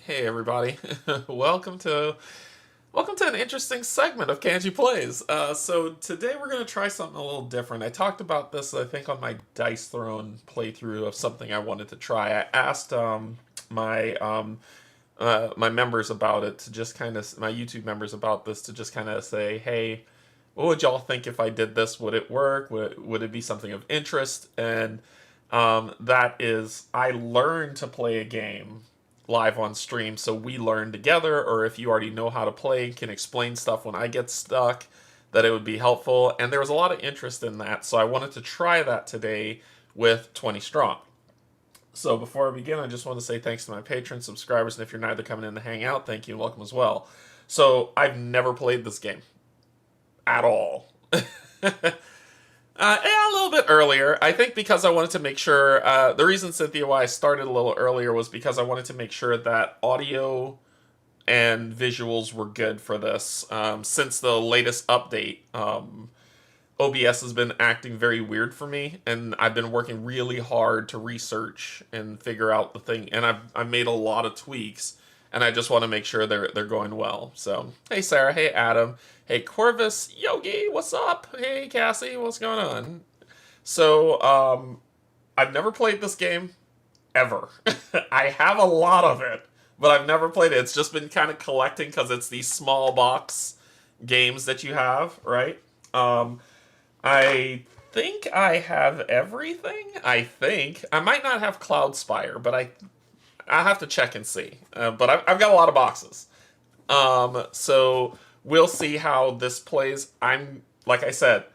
Hey everybody, welcome to an interesting segment of Canje Plays. So today we're gonna try something a little different. I talked about this, I think, on my Dice Throne playthrough of something I wanted to try. I asked my members about it to just kind of my YouTube members about this to just kind of say, hey, what would y'all think if I did this? Would it work? Would it be something of interest? And that is, I learned to play a game live on stream, so we learn together, or if you already know how to play and can explain stuff when I get stuck, that it would be helpful. And there was a lot of interest in that, so I wanted to try that today with 20 Strong. So before I begin, I just want to say thanks to my patrons, subscribers, and if you're neither coming in to hang out, thank you and welcome as well. So I've never played this game at all. Yeah, a little bit earlier. I think because I wanted to make sure. The reason, Cynthia, why I started a little earlier was because I wanted to make sure that audio and visuals were good for this. Since the latest update, OBS has been acting very weird for me, and I've been working really hard to research and figure out the thing. And I've made a lot of tweaks, and I just want to make sure they're going well. So, hey Sarah, hey Adam, hey Corvus, Yogi, what's up? Hey Cassie, what's going on? So, I've never played this game ever. I have a lot of it, but I've never played it. It's just been kind of collecting because it's these small box games that you have, right? I think I have everything. I think I might not have Cloud Spire, but I have to check and see. But I've got a lot of boxes. So we'll see how this plays. Like I said,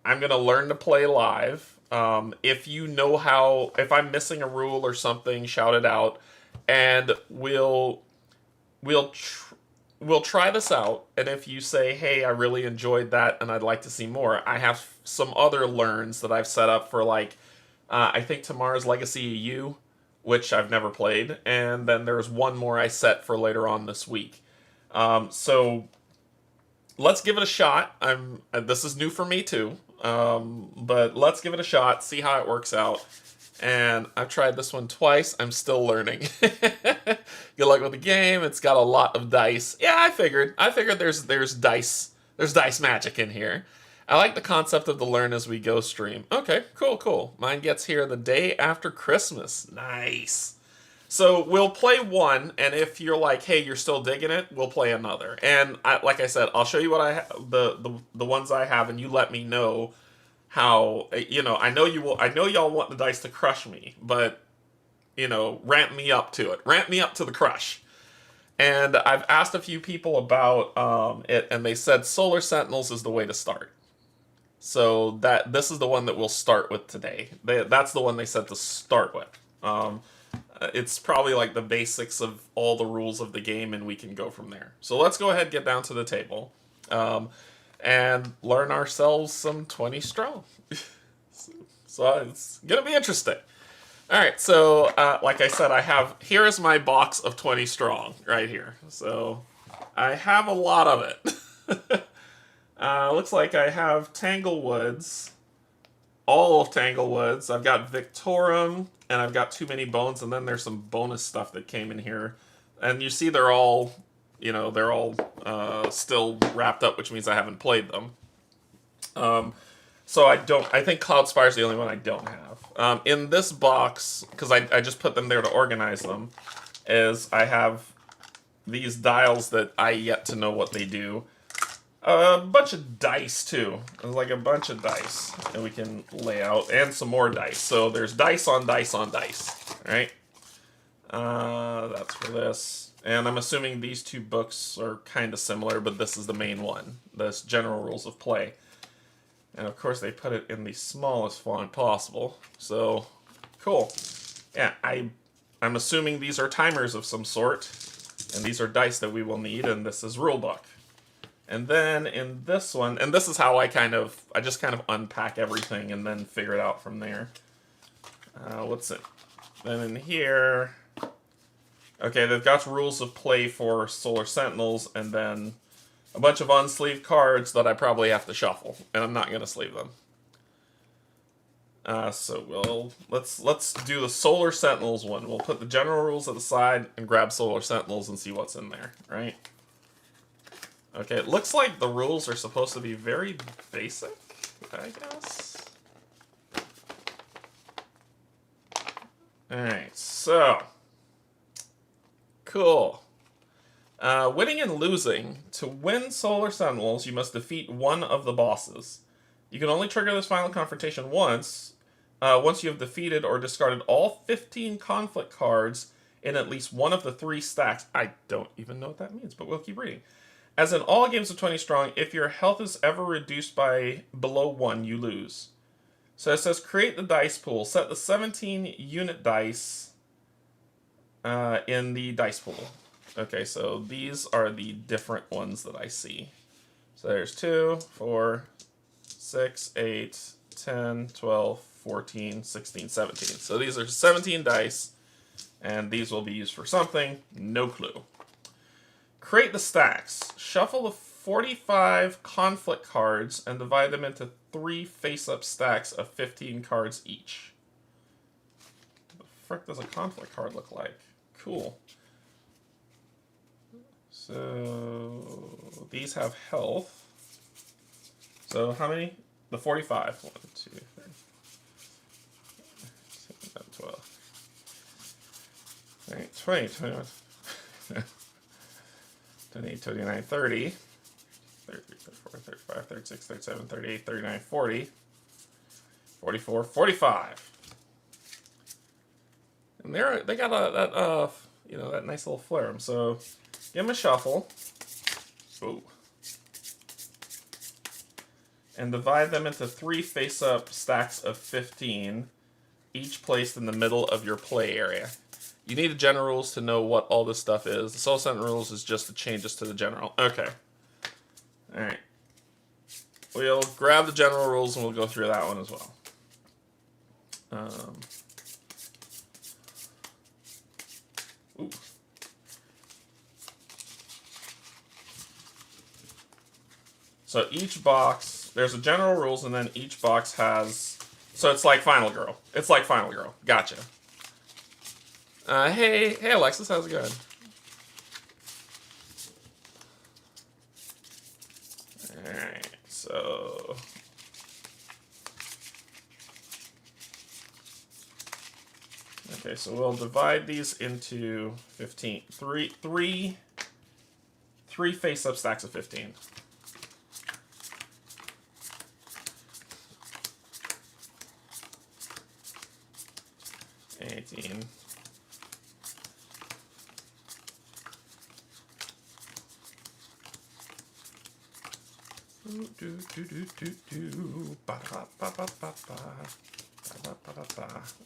I'm gonna learn to play live. If you know how, if I'm missing a rule or something, shout it out, and we'll try this out. And if you say, hey, I really enjoyed that and I'd like to see more, I have some other learns that I've set up for, like, I think tomorrow's Legacy of You, which I've never played, and then there's one more I set for later on this week. So let's give it a shot. This is new for me too, but let's give it a shot, see how it works out. And I've tried this one twice. I'm still learning. Good luck with the game. It's got a lot of dice. Yeah, I figured. There's dice magic in here. I like the concept of the learn as we go stream. Okay, cool. Mine gets here the day after Christmas. Nice. So we'll play one, and if you're like, hey, you're still digging it, we'll play another. And like I said, I'll show you what the ones I have, and you let me know how, I know y'all want the dice to crush me, but ramp me up to it. Ramp me up to the crush. And I've asked a few people about it, and they said Solar Sentinels is the way to start. So this is the one that we'll start with today. That's the one they said to start with. It's probably like the basics of all the rules of the game, and we can go from there. So let's go ahead and get down to the table. And learn ourselves some 20 Strong. So it's going to be interesting. Alright, so like I said, here is my box of 20 Strong right here. So I have a lot of it. Looks like I have Tanglewoods, all of Tanglewoods. I've got Victorum, and I've got Too Many Bones, and then there's some bonus stuff that came in here. And you see they're all still wrapped up, which means I haven't played them. So I think Cloud Spire is the only one I don't have. In this box, because I just put them there to organize them, is I have these dials that I yet to know what they do. A bunch of dice, too. There's like a bunch of dice that we can lay out, and some more dice. So there's dice on dice on dice, right? That's for this. And I'm assuming these two books are kind of similar, but this is the main one. This General Rules of Play. And of course they put it in the smallest font possible. So, cool. Yeah, I'm assuming these are timers of some sort. And these are dice that we will need, and this is rulebook. And then in this one, and this is how I just kind of unpack everything and then figure it out from there. What's it? Then in here... Okay, they've got rules of play for Solar Sentinels, and then a bunch of unsleeved cards that I probably have to shuffle, and I'm not going to sleeve them. So let's do the Solar Sentinels one. We'll put the general rules at the side and grab Solar Sentinels and see what's in there, right? Okay, it looks like the rules are supposed to be very basic, I guess. Alright, so. Cool. Winning and losing. To win Solar Sentinels, you must defeat one of the bosses. You can only trigger this final confrontation once you have defeated or discarded all 15 conflict cards in at least one of the 3 stacks. I don't even know what that means, but we'll keep reading. As in all games of 20 strong, if your health is ever reduced by below 1, you lose. So it says create the dice pool. Set the 17 unit dice in the dice pool. Okay, so these are the different ones that I see. So there's 2, 4, 6, 8, 10, 12, 14, 16, 17. So these are 17 dice, and these will be used for something. No clue. Create the stacks. Shuffle the 45 conflict cards and divide them into 3 face-up stacks of 15 cards each. What the frick does a conflict card look like? Cool. So these have health. So how many? The 45. 1, 2, 3, 7, 12. All right, 20, 21. 28, 29, 30, 33, 34, 35, 36, 37, 38, 39, 40, 44, 45. And they got that nice little flare. So give them a shuffle. Ooh. And divide them into 3 face-up stacks of 15, each placed in the middle of your play area. You need the general rules to know what all this stuff is. The Soul Sentinel rules is just the changes to the general. Okay. Alright. We'll grab the general rules and we'll go through that one as well. Ooh. So each box, there's a general rules, and then each box has... So it's like Final Girl. It's like Final Girl. Gotcha. Hey Alexis, how's it going? Alright, so... Okay, so we'll divide these into 15. Three face-up stacks of 15.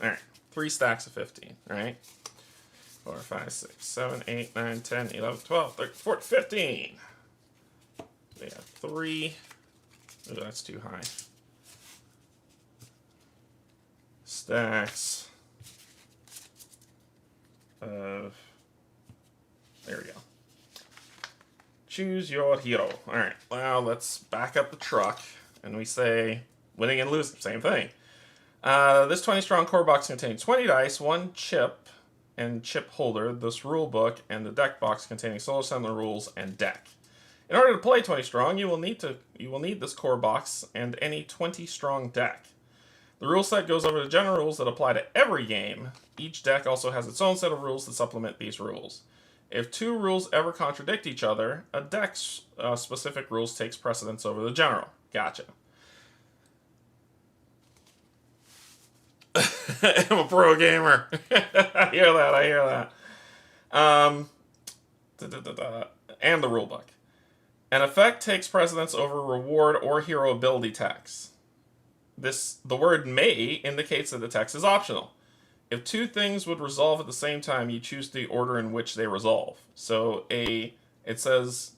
Alright, 3 stacks of 15, right? 4, 5, 6, 7, 8, 9, 10, 11, 12, 13, 14, 15. We have 3. Oh, that's too high. Stacks of... There we go. Choose your hero. Alright, well, let's back up the truck, and we say winning and losing, same thing. This 20-strong core box contains 20 dice, 1 chip and chip holder, this rule book, and the deck box containing Solar Sentinel rules and deck. In order to play 20-strong, you will need this core box and any 20-strong deck. The rule set goes over the general rules that apply to every game. Each deck also has its own set of rules that supplement these rules. If 2 rules ever contradict each other, a deck's specific rules takes precedence over the general. Gotcha. I'm a pro gamer. I hear that. And the rulebook. An effect takes precedence over reward or hero ability text. The word may indicates that the text is optional. If 2 things would resolve at the same time, you choose the order in which they resolve. So it says,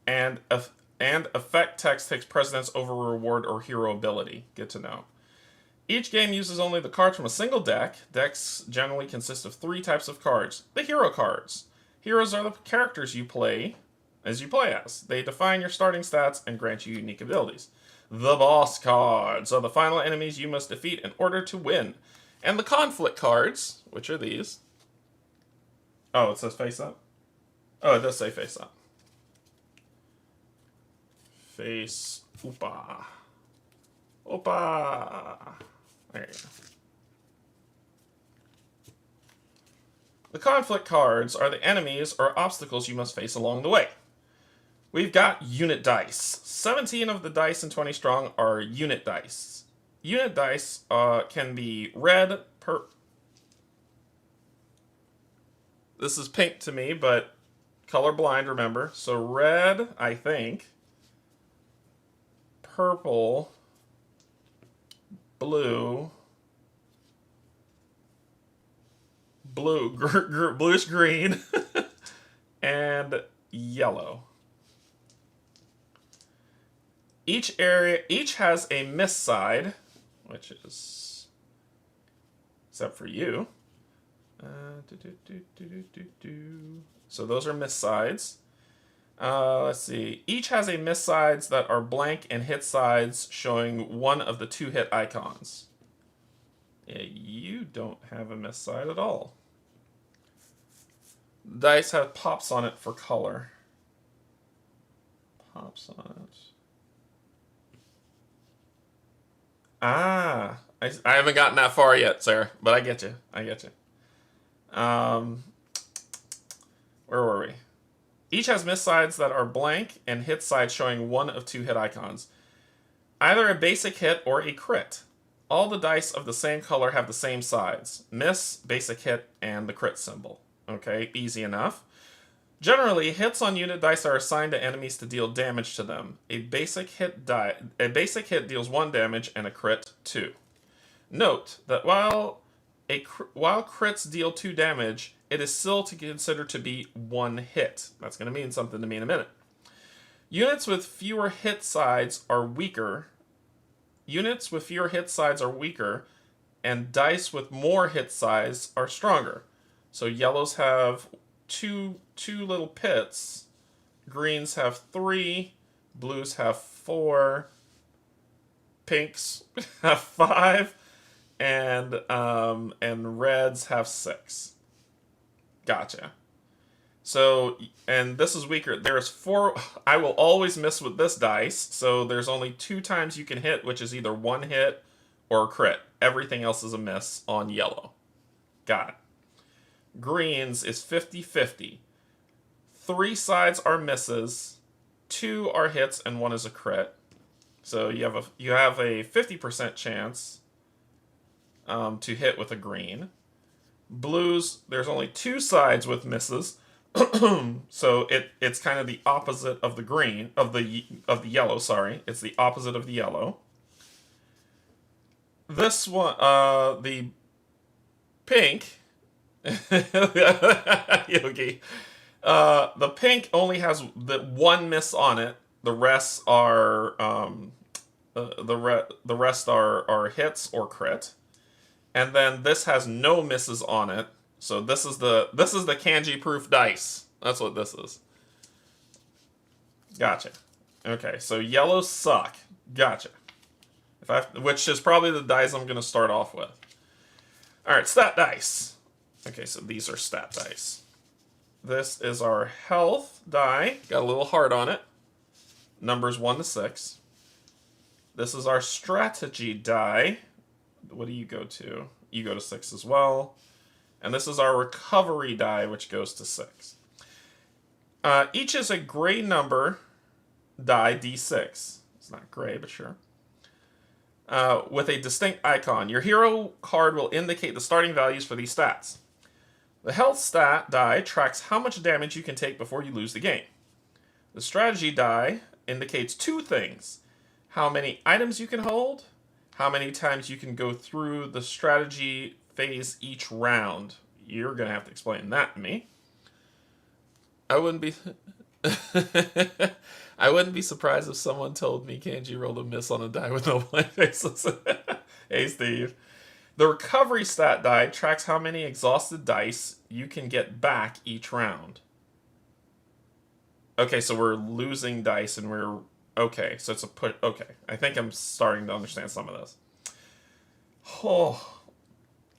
and effect text takes precedence over reward or hero ability. Good to know. Each game uses only the cards from a single deck. Decks generally consist of 3 types of cards. The hero cards. Heroes are the characters you play as. They define your starting stats and grant you unique abilities. The boss cards are the final enemies you must defeat in order to win. And the conflict cards, which are these. Oh, it says face up? Oh, it does say face up. Face Opa. Opa. There you go. The conflict cards are the enemies or obstacles you must face along the way. We've got unit dice. 17 of the dice and 20 strong are unit dice. Unit dice can be red, this is pink to me, but colorblind, remember. So red, I think. Purple. Blue. Bluish green. And yellow. Each has a miss side, which is, except for you. So those are miss sides. Let's see. Each has a miss sides that are blank and hit sides showing one of the 2 hit icons. Yeah, you don't have a miss side at all. Dice have pops on it for color. Pops on it. Ah, I haven't gotten that far yet, Sarah, but I get you. I get you. Where were we? Each has miss sides that are blank and hit sides showing one of 2 hit icons. Either a basic hit or a crit. All the dice of the same color have the same sides. Miss, basic hit, and the crit symbol. Okay, easy enough. Generally, hits on unit dice are assigned to enemies to deal damage to them. A basic hit deals 1 damage and a crit 2. Note that while crits deal 2 damage, it is still to consider to be 1 hit. That's going to mean something to me in a minute. Units with fewer hit sides are weaker. Units with fewer hit sides are weaker, and dice with more hit sides are stronger. So yellows have two little pits, greens have 3, blues have 4, pinks have 5, and reds have 6. Gotcha. So, and this is weaker. There's 4. I will always miss with this dice, so there's only 2 times you can hit, which is either 1 hit or a crit. Everything else is a miss on yellow. Got it. Greens is 50-50. 3 sides are misses, 2 are hits, and 1 is a crit. So you have a 50% chance to hit with a green. Blues, there's only 2 sides with misses, so it's kind of the opposite of the green of the yellow. Sorry, it's the opposite of the yellow. This one, the pink. Yogi. The pink only has the 1 miss on it. The rest are the rest are hits or crit. And then this has no misses on it. So this is the Canje proof dice. That's what this is. Gotcha. Okay, so yellows suck. Gotcha. Which is probably the dice I'm going to start off with. All right, stat dice. Okay, so these are stat dice. This is our health die. Got a little heart on it. Numbers 1 to 6. This is our strategy die. What do you go to? You go to 6 as well. And this is our recovery die, which goes to 6. Each is a gray number die, D6. It's not gray, but sure. With a distinct icon. Your hero card will indicate the starting values for these stats. The health stat die tracks how much damage you can take before you lose the game. The strategy die indicates 2 things. How many items you can hold, how many times you can go through the strategy phase each round. You're going to have to explain that to me. I wouldn't be I wouldn't be surprised if someone told me Canje rolled a miss on a die with no blank faces. Hey, Steve. The recovery stat die tracks how many exhausted dice you can get back each round. Okay, so we're losing dice and we're Okay, so it's a put. Okay, I think I'm starting to understand some of this. Oh,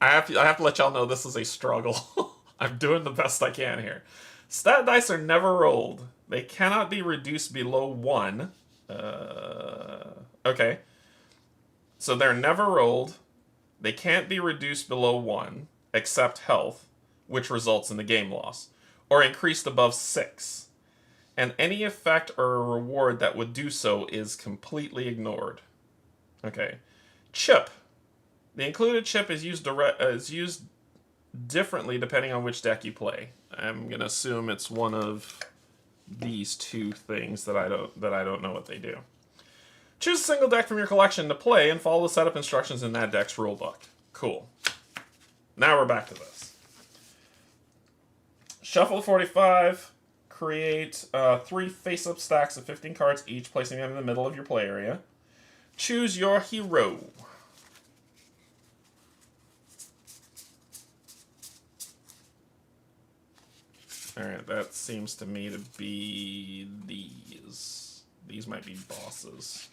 I have to let y'all know this is a struggle. I'm doing the best I can here. Stat dice are never rolled. They cannot be reduced below 1. Okay. So they're never rolled. They can't be reduced below 1, except health, which results in the game loss, or increased above 6. And any effect or reward that would do so is completely ignored. Okay. Chip. The included chip is used differently depending on which deck you play. I'm gonna assume it's one of these two things that I don't know what they do. Choose a single deck from your collection to play and follow the setup instructions in that deck's rulebook. Cool. Now we're back to this. Shuffle 45. Create 3 face-up stacks of 15 cards each, placing them in the middle of your play area. Choose your hero. Alright, that seems to me to be these. These might be bosses.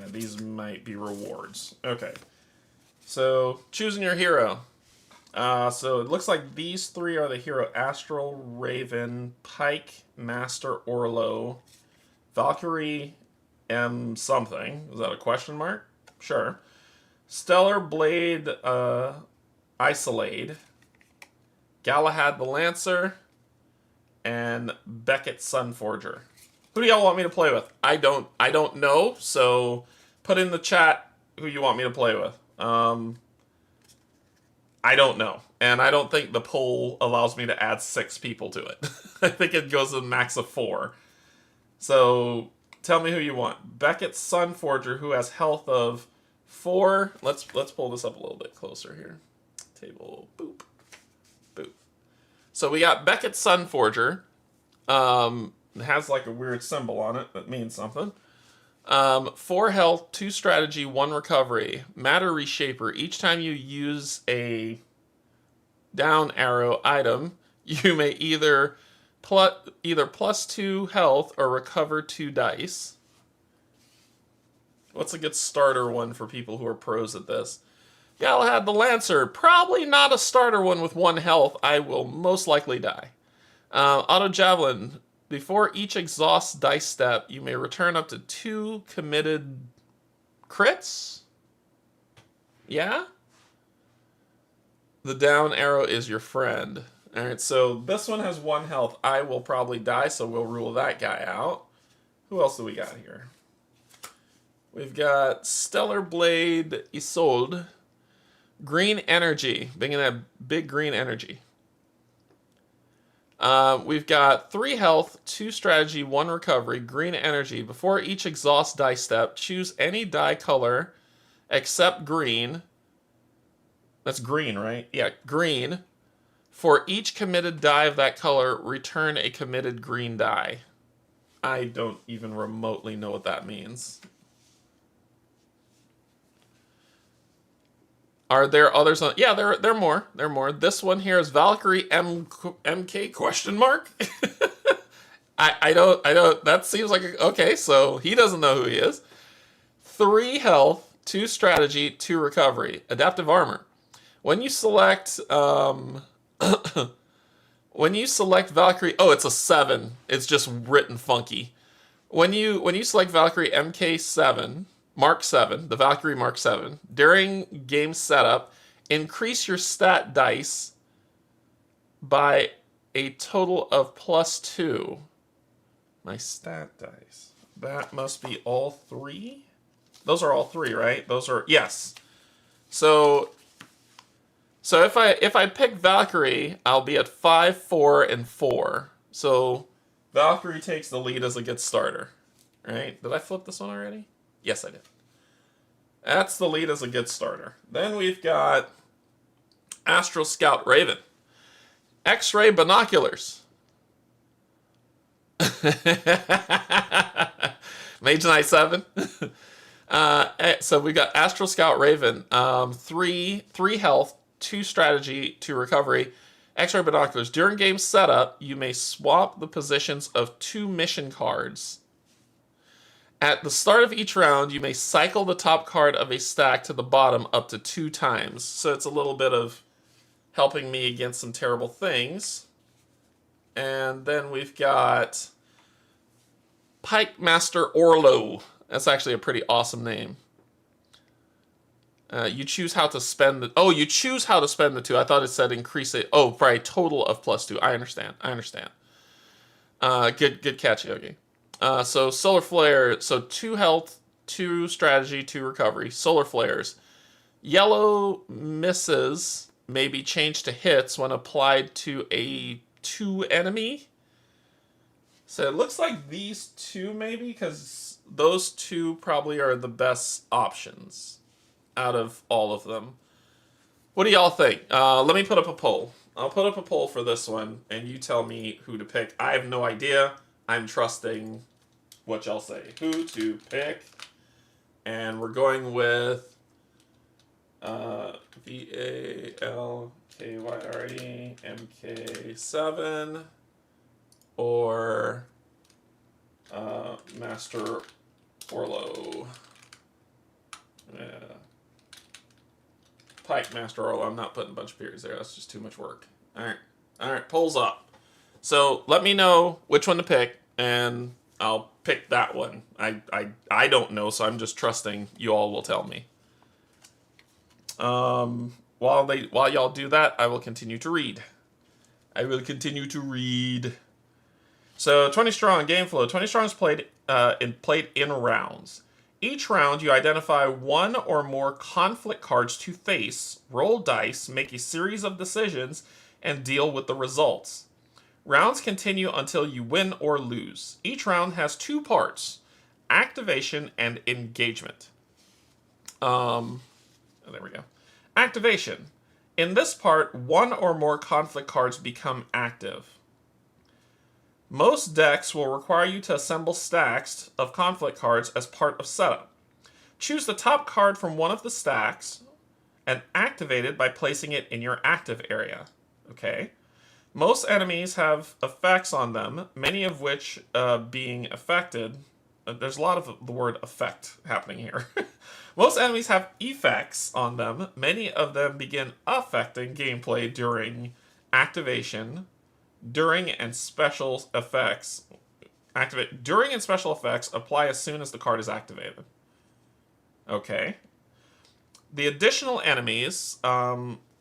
These might be rewards. Okay. So, choosing your hero. So it looks like these 3 are the hero: Astral, Raven, Pike, Master, Orlo, Valkyrie, M something. Is that a question mark? Sure. Stellar Blade, Isolade, Galahad the Lancer, and Beckett Sunforger. Who do y'all want me to play with? I don't know, so put in the chat who you want me to play with. I don't know. And I don't think the poll allows me to add 6 people to it. I think it goes a max of 4. So tell me who you want. Beckett Sunforger, who has health of 4. Let's pull this up a little bit closer here. Table, boop, boop. So we got Beckett Sunforger. It has like a weird symbol on it that means something. 4 health, 2 strategy, 1 recovery. Matter Reshaper. Each time you use a down arrow item, you may either plus 2 health or recover 2 dice. What's a good starter one for people who are pros at this? Galahad the Lancer. Probably not a starter one with 1 health. I will most likely die. Auto Javelin. Before each exhaust dice step, you may return up to 2 committed crits? Yeah? The down arrow is your friend. Alright, so this one has 1 health. I will probably die, so we'll rule that guy out. Who else do we got here? We've got Stellar Blade Isolde. Green Energy. Bringing that big green energy. We've got 3 health, 2 strategy, 1 recovery, green energy. Before each exhaust die step, choose any die color except green. That's green, right? Yeah, green. For each committed die of that color, return a committed green die. I don't even remotely know what that means. Are there others on? Yeah, there are more. There are more. This one here is Valkyrie MK question mark. I don't. That seems like okay. So he doesn't know who he is. 3 health, 2 strategy, 2 recovery. Adaptive armor. When you select Valkyrie, oh, it's a 7. It's just written funky. When you select Valkyrie MK7. Mark 7, the Valkyrie Mark 7. During game setup, increase your stat dice by a total of +2. My stat dice. That must be all 3? Those are all 3, right? Those are, yes. So if I pick Valkyrie, I'll be at 5, 4, and 4. So Valkyrie takes the lead as a good starter. Right? Did I flip this one already? Yes, I did. That's the lead as a good starter. Then we've got Astral Scout Raven. X-ray binoculars. Mage Knight 7. So we got Astral Scout Raven. 3 health, 2 strategy, 2 recovery. X-ray binoculars. During game setup, you may swap the positions of 2 mission cards. At the start of each round, you may cycle the top card of a stack to the bottom up to 2 times. So it's a little bit of helping me against some terrible things. And then we've got Pike Master Orlo. That's actually a pretty awesome name. You choose how to spend the... Oh, you choose how to spend the 2. I thought it said increase it. Oh, for a total of +2. I understand. Good catch, Yogi. So Solar Flare. So 2 health, 2 strategy, 2 recovery. Solar Flares. Yellow misses may be changed to hits when applied to a 2 enemy. So it looks like these 2 maybe, because those 2 probably are the best options out of all of them. What do y'all think? Let me put up a poll. I'll put up a poll for this one, and you tell me who to pick. I have no idea. I'm trusting what y'all say. Who to pick. And we're going with VALKYRE MK7 or Master Orlo. Pike Master Orlo. I'm not putting a bunch of periods there. That's just too much work. All right. Polls up. So let me know which one to pick, and I'll pick that one. I don't know, so I'm just trusting you all will tell me. While y'all do that, I will continue to read. So 20 strong game flow. 20 strong is played in rounds. Each round, you identify 1 or more conflict cards to face, roll dice, make a series of decisions, and deal with the results. Rounds continue until you win or lose. Each round has 2 parts: activation and engagement. There we go. Activation. In this part, 1 or more conflict cards become active. Most decks will require you to assemble stacks of conflict cards as part of setup. Choose the top card from one of the stacks and activate it by placing it in your active area. Okay. Most enemies have effects on them, many of which being affected. There's a lot of the word effect happening here. Most enemies have effects on them. Many of them begin affecting gameplay during activation. During and special effects apply as soon as the card is activated. Okay. The additional enemies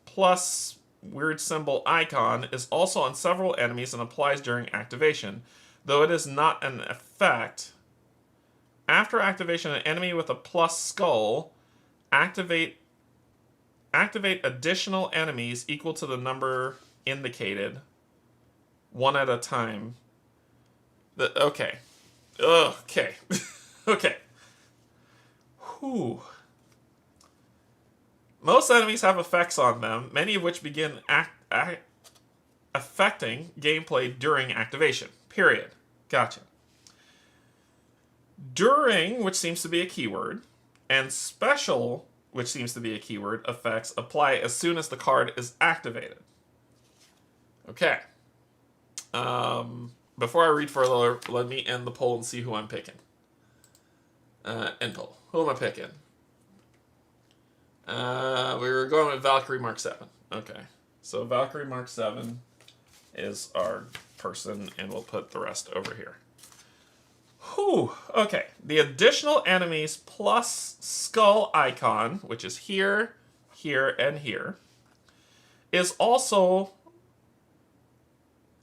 plus weird symbol icon is also on several enemies and applies during activation, though it is not an effect. After activation, an enemy with a plus skull activate additional enemies equal to the number indicated. 1 at a time. Okay. Okay. Whew. Most enemies have effects on them, many of which begin affecting gameplay during activation. Period. Gotcha. During, which seems to be a keyword, and special, which seems to be a keyword, effects apply as soon as the card is activated. Okay. Before I read further, let me end the poll and see who I'm picking. End poll. Who am I picking? We were going with Valkyrie Mark 7. Okay. So Valkyrie Mark 7 is our person, and we'll put the rest over here. Whew. Okay. The additional enemies plus skull icon, which is here, here, and here, is also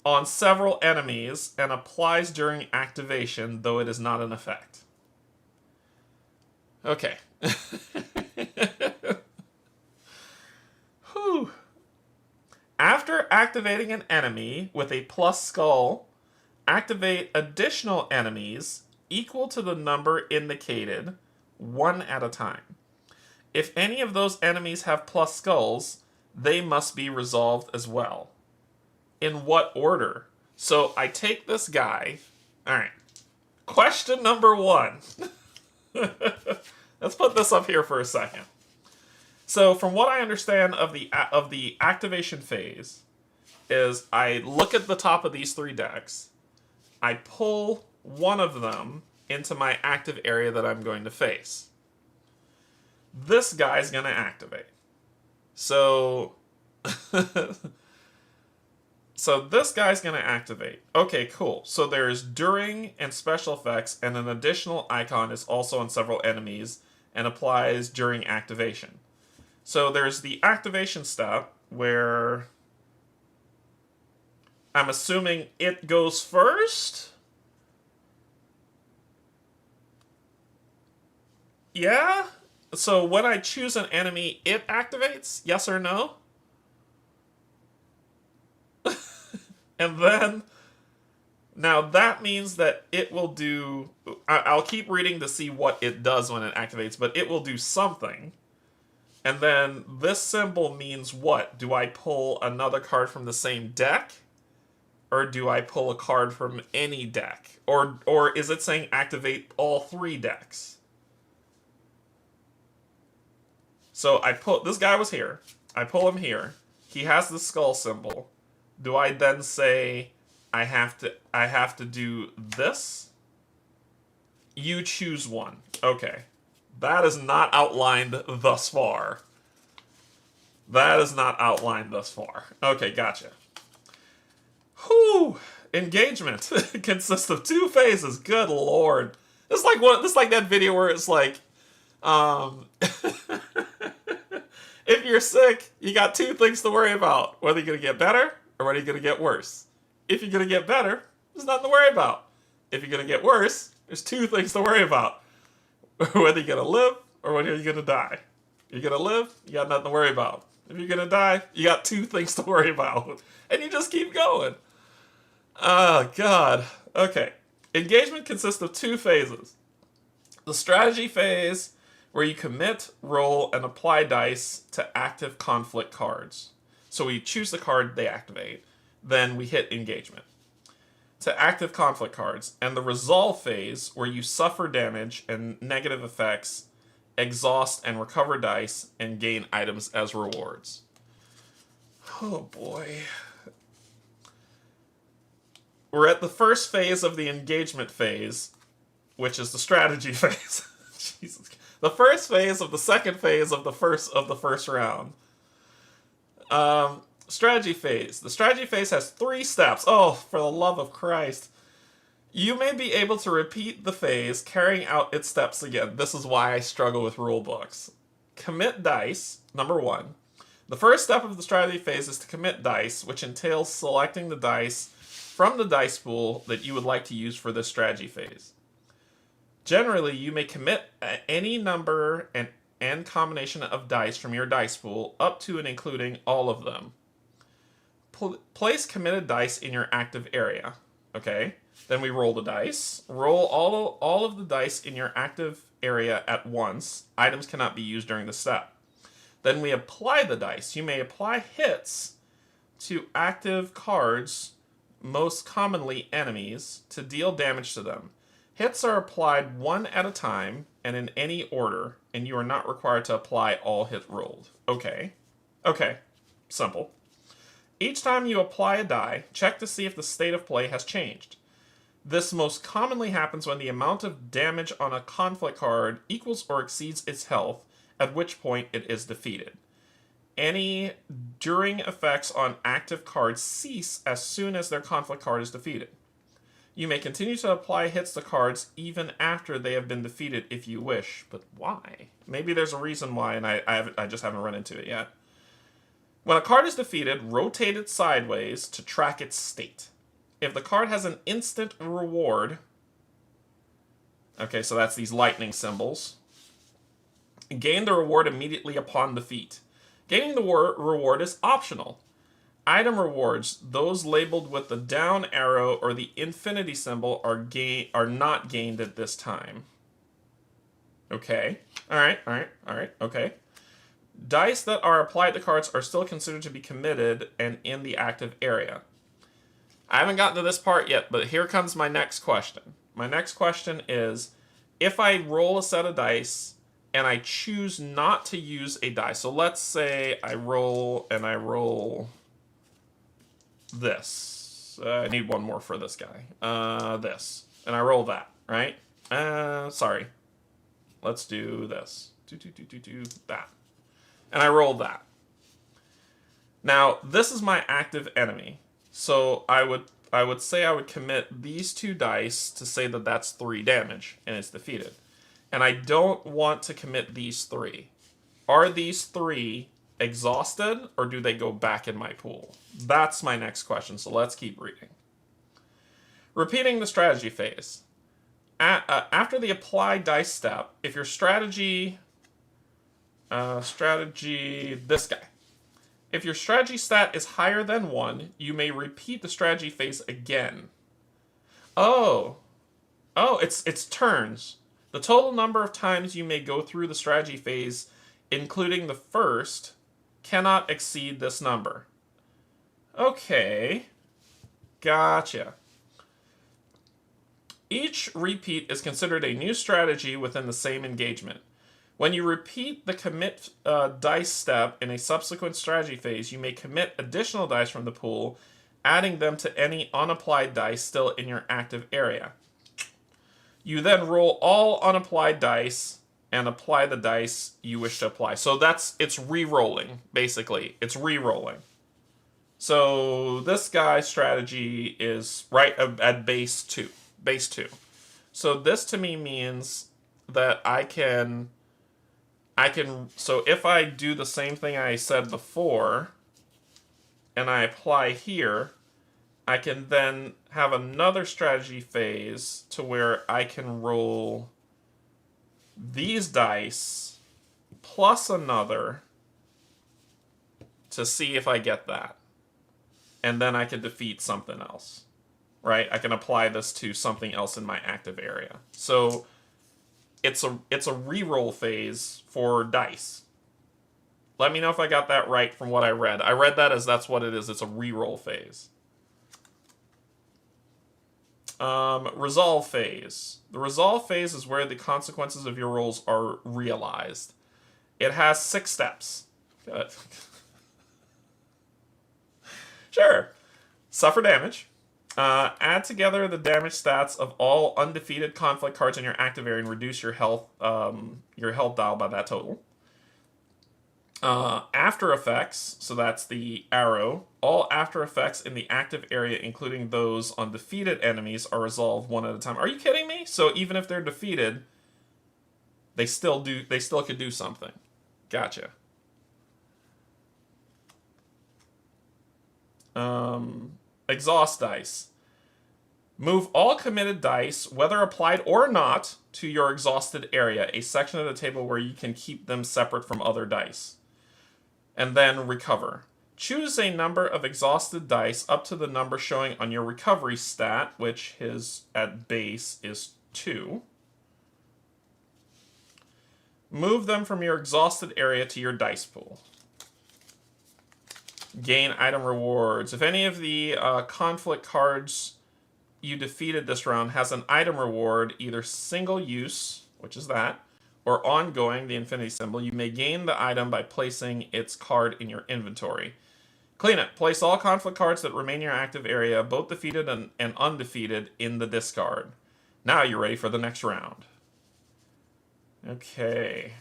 on several enemies and applies during activation, though it is not an effect. Okay. Whew. After activating an enemy with a plus skull, activate additional enemies equal to the number indicated, 1 at a time. If any of those enemies have plus skulls, they must be resolved as well. In what order? So I take this guy. All right. Question number 1. Let's put this up here for a second. So from what I understand of the activation phase is I look at the top of these 3 decks. I pull one of them into my active area that I'm going to face. This guy's going to activate. So, so this guy's going to activate. Okay, cool. So there's during and special effects, and an additional icon is also on several enemies and applies during activation. So there's the activation step where I'm assuming it goes first. Yeah? So when I choose an enemy, it activates? Yes or no? And then, now that means that it will do... I'll keep reading to see what it does when it activates, but it will do something. And then this symbol means what? Do I pull another card from the same deck? Or do I pull a card from any deck? Or is it saying activate all 3 decks? So I pull... This guy was here. I pull him here. He has the skull symbol. Do I then say I have to do this? You choose one. Okay. That is not outlined thus far. That is not outlined thus far. Okay, gotcha. Whew. Engagement consists of 2 phases. Good lord. It's like that video where it's like, if you're sick, you got 2 things to worry about. Whether you're gonna get better or whether you're gonna get worse. If you're gonna get better, there's nothing to worry about. If you're gonna get worse, there's 2 things to worry about. Whether you're gonna live or whether you're gonna die. If you're gonna live, you got nothing to worry about. If you're gonna die, you got 2 things to worry about. And you just keep going. Oh, God. Okay. Engagement consists of 2 phases. The strategy phase, where you commit, roll, and apply dice to active conflict cards. So we choose the card, they activate. Then we hit engagement. To active conflict cards. And the resolve phase, where you suffer damage and negative effects, exhaust and recover dice, and gain items as rewards. Oh boy. We're at the first phase of the engagement phase, which is the strategy phase. Jesus. The first phase of the second phase of the first round. Strategy phase. The strategy phase has 3 steps. Oh, for the love of Christ. You may be able to repeat the phase, carrying out its steps again. This is why I struggle with rule books. Commit dice, number 1. The first step of the strategy phase is to commit dice, which entails selecting the dice from the dice pool that you would like to use for this strategy phase. Generally, you may commit any number and combination of dice from your dice pool, up to and including all of them. Place committed dice in your active area. Okay? Then we roll the dice. Roll all of the dice in your active area at once. Items cannot be used during the step. Then we apply the dice. You may apply hits to active cards, most commonly enemies, to deal damage to them. Hits are applied 1 at a time and in any order, and you are not required to apply all hit rolled. Okay. Okay. Simple. Each time you apply a die, check to see if the state of play has changed. This most commonly happens when the amount of damage on a conflict card equals or exceeds its health, at which point it is defeated. Any during effects on active cards cease as soon as their conflict card is defeated. You may continue to apply hits to cards even after they have been defeated if you wish, but why? Maybe there's a reason why, and I just haven't run into it yet. When a card is defeated, rotate it sideways to track its state. If the card has an instant reward, okay, so that's these lightning symbols, gain the reward immediately upon defeat. Gaining the reward is optional. Item rewards, those labeled with the down arrow or the infinity symbol, are not gained at this time. Okay. Alright, okay. Dice that are applied to cards are still considered to be committed and in the active area. I haven't gotten to this part yet, but here comes my next question. My next question is, if I roll a set of dice and I choose not to use a die, so let's say I roll this. I need one more for this guy. This. And I roll that, right? Sorry. Let's do this. That. And I rolled that. Now, this is my active enemy. So I would say I would commit these 2 dice to say that that's 3 damage, and it's defeated. And I don't want to commit these 3. Are these 3 exhausted, or do they go back in my pool? That's my next question, so let's keep reading. Repeating the strategy phase. After the apply dice step, if your strategy... this guy. If your strategy stat is higher than 1, you may repeat the strategy phase again. Oh, it's turns. The total number of times you may go through the strategy phase, including the first, cannot exceed this number. Okay. Gotcha. Each repeat is considered a new strategy within the same engagement. When you repeat the commit dice step in a subsequent strategy phase, you may commit additional dice from the pool, adding them to any unapplied dice still in your active area. You then roll all unapplied dice and apply the dice you wish to apply. So it's re-rolling, basically. It's re-rolling. So this guy's strategy is right at base 2. Base 2. So this to me means that I can, so if I do the same thing I said before, and I apply here, I can then have another strategy phase to where I can roll these dice plus another to see if I get that. And then I can defeat something else, right? I can apply this to something else in my active area. So it's a reroll phase for dice. Let me know if I got that right from what I read. I read that as that's what it is. It's a reroll phase. Resolve phase. The resolve phase is where the consequences of your rolls are realized. It has 6 steps. Sure. Suffer damage. Add together the damage stats of all undefeated conflict cards in your active area and reduce your health dial by that total. After effects, so that's the arrow. All after effects in the active area, including those on defeated enemies, are resolved one at a time. Are you kidding me? So even if they're defeated, they still could do something. Gotcha. Exhaust dice. Move all committed dice, whether applied or not, to your exhausted area, a section of the table where you can keep them separate from other dice. And then recover. Choose a number of exhausted dice up to the number showing on your recovery stat, which is at base is 2. Move them from your exhausted area to your dice pool. Gain item rewards. If any of the conflict cards you defeated this round has an item reward, either single use, which is that, or ongoing, the infinity symbol, you may gain the item by placing its card in your inventory. Clean it. Place all conflict cards that remain in your active area, both defeated and undefeated, in the discard. Now you're ready for the next round. Okay.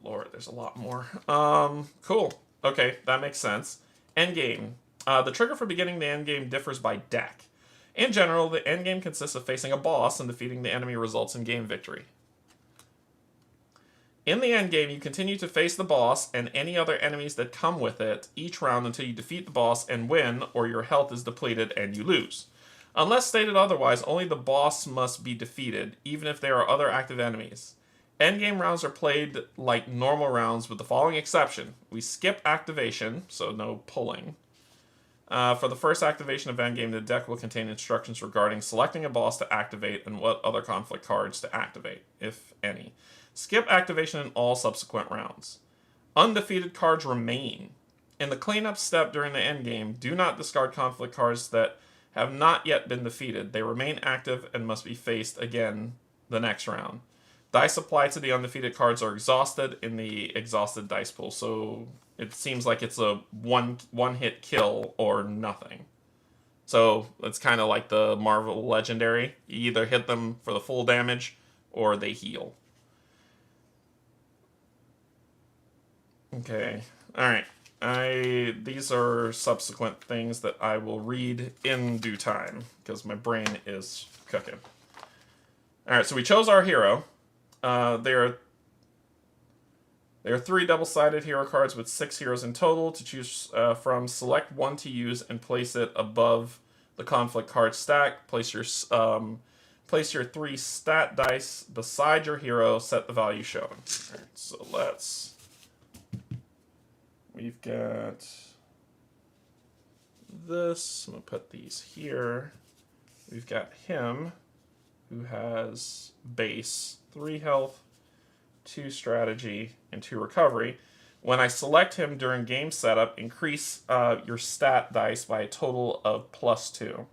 Lord, there's a lot more. Cool. Okay, that makes sense. Endgame. The trigger for beginning the endgame differs by deck. In general, the endgame consists of facing a boss, and defeating the enemy results in game victory. In the endgame, you continue to face the boss and any other enemies that come with it each round until you defeat the boss and win, or your health is depleted and you lose. Unless stated otherwise, only the boss must be defeated, even if there are other active enemies. Endgame rounds are played like normal rounds with the following exception. We skip activation, so no pulling. For the first activation of endgame, the deck will contain instructions regarding selecting a boss to activate and what other conflict cards to activate, if any. Skip activation in all subsequent rounds. Undefeated cards remain. In the cleanup step during the endgame, do not discard conflict cards that have not yet been defeated. They remain active and must be faced again the next round. Dice applied to the undefeated cards are exhausted in the exhausted dice pool, so it seems like it's a one-hit kill or nothing. So it's kind of like the Marvel Legendary. You either hit them for the full damage or they heal. Okay. Alright. These are subsequent things that I will read in due time, because my brain is cooking. Alright, so we chose our hero. There are 3 double-sided hero cards with 6 heroes in total to choose from. Select one to use and place it above the conflict card stack. Place your 3 stat dice beside your hero. Set the value shown. All right, so we've got this. I'm gonna put these here. We've got him, who has base 3 health, 2 strategy, and 2 recovery. When I select him during game setup, increase your stat dice by a total of +2.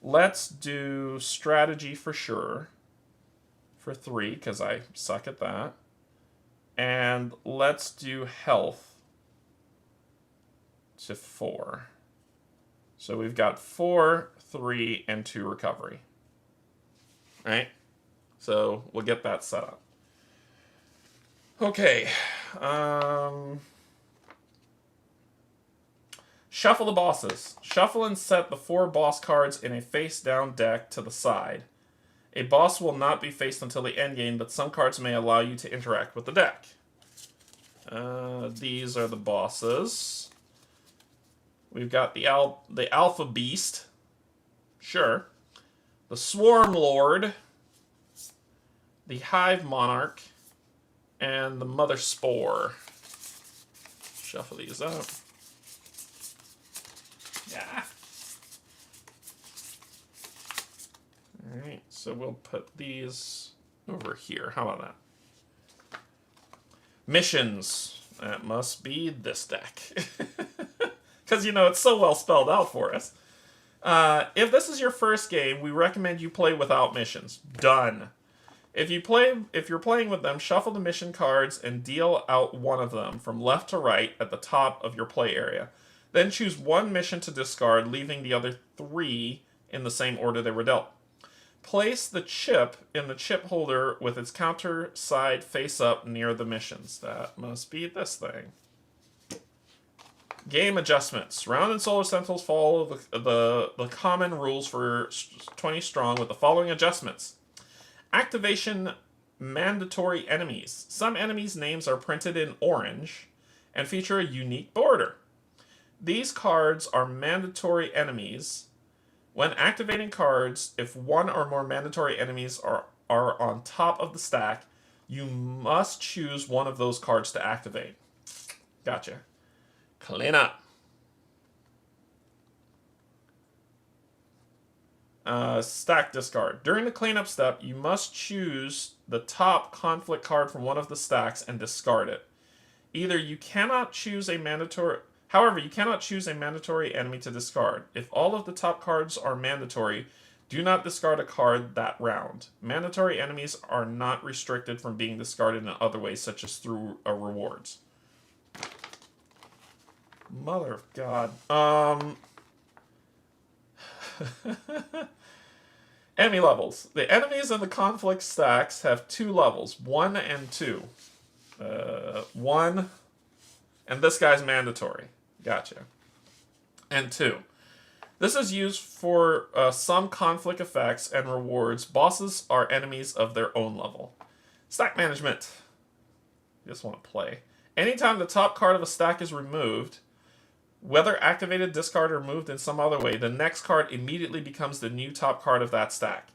Let's do strategy for sure, for 3, because I suck at that. And let's do health to 4. So we've got 4, 3, and 2 recovery. Right? So we'll get that set up. Okay. Shuffle the bosses. Shuffle and set the 4 boss cards in a face-down deck to the side. A boss will not be faced until the endgame, but some cards may allow you to interact with the deck. These are the bosses. We've got the Alpha Beast. Sure. The Swarm Lord. The Hive Monarch. And the Mother Spore. Shuffle these up. Yeah. Alright, so we'll put these over here. How about that? Missions. That must be this deck. Because, it's so well spelled out for us. If this is your first game, we recommend you play without missions. Done. If you're playing with them, shuffle the mission cards and deal out one of them from left to right at the top of your play area. Then choose one mission to discard, leaving the other 3 in the same order they were dealt. Place the chip in the chip holder with its counter side face up near the missions. That must be this thing. Game adjustments. Round and Solar Sentinels follow the common rules for 20 strong with the following adjustments. Activation mandatory enemies. Some enemies' names are printed in orange and feature a unique border. These cards are mandatory enemies. When activating cards, if one or more mandatory enemies are on top of the stack, you must choose one of those cards to activate. Gotcha. Clean up. Stack discard. During the cleanup step, you must choose the top conflict card from one of the stacks and discard it. However, you cannot choose a mandatory enemy to discard. If all of the top cards are mandatory, do not discard a card that round. Mandatory enemies are not restricted from being discarded in other ways, such as through rewards. Mother of God. Enemy levels. The enemies in the conflict stacks have 2 levels, 1 and 2. 1, and this guy's mandatory. Gotcha. And 2. This is used for some conflict effects and rewards. Bosses are enemies of their own level. Stack management. Just want to play. Anytime the top card of a stack is removed, whether activated, discarded, or moved in some other way, the next card immediately becomes the new top card of that stack.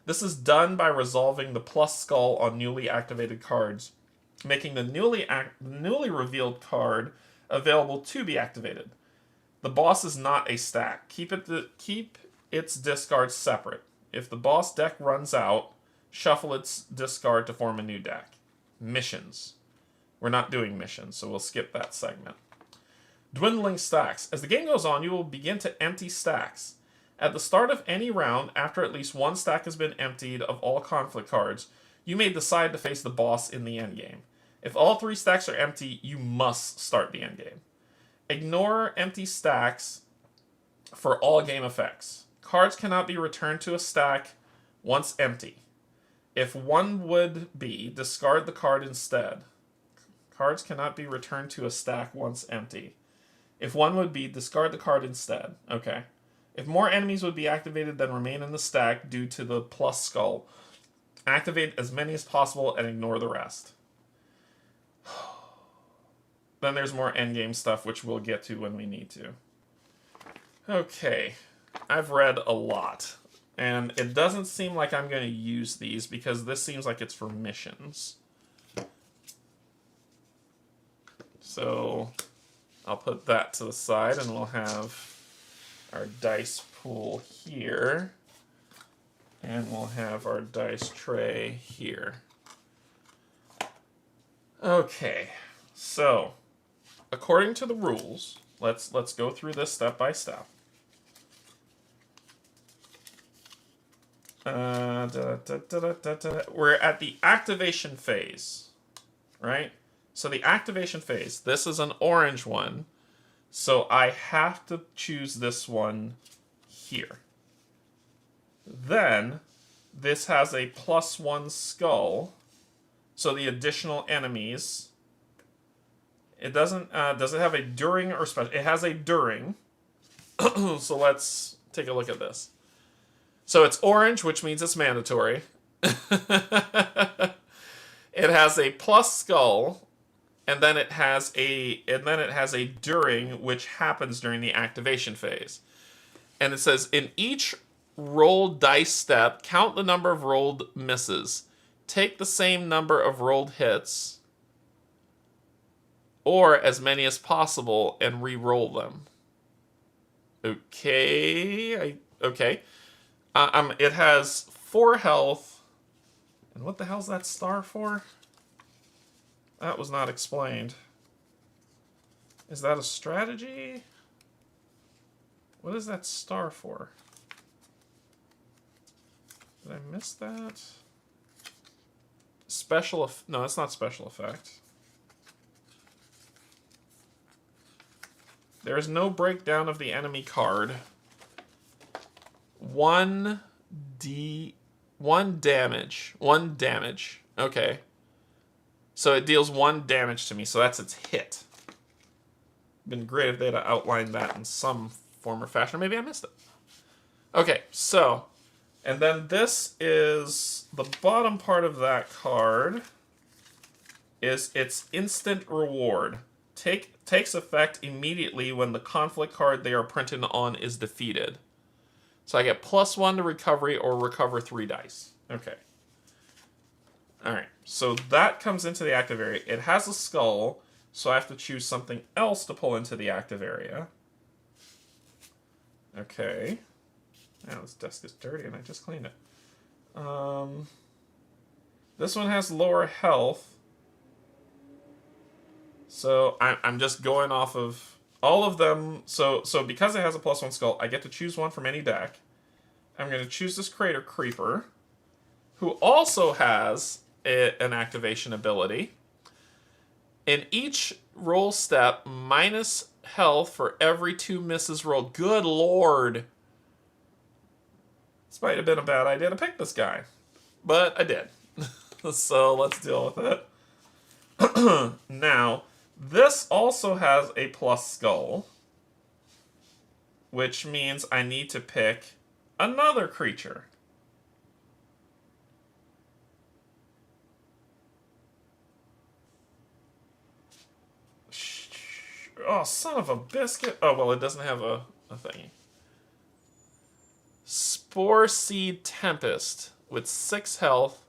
This is done by resolving the plus skull on newly activated cards, making the newly revealed card available to be activated. The boss is not a stack. Keep its discard separate. If the boss deck runs out, shuffle its discard to form a new deck. Missions. We're not doing missions, so we'll skip that segment. Dwindling stacks. As the game goes on, you will begin to empty stacks. At the start of any round, after at least one stack has been emptied of all conflict cards, you may decide to face the boss in the endgame. If all 3 stacks are empty, you must start the endgame. Ignore empty stacks for all game effects. Cards cannot be returned to a stack once empty. If one would be, discard the card instead. Cards cannot be returned to a stack once empty. If one would be, discard the card instead. Okay. If more enemies would be activated than remain in the stack due to the plus skull, activate as many as possible and ignore the rest. Then there's more endgame stuff, which we'll get to when we need to. Okay. I've read a lot. And it doesn't seem like I'm going to use these because this seems like it's for missions. So I'll put that to the side and we'll have our dice pool here. And we'll have our dice tray here. Okay, so according to the rules, let's go through this step by step. We're at the activation phase, right? So the activation phase, this is an orange one, so I have to choose this one here. Then this has a +1 skull, so the additional enemies. It doesn't. Does it have a during or special? It has a during. So let's take a look at this. So it's orange, which means it's mandatory. It has a plus skull, and then it has a during, which happens during the activation phase. And it says in each rolled dice step, count the number of rolled misses. Take the same number of rolled hits, or as many as possible, and re-roll them. Okay. Okay. It has 4 health. And what the hell's that star for? That was not explained. Is that a strategy? What is that star for? Did I miss that? No, it's not special effect. There is no breakdown of the enemy card. 1 damage. 1 damage. Okay. So it deals 1 damage to me, so that's its hit. Been great if they'd outlined that in some form or fashion. Maybe I missed it. Okay, so, and then this is the bottom part of that card is its instant reward. Takes effect immediately when the conflict card they are printed on is defeated. So I get +1 to recovery or recover 3 dice. Okay. Alright, so that comes into the active area. It has a skull, so I have to choose something else to pull into the active area. Okay. Now this desk is dirty and I just cleaned it. This one has lower health. So I'm just going off of all of them. So because it has a +1 skull, I get to choose one from any deck. I'm going to choose this Crater Creeper, who also has an activation ability. In each roll step, minus health for every 2 misses rolled. Good lord. This might have been a bad idea to pick this guy, but I did. So let's deal with it. Now, this also has a plus skull, which means I need to pick another creature. Oh, son of a biscuit. Oh, well, it doesn't have a thingy. Spore Seed Tempest with 6 health.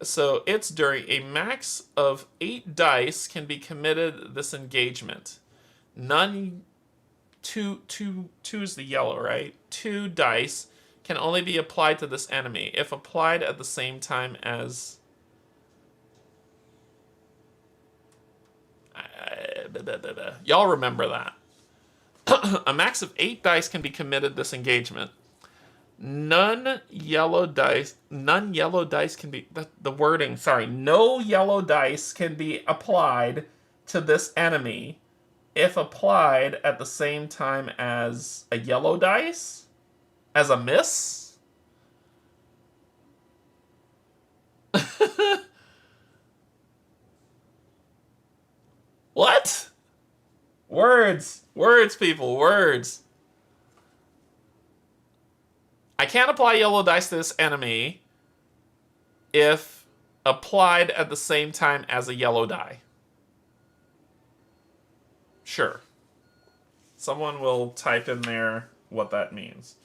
So it's during a max of 8 dice can be committed this engagement. Two is the yellow, right? 2 dice can only be applied to this enemy if applied at the same time as... Y'all remember that. A max of 8 dice can be committed this engagement. None yellow dice can be... The wording, sorry. No yellow dice can be applied to this enemy if applied at the same time as a yellow dice? As a miss? What? Words. Words, people. Words. I can't apply yellow dice to this enemy if applied at the same time as a yellow die. Sure. Someone will type in there what that means.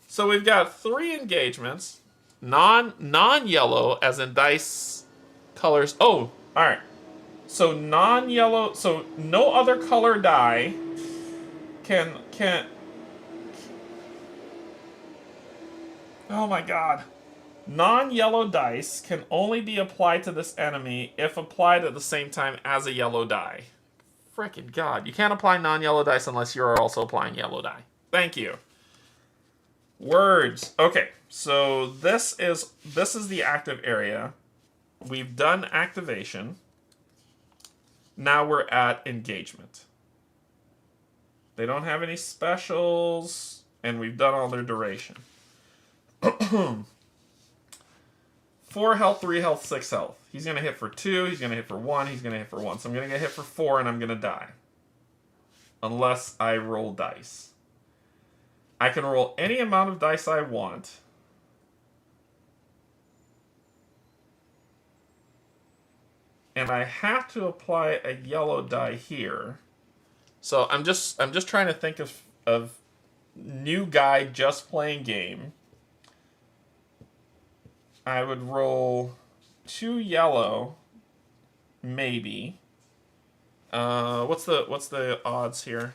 So we've got 3 engagements. Non-yellow, as in dice colors. Oh, alright. So non-yellow, so no other color die can oh my god. Non-yellow dice can only be applied to this enemy if applied at the same time as a yellow die. Frickin' god. You can't apply non-yellow dice unless you're also applying yellow die. Thank you. Words. Okay, so this is the active area. We've done activation. Now we're at engagement. They don't have any specials, and we've done all their duration. 4 health, 3 health, 6 health. He's going to hit for 2, he's going to hit for 1, he's going to hit for 1. So I'm going to get hit for 4, and I'm going to die. Unless I roll dice. I can roll any amount of dice I want. And I have to apply a yellow die here. So I'm just trying to think of new guy just playing game. I would roll 2 yellow, maybe. What's the odds here?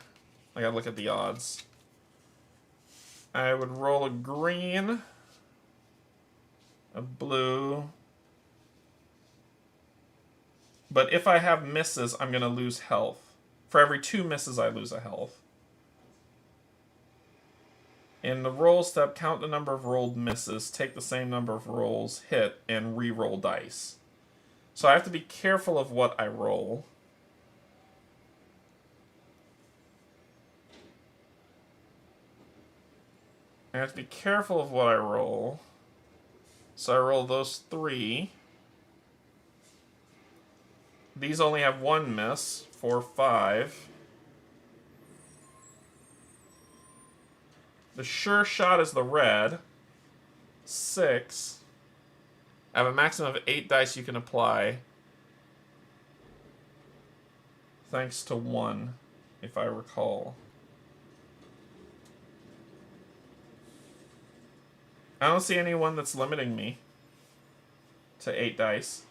I gotta look at the odds. I would roll a green, a blue. But if I have misses, I'm gonna lose health. For every 2 misses, I lose a health. In the roll step, count the number of rolled misses, take the same number of rolls, hit, and re-roll dice. So I have to be careful of what I roll. I have to be careful of what I roll. So I roll those 3. These only have 1 miss. 4, 5. The sure shot is the red. 6. I have a maximum of 8 dice you can apply. Thanks to 1, if I recall. I don't see anyone that's limiting me to 8 dice.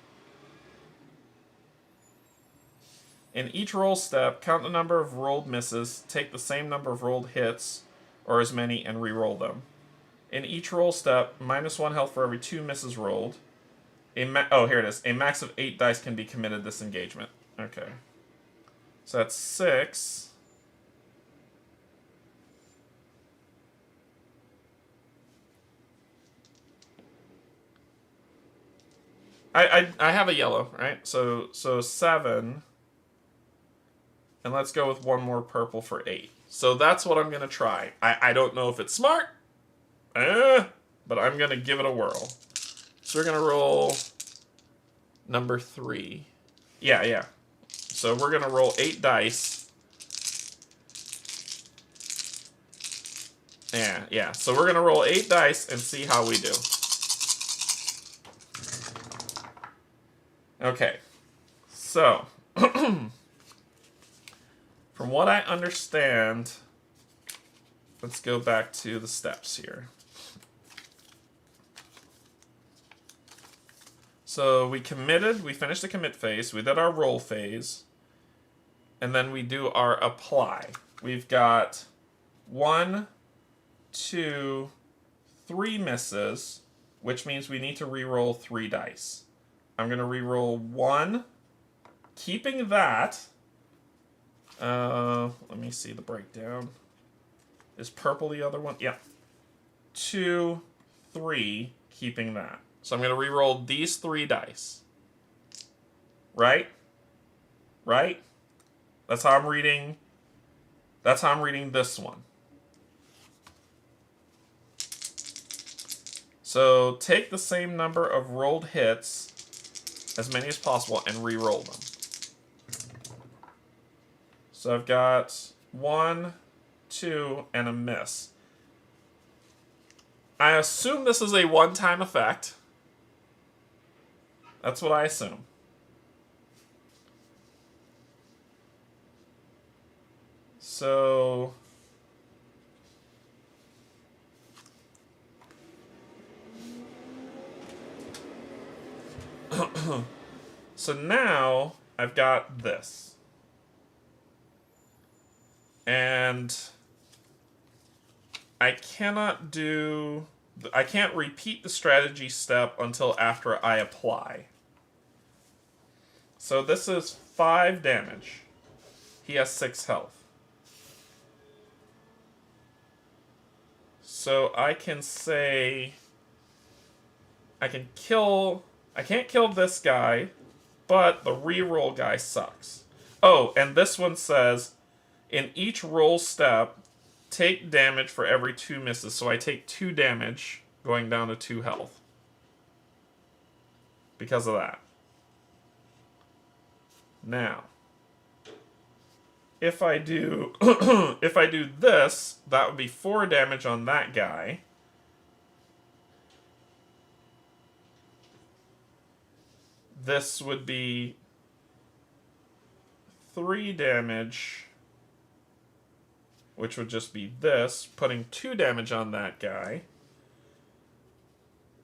In each roll step, count the number of rolled misses, take the same number of rolled hits, or as many, and re-roll them. In each roll step, -1 health for every 2 misses rolled. Oh, here it is. A max of 8 dice can be committed this engagement. Okay. So that's 6. I have a yellow, right? So 7. And let's go with 1 more purple for 8. So that's what I'm going to try. I don't know if it's smart, but I'm going to give it a whirl. So we're going to roll number 3. Yeah. So we're going to roll 8 dice. Yeah. So we're going to roll 8 dice and see how we do. Okay. So... From what I understand, let's go back to the steps here. So we committed, we finished the commit phase, we did our roll phase, and then we do our apply. We've got 1, 2, 3 misses, which means we need to re-roll 3 dice. I'm going to re-roll 1, keeping that. Let me see the breakdown. Is purple the other one? Yeah. 2, 3, keeping that. So I'm going to re-roll these 3 dice. Right? That's how I'm reading. That's how I'm reading this one. So take the same number of rolled hits, as many as possible, and re-roll them. So I've got 1, 2, and a miss. I assume this is a one-time effect. That's what I assume. So so now I've got this. And I can't repeat the strategy step until after I apply. So this is 5 damage. He has 6 health. So I can say I can't kill this guy, but the reroll guy sucks. Oh, and this one says, in each roll step, take damage for every 2 misses. So I take 2 damage, going down to 2 health. Because of that. Now, if I do if I do this, that would be 4 damage on that guy. This would be 3 damage, which would just be this, putting 2 damage on that guy.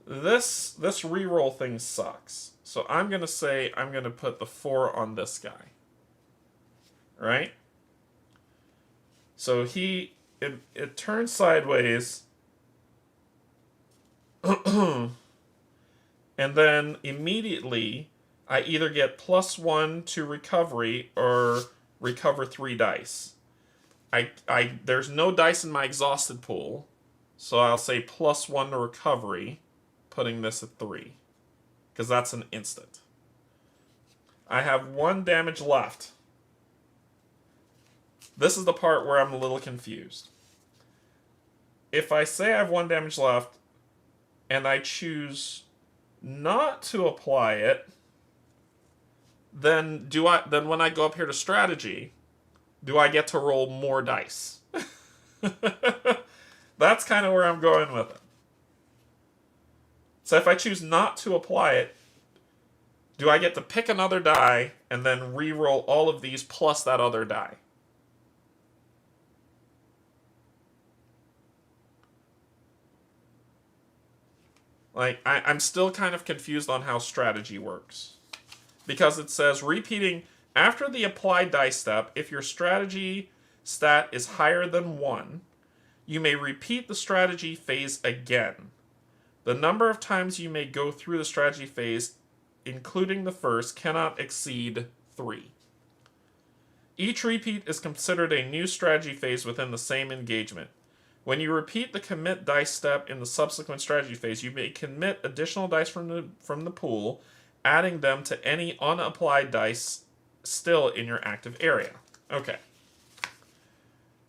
This reroll thing sucks. So I'm going to say I'm going to put the 4 on this guy. Right? So it turns sideways. And then immediately I either get +1 to recovery or recover 3 dice. There's no dice in my exhausted pool, so I'll say +1 to recovery, putting this at 3. Because that's an instant. I have 1 damage left. This is the part where I'm a little confused. If I say I have 1 damage left, and I choose not to apply it, then when I go up here to strategy, do I get to roll more dice? That's kind of where I'm going with it. So if I choose not to apply it, do I get to pick another die and then re-roll all of these plus that other die? Like, I'm still kind of confused on how strategy works. Because it says, repeating after the applied dice step, if your strategy stat is higher than 1, you may repeat the strategy phase again. The number of times you may go through the strategy phase, including the first, cannot exceed 3. Each repeat is considered a new strategy phase within the same engagement. When you repeat the commit dice step in the subsequent strategy phase, you may commit additional dice from the pool, adding them to any unapplied dice still in your active area. Okay.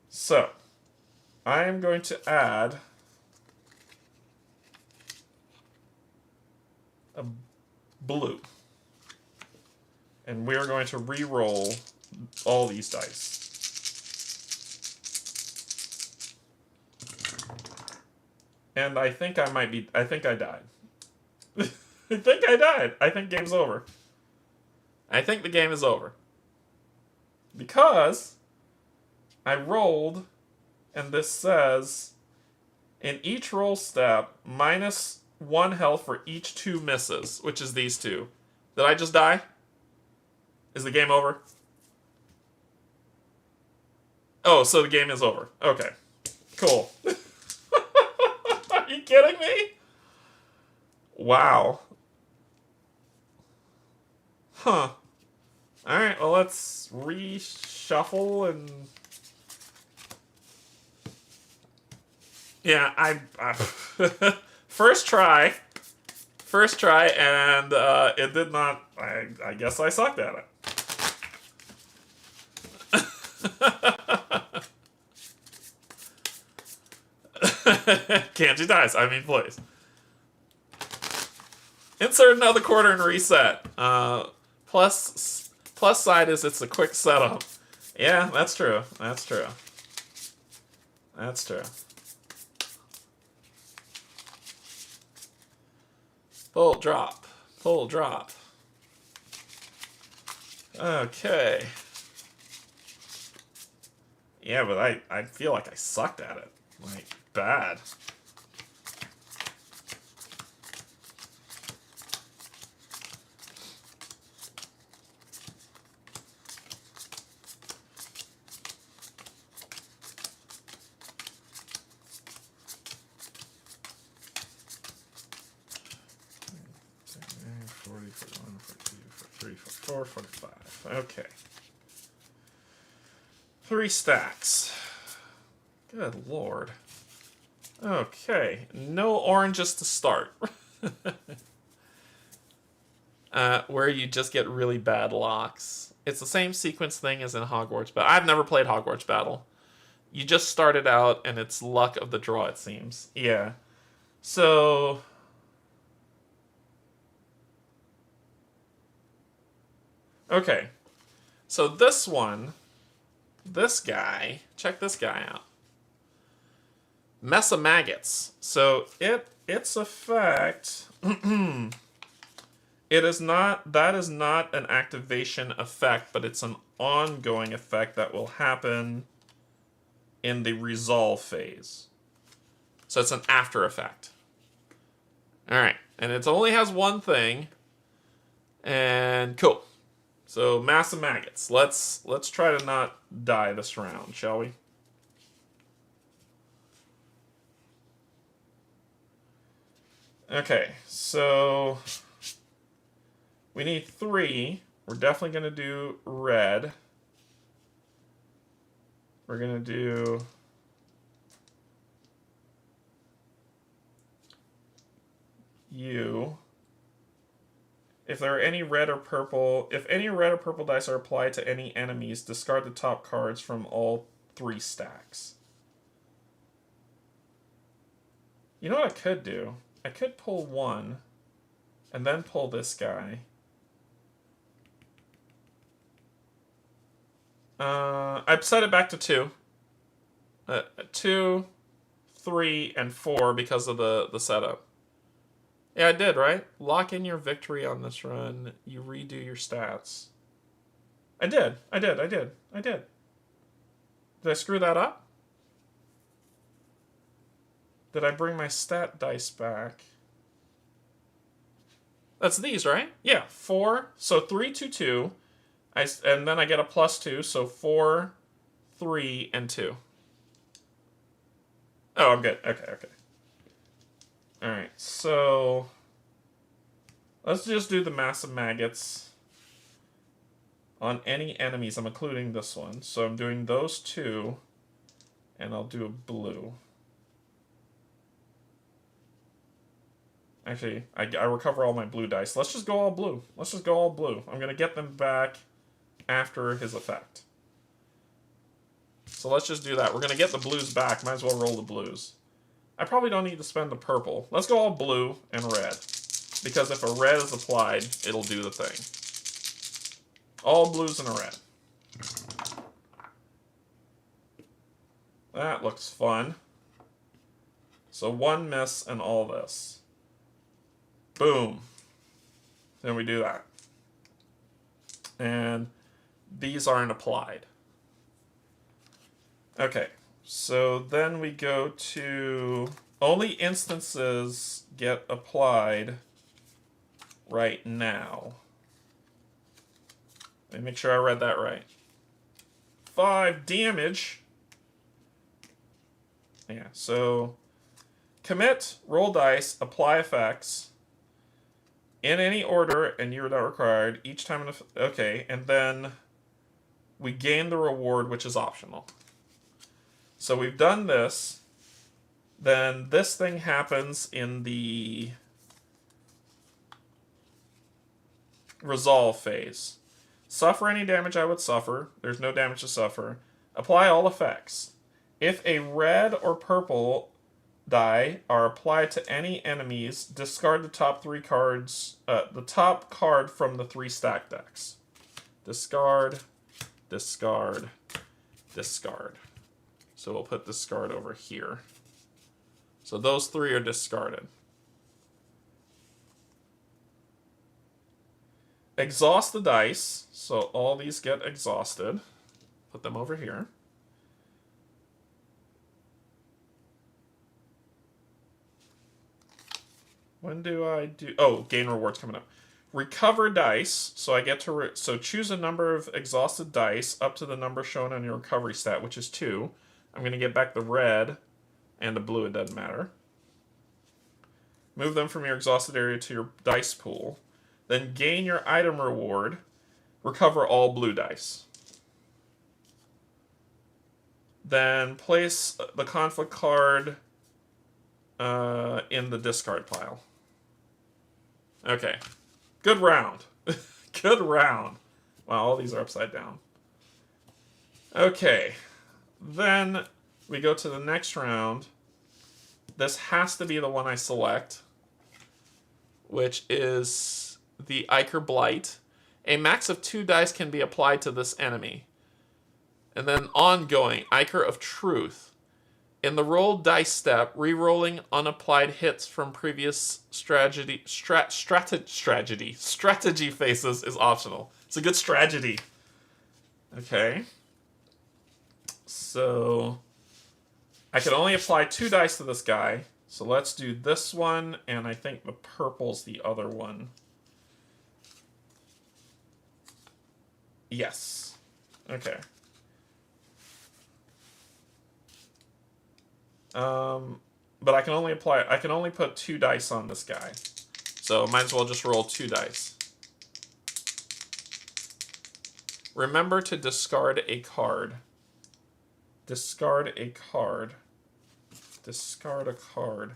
So, I am going to add a blue. And we're going to re-roll all these dice. And I think I died. I think I died. I think game's over. I think the game is over. Because I rolled, and this says, in each roll step, -1 health for each 2 misses, which is these 2. Did I just die? Is the game over? Oh, so the game is over. Okay. Cool. Are you kidding me? Wow. Huh. Alright, well, let's reshuffle and... Yeah, I first try, and it did not... I guess I sucked at it. Canje dies. I mean, please. Insert another quarter and reset. Plus side is it's a quick setup. Yeah, that's true. That's true. That's true. Pull, drop. Pull, drop. Okay. Yeah, but I feel like I sucked at it. Like, bad. Four, 45. Okay. 3 stacks. Good lord. Okay. No oranges to start. Where you just get really bad locks. It's the same sequence thing as in Hogwarts, but I've never played Hogwarts Battle. You just started out, and it's luck of the draw, it seems. Yeah. So... okay. So this one, this guy, check this guy out. Mess of Maggots. So its effect... It is not, that is not an activation effect, but it's an ongoing effect that will happen in the resolve phase. So it's an after effect. Alright, and it only has one thing. And cool. So massive maggots. Let's try to not die this round, shall we? Okay, so we need 3. We're definitely going to do red. We're going to do you. If there are any red or purple, if any red or purple dice are applied to any enemies, discard the top cards from all 3 stacks. You know what I could do? I could pull 1 and then pull this guy. I've set it back to 2. 2, 3, and 4 because of the setup. Yeah, I did, right? Lock in your victory on this run. You redo your stats. I did. Did I screw that up? Did I bring my stat dice back? That's these, right? Yeah, 4. So 3, 2, 2. And then I get a +2, so 4, 3, and 2. Oh, I'm good. Okay. Alright, so let's just do the massive maggots on any enemies. I'm including this one. So I'm doing those 2, and I'll do a blue. Actually, I recover all my blue dice. Let's just go all blue. I'm going to get them back after his effect. So let's just do that. We're going to get the blues back. Might as well roll the blues. I probably don't need to spend the purple. Let's go all blue and red. Because if a red is applied, it'll do the thing. All blues and a red. That looks fun. So 1 miss and all this. Boom. Then we do that. And these aren't applied. Okay. So then we go to only instances get applied right now. Let me make sure I read that right. 5 damage. Yeah, so commit, roll dice, apply effects in any order, and you're not required each time. Okay, and then we gain the reward, which is optional. So we've done this. Then this thing happens in the resolve phase. Suffer any damage I would suffer. There's no damage to suffer. Apply all effects. If a red or purple die are applied to any enemies, discard the top 3 cards, the top card from the 3 stack decks. Discard, discard, discard. So we'll put discard over here. So those 3 are discarded. Exhaust the dice. So all these get exhausted. Put them over here. When do I do... Oh, gain rewards coming up. Recover dice. So I get to... So choose a number of exhausted dice up to the number shown on your recovery stat, which is 2. I'm going to get back the red and the blue. It doesn't matter. Move them from your exhausted area to your dice pool. Then gain your item reward. Recover all blue dice. Then place the conflict card in the discard pile. Okay. Good round. Good round. Wow, all these are upside down. Okay. Then we go to the next round. This has to be the one I select, which is the Ichor Blight. A max of 2 dice can be applied to this enemy. And then ongoing, Ichor of Truth. In the roll dice step, re-rolling unapplied hits from previous strategy phases is optional. It's a good strategy. Okay. So I can only apply 2 dice to this guy. So let's do this one, and I think the purple's the other one. Yes. Okay. But I can only put 2 dice on this guy. So might as well just roll 2 dice. Remember to discard a card. Discard a card. Discard a card.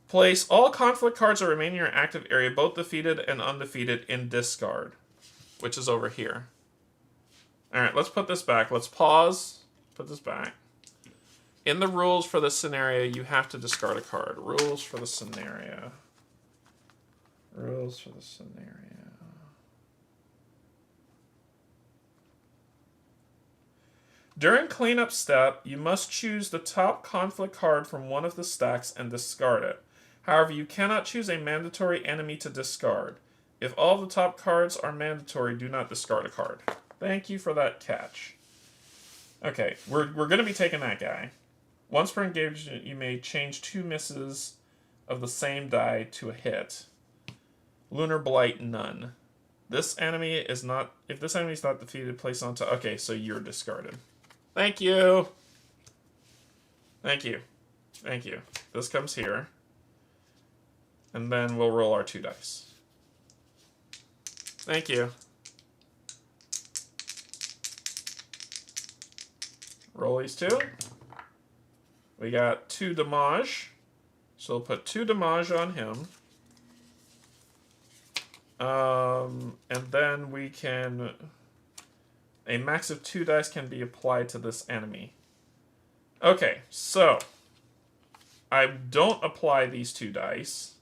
Place all conflict cards that remain in your active area, both defeated and undefeated, in discard, which is over here. Alright, let's put this back. Let's pause. Put this back. In the rules for this scenario, you have to discard a card. Rules for the scenario. Rules for the scenario. During cleanup step, you must choose the top conflict card from one of the stacks and discard it. However, you cannot choose a mandatory enemy to discard. If all the top cards are mandatory, do not discard a card. Thank you for that catch. Okay, we're going to be taking that guy. Once per engagement, you may change 2 misses of the same die to a hit. Lunar Blight, none. This enemy is not... If this enemy is not defeated, place on top... Okay, so you're discarded. Thank you! Thank you. Thank you. This comes here. And then we'll roll our 2 dice. Thank you. Roll these 2. We got 2 damage. So we'll put 2 damage on him. And then we can... A max of 2 dice can be applied to this enemy. Okay, so... I don't apply these 2 dice.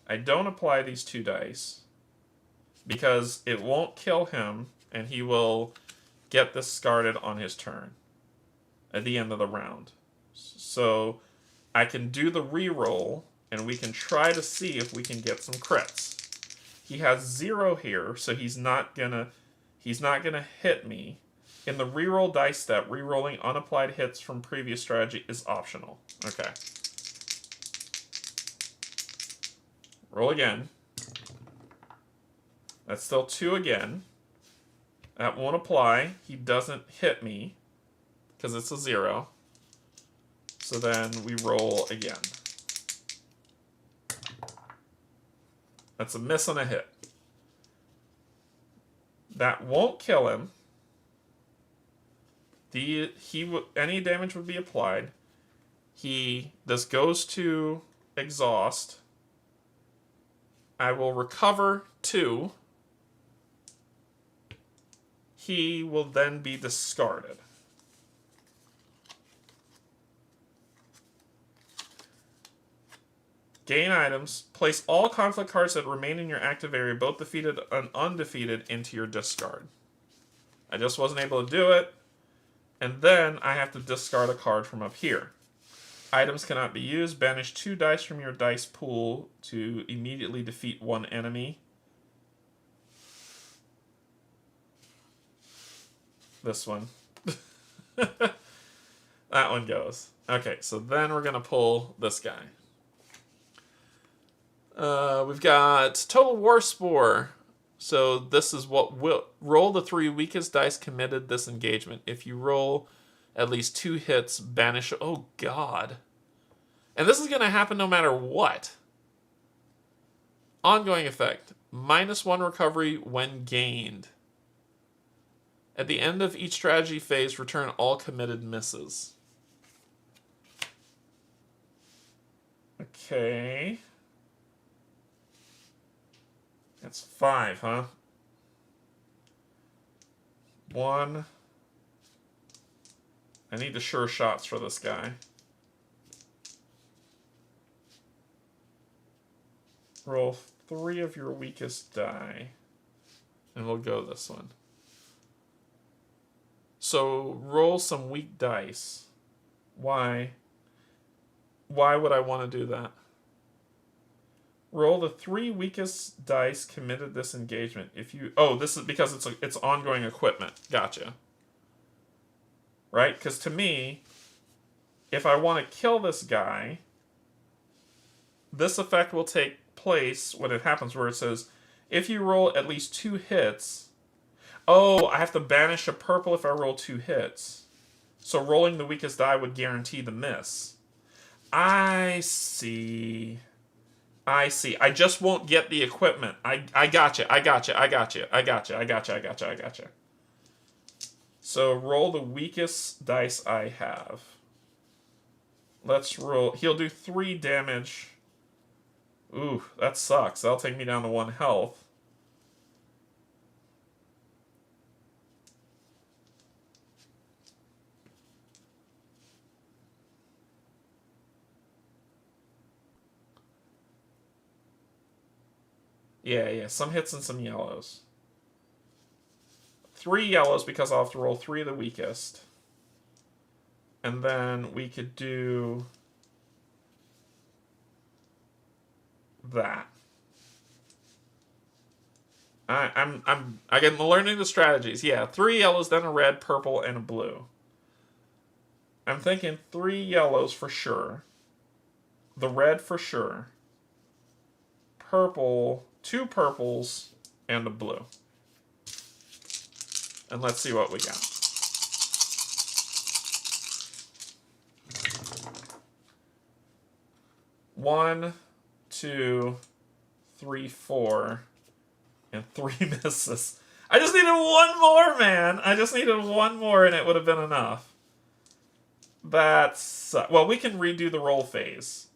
I don't apply these 2 dice. Because it won't kill him, and he will get discarded on his turn. At the end of the round. So I can do the reroll, and we can try to see if we can get some crits. He has 0 here, so he's not gonna hit me. In the reroll dice step, rerolling unapplied hits from previous strategy is optional. Okay. Roll again. That's still 2 again. That won't apply. He doesn't hit me. Because it's a 0. So then we roll again. That's a miss and a hit. That won't kill him. Any damage would be applied. This goes to exhaust. I will recover 2. he will then be discarded. Gain items. Place all conflict cards that remain in your active area, both defeated and undefeated, into your discard. I just wasn't able to do it. And then I have to discard a card from up here. Items cannot be used. Banish 2 dice from your dice pool to immediately defeat 1 enemy. This one. That one goes. Okay, so then we're going to pull this guy. We've got Total War Spore. So this is what will roll the 3 weakest dice committed this engagement. If you roll at least 2 hits, banish. Oh God! And this is going to happen no matter what. Ongoing effect: -1 recovery when gained. At the end of each strategy phase, return all committed misses. Okay. That's 5, huh? 1. I need the sure shots for this guy. Roll 3 of your weakest die. And we'll go this one. So roll some weak dice. Why? Why would I want to do that? Roll the 3 weakest dice committed this engagement. If you... Oh, this is because it's ongoing equipment. Gotcha. Right? Because to me, if I want to kill this guy, this effect will take place when it happens where it says, if you roll at least 2 hits... Oh, I have to banish a purple if I roll 2 hits. So rolling the weakest die would guarantee the miss. I see... I see. I just won't get the equipment. I gotcha. So roll the weakest dice I have. Let's roll. He'll do 3 damage. Ooh, that sucks. That'll take me down to 1 health. Yeah, some hits and some yellows. 3 yellows because I'll have to roll 3 of the weakest. And then we could do that. I'm learning the strategies. Yeah, 3 yellows, then a red, purple, and a blue. I'm thinking 3 yellows for sure. The red for sure. Purple, 2 purples, and a blue. And let's see what we got. One, 2, 3, 4, and 3 misses. I just needed 1 more, man. I just needed 1 more, and it would have been enough. That's... well, we can redo the roll phase,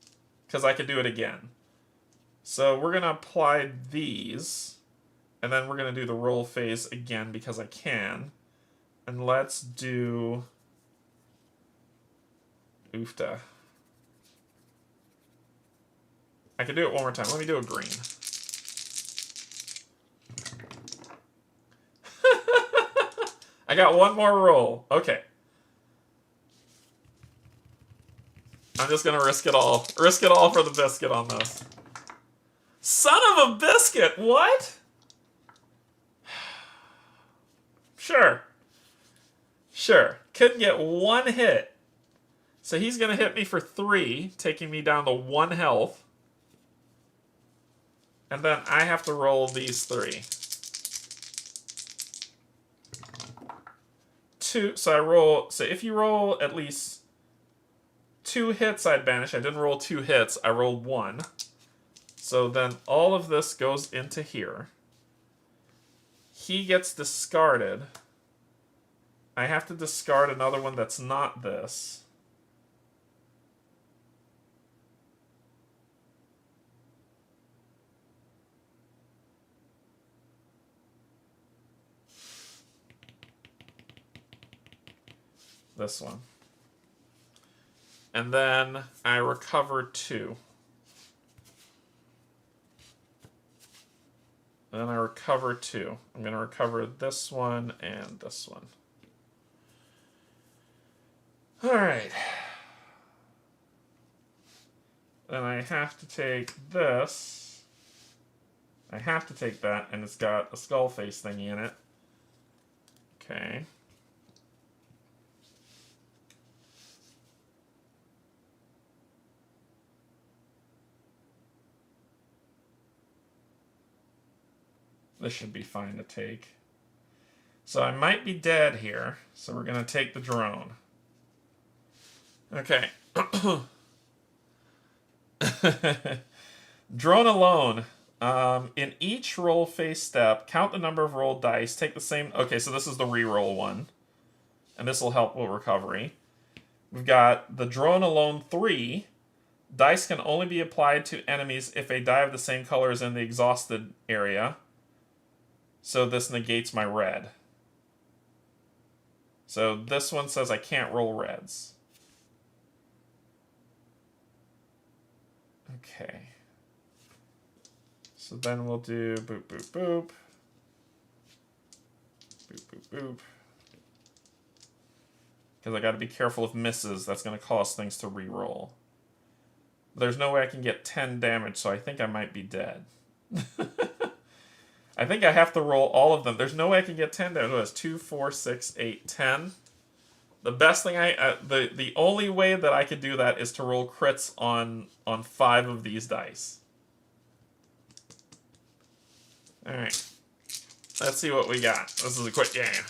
because I could do it again. So we're going to apply these, and then we're going to do the roll phase again because I can. And let's do... Oofta. I can do it one more time. Let me do a green. I got 1 more roll. Okay. I'm just going to risk it all. Risk it all for the biscuit on this. Son of a biscuit! What? Sure. Sure. Couldn't get 1 hit. So he's going to hit me for 3, taking me down to 1 health. And then I have to roll these 3. 2. So I roll... So if you roll at least 2 hits, I'd banish. I didn't roll 2 hits. I rolled 1. So then all of this goes into here. He gets discarded. I have to discard another one that's not this. This one. And then I recover 2. Then I recover 2. I'm going to recover this one and this one. Alright. Then I have to take this. I have to take that, and it's got a skull face thingy in it. Okay. This should be fine to take. So I might be dead here, so we're going to take the drone. Okay. Drone alone. In each roll face step, count the number of rolled dice, take the same... Okay, so this is the reroll one. And this will help with recovery. We've got the drone alone 3. Dice can only be applied to enemies if a die of the same color is in the exhausted area. So this negates my red. So this one says I can't roll reds. Okay. So then we'll do boop, boop, boop. Boop, boop, boop. Because I got to be careful of misses. That's going to cause things to re-roll. There's no way I can get 10 damage, so I think I might be dead. I think I have to roll all of them. There's no way I can get 10 damage. That's 2, 4, 6, 8, 10. The best thing the only way that I could do that is to roll crits on 5 of these dice. Alright. Let's see what we got. This is a quick game.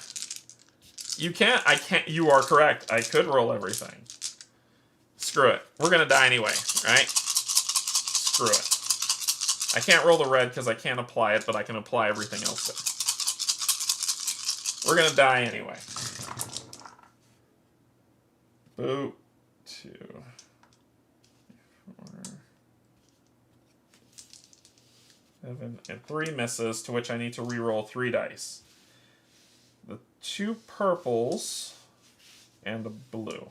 You are correct. I could roll everything. Screw it. We're gonna die anyway, right? Screw it. I can't roll the red because I can't apply it, but I can apply everything else to it. We're gonna die anyway. Boop. 2. 4. 7 and 3 misses, to which I need to re-roll 3 dice. The 2 purples and the blue.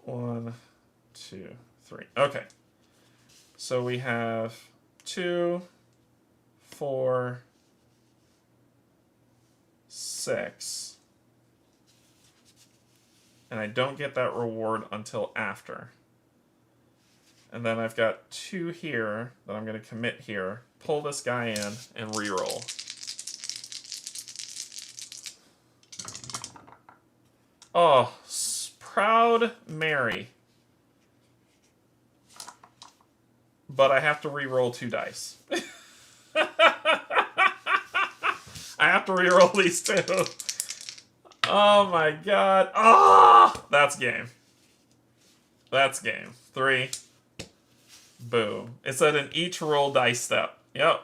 One, 2, 3. Okay. So we have 2, 4, 6. And I don't get that reward until after. And then I've got 2 here that I'm going to commit here. Pull this guy in and reroll. Oh, proud Mary. But I have to re-roll 2 dice. I have to re-roll these 2. Oh my god. Oh! That's game. That's game. 3. Boom. It said in each roll dice step. Yep.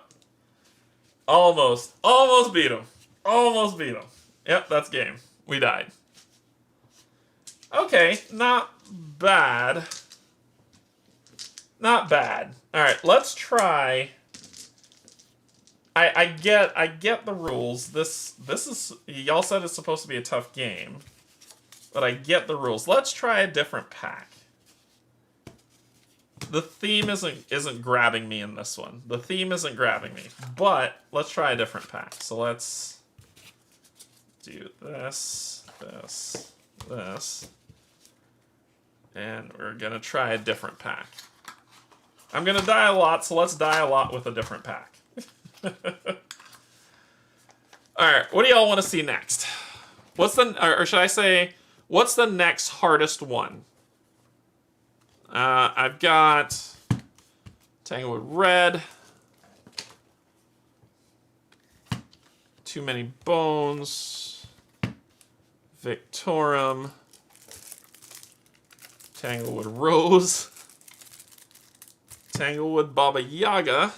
Almost. Almost beat him. Almost beat him. Yep, that's game. We died. Okay, not bad. Not bad. Alright, let's try. I get the rules. This is, y'all said it's supposed to be a tough game. But I get the rules. Let's try a different pack. The theme isn't grabbing me in this one. The theme isn't grabbing me. But let's try a different pack. So let's do this, this, this. And we're gonna try a different pack. I'm gonna die a lot, so let's die a lot with a different pack. Alright, what do y'all want to see next? What's the, or should I say, what's the next hardest one? I've got Tanglewood Red. Too Many Bones. Victorum. Tanglewood Rose. Tanglewood Baba Yaga.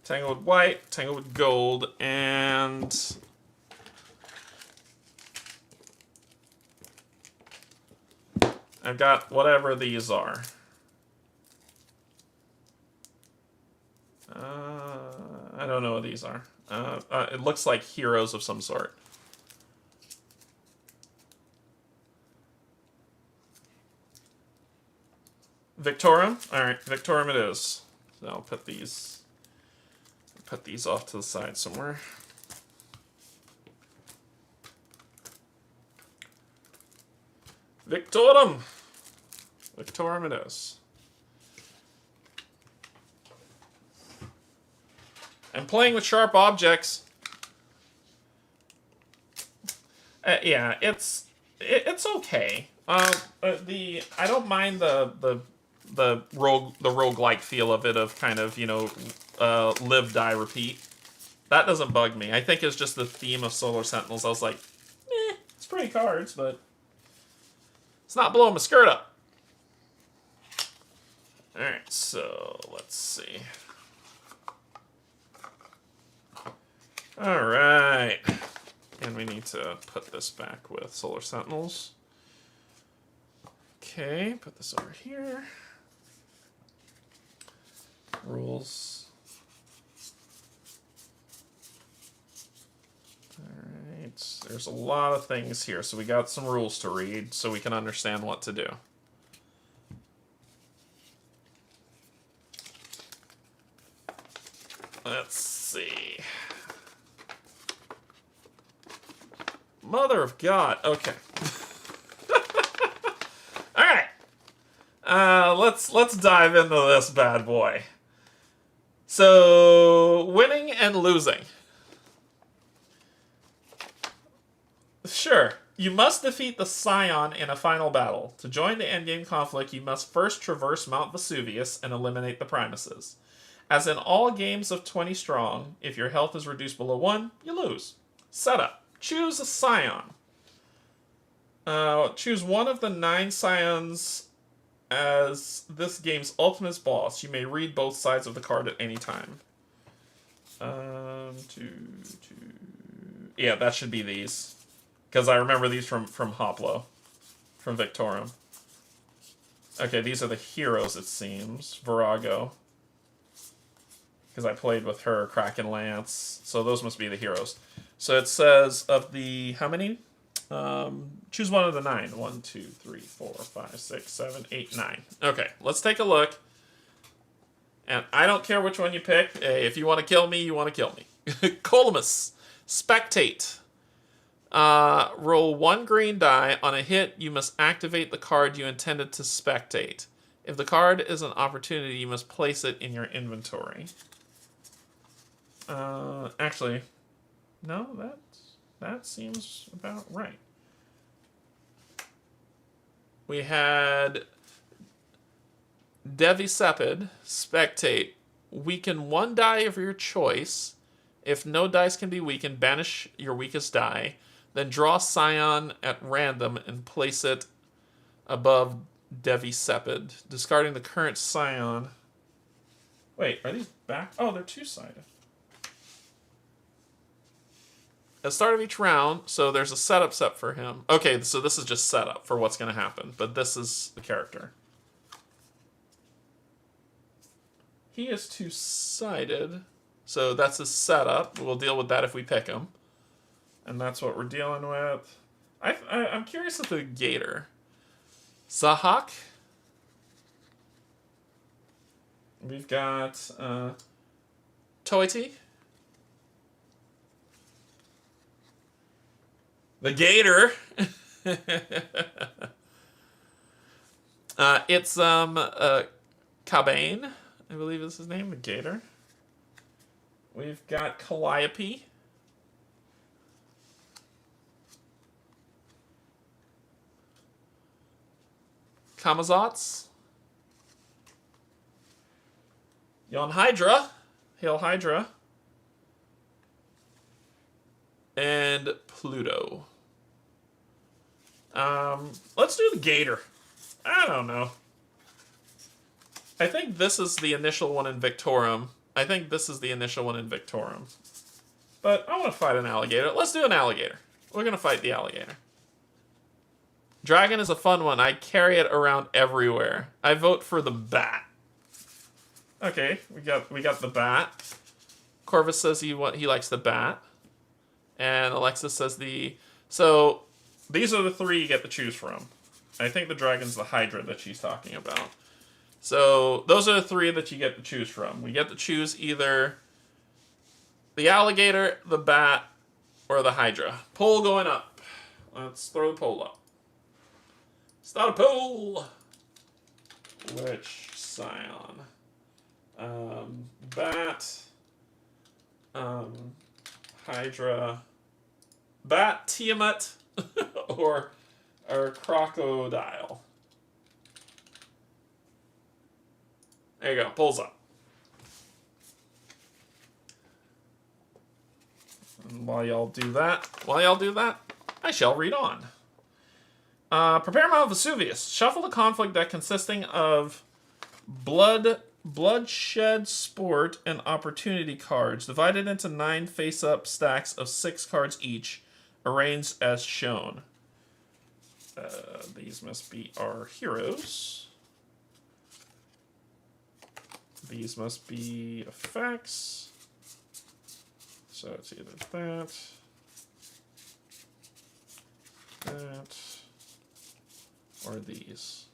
Tanglewood White, Tanglewood Gold, and I've got whatever these are. I don't know what these are. It looks like heroes of some sort. Victorum? Alright, Victorum it is. So I'll put these off to the side somewhere. Victorum! Victorum it is. I'm playing with sharp objects. Yeah, it's okay. I don't mind the roguelike feel of it, of kind of, you know, live, die, repeat. That doesn't bug me. I think it's just the theme of Solar Sentinels. I was like, it's pretty cards, but it's not blowing my skirt up. Alright, so let's see. Alright. And we need to put this back with Solar Sentinels. Okay, put this over here. Rules. Alright, there's a lot of things here, so we got some rules to read so we can understand what to do. Let's see. Mother of God. Okay. All right. Let's dive into this bad boy. So, winning and losing. Sure. You must defeat the Scion in a final battle. To join the endgame conflict, you must first traverse Mount Vesuvius and eliminate the Primuses. As in all games of 20 strong, if your health is reduced below 1, you lose. Setup. Choose a Scion. Choose one of the 9 Scions as this game's ultimate boss. You may read both sides of the card at any time. Yeah, that should be these. Because I remember these from Hoplo. From Victorum. Okay, these are the heroes, it seems. Virago. Because I played with her, Kraken Lance. So those must be the heroes. So it says of the, how many? Choose one of the 9. 1, 2, 3, 4, 5, 6, 7, 8, 9. Okay, let's take a look. And I don't care which one you pick. If you want to kill me, you want to kill me. Hoplomachus. Spectate. Roll 1 green die. On a hit, you must activate the card you intended to spectate. If the card is an opportunity, you must place it in your inventory. Actually, no, that seems about right. We had Devisepid, spectate. Weaken 1 die of your choice. If no dice can be weakened, banish your weakest die. Then draw Scion at random and place it above Devisepid, discarding the current Scion. Wait, are these back? Oh, they're 2-sided. At the start of each round, so there's a setup set for him. Okay, so this is just setup for what's going to happen, but this is the character. He is 2-sided, so that's his setup. We'll deal with that if we pick him. And that's what we're dealing with. I'm curious at the Gator. Zahak. We've got Toiti. The Gator. It's Cabane, I believe is his name, the Gator. We've got Calliope. Kamazotz. Yon Hydra. Hail Hydra. And Pluto. Let's do the Gator. I don't know. I think this is the initial one in Victorum. But I want to fight an alligator. Let's do an alligator. We're going to fight the alligator. Dragon is a fun one. I carry it around everywhere. I vote for the bat. Okay, we got the bat. Corvus says he likes the bat. And Alexis says the... So, these are the three you get to choose from. I think the dragon's the Hydra that she's talking about. So, those are the three that you get to choose from. We get to choose either the alligator, the bat, or the Hydra. Poll going up. Let's throw the poll up. Start a poll! Which scion? Bat, Hydra, Bat, Tiamat, or Crocodile. There you go, polls up. And while y'all do that, I shall read on. Prepare Mount Vesuvius. Shuffle the conflict deck consisting of bloodshed, sport, and opportunity cards, divided into 9 face-up stacks of 6 cards each, arranged as shown. These must be our heroes. These must be effects. So it's either that, or these.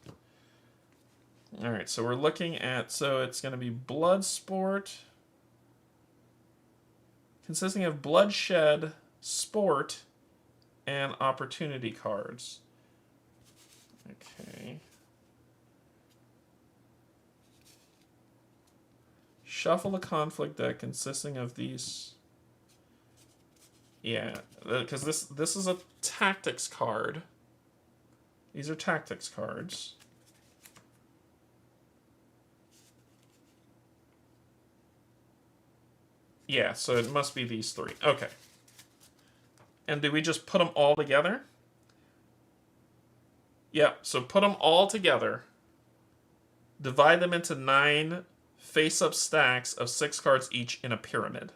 Alright, so we're looking at, so it's going to be blood sport, consisting of bloodshed, sport, and opportunity cards. Okay. Shuffle the conflict deck consisting of these. Yeah, because this is a tactics card. These are tactics cards. Yeah, so it must be these 3. Okay. And do we just put them all together? Yeah, so put them all together. Divide them into 9 face-up stacks of 6 cards each in a pyramid.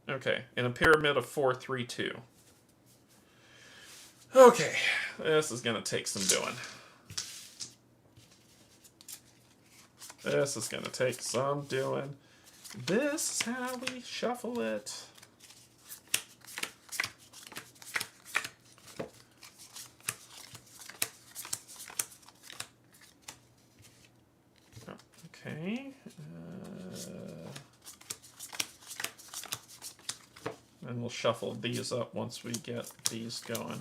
Okay, in a pyramid of 4, 3, 2. Okay, this is going to take some doing. This is going to take some doing. This is how we shuffle it. Okay. And we'll shuffle these up once we get these going.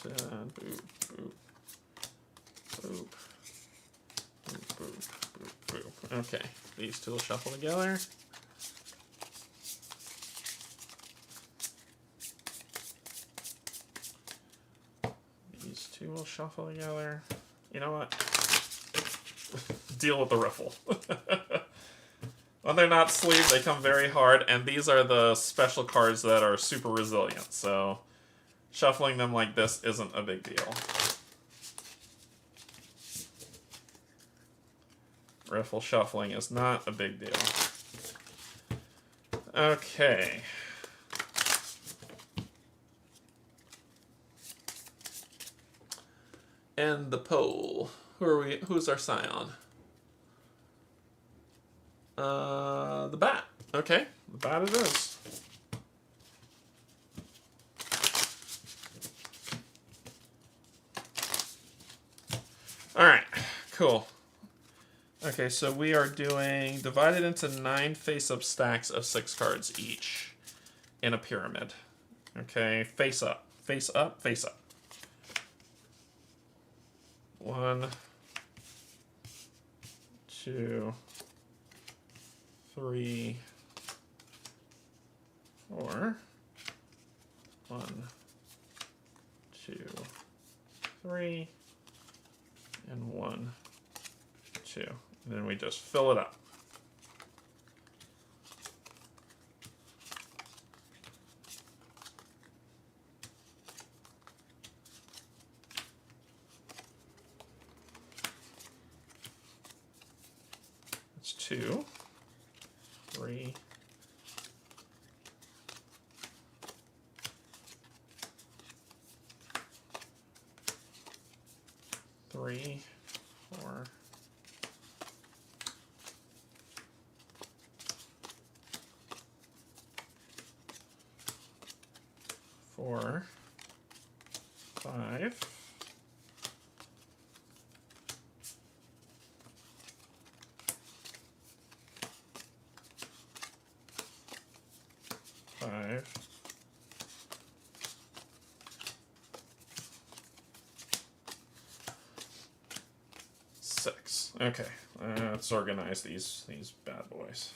Boop, boop, boop, boop, boop, boop, boop. Okay, these two will shuffle together. These two will shuffle together. You know what? Deal with the riffle. When they're not sleeved, they come very hard, and these are the special cards that are super resilient, so shuffling them like this isn't a big deal. Riffle shuffling is not a big deal. Okay. And the poll. Who's our scion? The bat. Okay, the bat it is. Alright, cool. Okay, so we are doing divided into 9 face-up stacks of 6 cards each in a pyramid. Okay, face up, face up, face up. 1, 2, 3, 4. 1, 2, 3. And 1, 2. And then we just fill it up. It's 2, 3, 3, 4, 4, 5, 5, 6. Okay, let's organize these bad boys.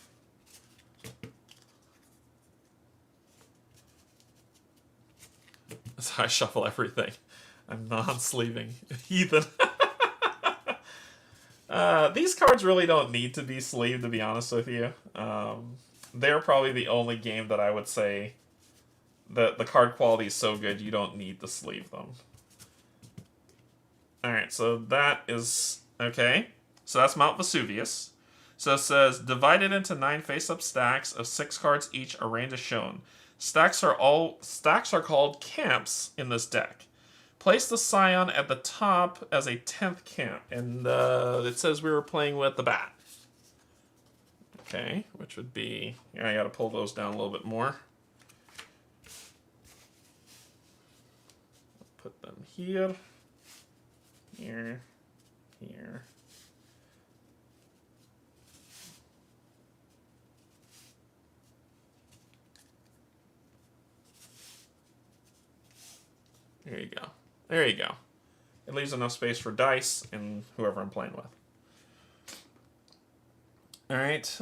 That's how I shuffle everything. I'm non-sleeving. Heathen. These cards really don't need to be sleeved, to be honest with you. They're probably the only game that I would say that the card quality is so good you don't need to sleeve them. Alright, so that is... okay. So that's Mount Vesuvius. So it says, divided into 9 face-up stacks of 6 cards each, arranged as shown. Stacks are called camps in this deck. Place the Scion at the top as a 10th camp. And it says we were playing with the bat. Okay, which would be... yeah, I gotta pull those down a little bit more. Put them here. Here. Here. There you go. There you go. It leaves enough space for dice and whoever I'm playing with. Alright.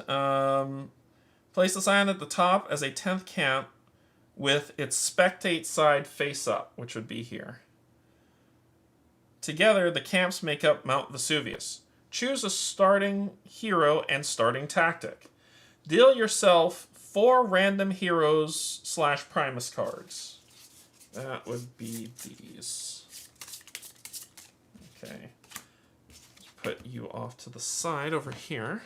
Place the Scion at the top as a 10th camp with its spectate side face up, which would be here. Together, the camps make up Mount Vesuvius. Choose a starting hero and starting tactic. Deal yourself 4 random heroes / Primus cards. That would be these. Okay. Let's put you off to the side over here.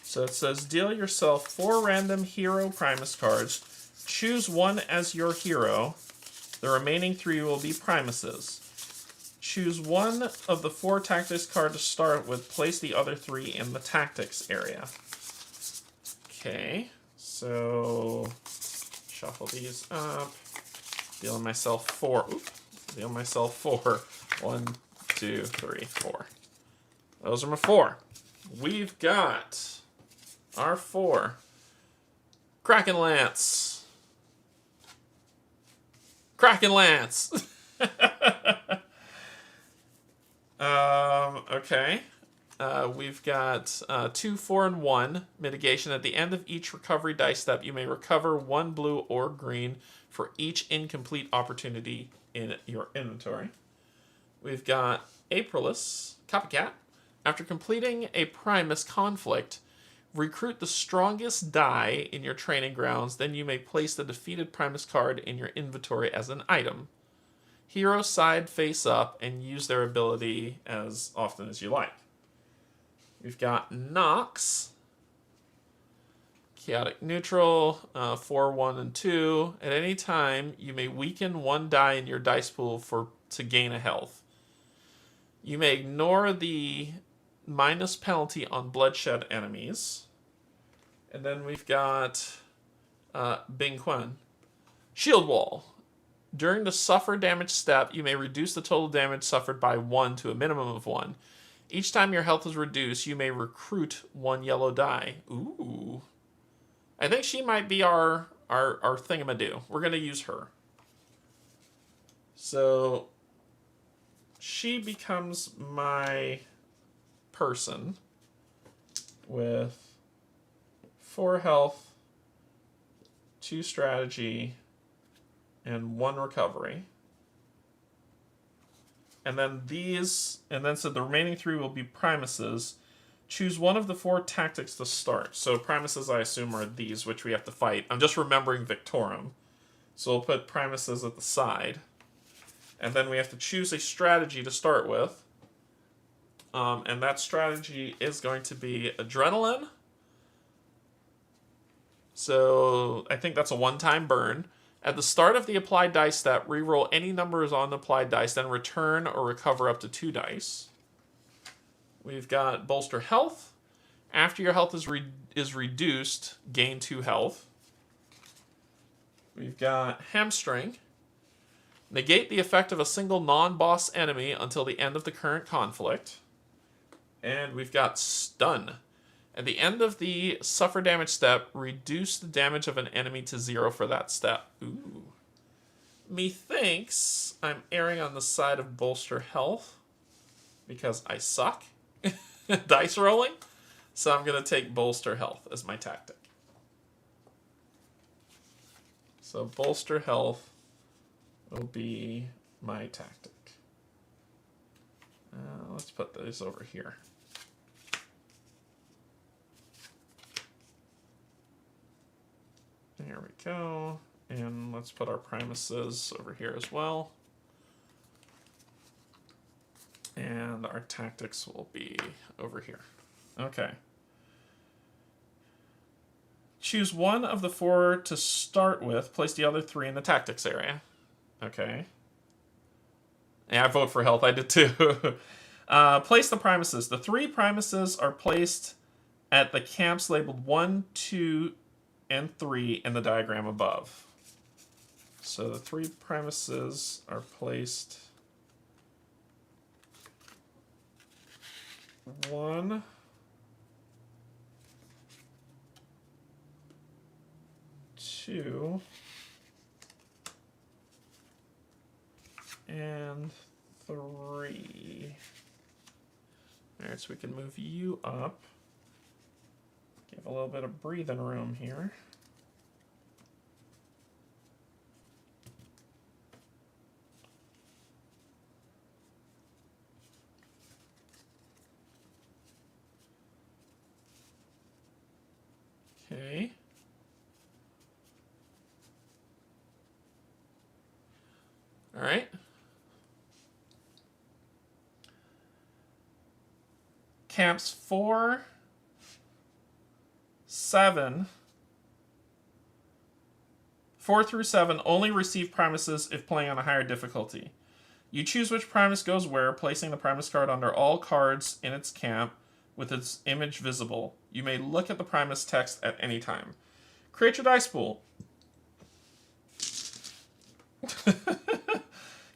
So it says, deal yourself 4 random hero Primus cards. Choose one as your hero. The remaining 3 will be Primuses. Choose one of the 4 tactics cards to start with. Place the other 3 in the tactics area. Okay. So, shuffle these up. Deal myself 4. Oops. Deal myself 4. 1, 2, 3, 4. Those are my 4. We've got our 4. Kraken Lance. Kraken Lance. Okay. We've got 2, 4, and 1 mitigation. At the end of each recovery dice step, you may recover 1 blue or green for each incomplete opportunity in your inventory. We've got Aprilis, Copycat. After completing a Primus conflict, recruit the strongest die in your training grounds. Then you may place the defeated Primus card in your inventory as an item. Hero side face up and use their ability as often as you like. We've got Nox, Chaotic Neutral, 4, 1, and 2. At any time, you may weaken 1 die in your dice pool to gain a health. You may ignore the minus penalty on bloodshed enemies. And then we've got Bing Quan. Shield Wall. During the suffer damage step, you may reduce the total damage suffered by 1 to a minimum of 1. Each time your health is reduced, you may recruit 1 yellow die. Ooh. I think she might be our thingamadoo. We're going to use her. So, she becomes my person with 4 health, 2 strategy, and 1 recovery. And then so the remaining 3 will be Primuses. Choose one of the 4 tactics to start. So Primuses, I assume, are these, which we have to fight. I'm just remembering Victorum. So we'll put Primuses at the side. And then we have to choose a strategy to start with. And that strategy is going to be adrenaline. So I think that's a one-time burn. At the start of the applied dice step, reroll any numbers on the applied dice, then return or recover up to 2 dice. We've got bolster health. After your health is reduced, gain 2 health. We've got hamstring. Negate the effect of a single non-boss enemy until the end of the current conflict. And we've got stun. At the end of the suffer damage step, reduce the damage of an enemy to 0 for that step. Ooh. Methinks I'm erring on the side of bolster health because I suck dice rolling. So I'm going to take bolster health as my tactic. So bolster health will be my tactic. Let's put those over here. There we go. And let's put our Primuses over here as well. And our tactics will be over here. Okay. Choose one of the 4 to start with. Place the other 3 in the tactics area. Okay. Yeah, I vote for health. I did too. Place the Primuses. The 3 Primuses are placed at the camps labeled 1, 2, and 3 in the diagram above. So the 3 Primuses are placed 1, 2, and 3. Alright, so we can move you up. Give a little bit of breathing room here. Okay. All right. Camps 4, 7, 4 through 7 only receive Primuses if playing on a higher difficulty. You choose which Primus goes where, placing the Primus card under all cards in its camp with its image visible. You may look at the Primus text at any time. Create your dice pool.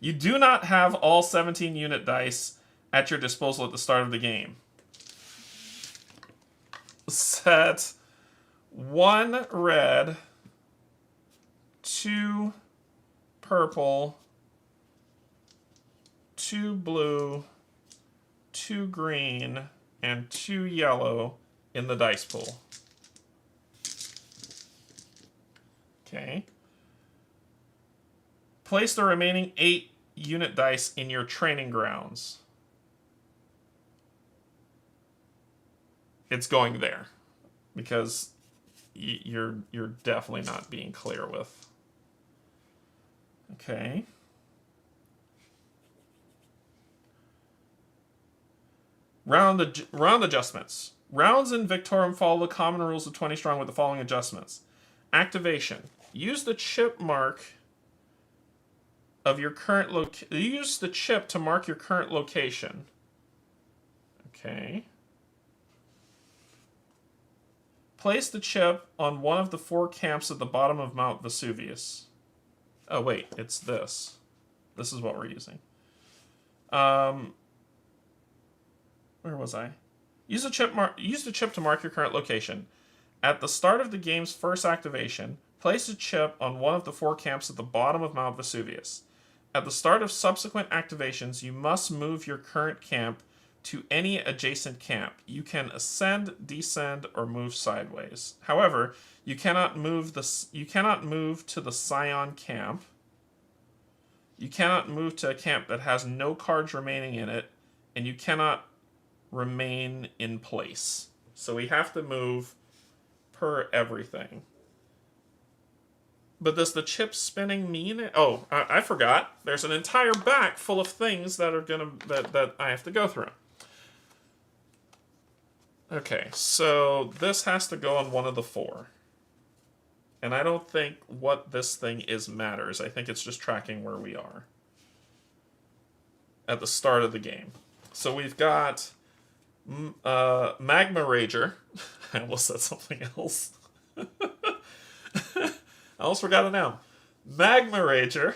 You do not have all 17 unit dice at your disposal at the start of the game. Set 1 red, 2 purple, 2 blue, 2 green, and 2 yellow in the dice pool. Okay. Place the remaining 8 unit dice in your training grounds. It's going there because you're definitely not being clear with. Okay. Round adjustments. Rounds in Victorum follow the common rules of 20 strong with the following adjustments. Activation. Use the chip mark of your current use the chip to mark your current location. Okay. Place the chip on one of the 4 camps at the bottom of Mount Vesuvius. Oh wait, it's this. This is what we're using. Where was I? Use the chip to mark your current location. At the start of the game's first activation, place a chip on one of the 4 camps at the bottom of Mount Vesuvius. At the start of subsequent activations, you must move your current camp to any adjacent camp. You can ascend, descend, or move sideways. However, you cannot move to the Scion camp. You cannot move to a camp that has no cards remaining in it, and you cannot remain in place. So we have to move per everything. But does the chip spinning mean... Oh, I forgot. There's an entire back full of things that are that I have to go through. Okay, so this has to go on one of the 4. And I don't think what this thing is matters. I think it's just tracking where we are at the start of the game. So we've got Magma Rager. I almost said something else. I almost forgot it now. Magma Rager.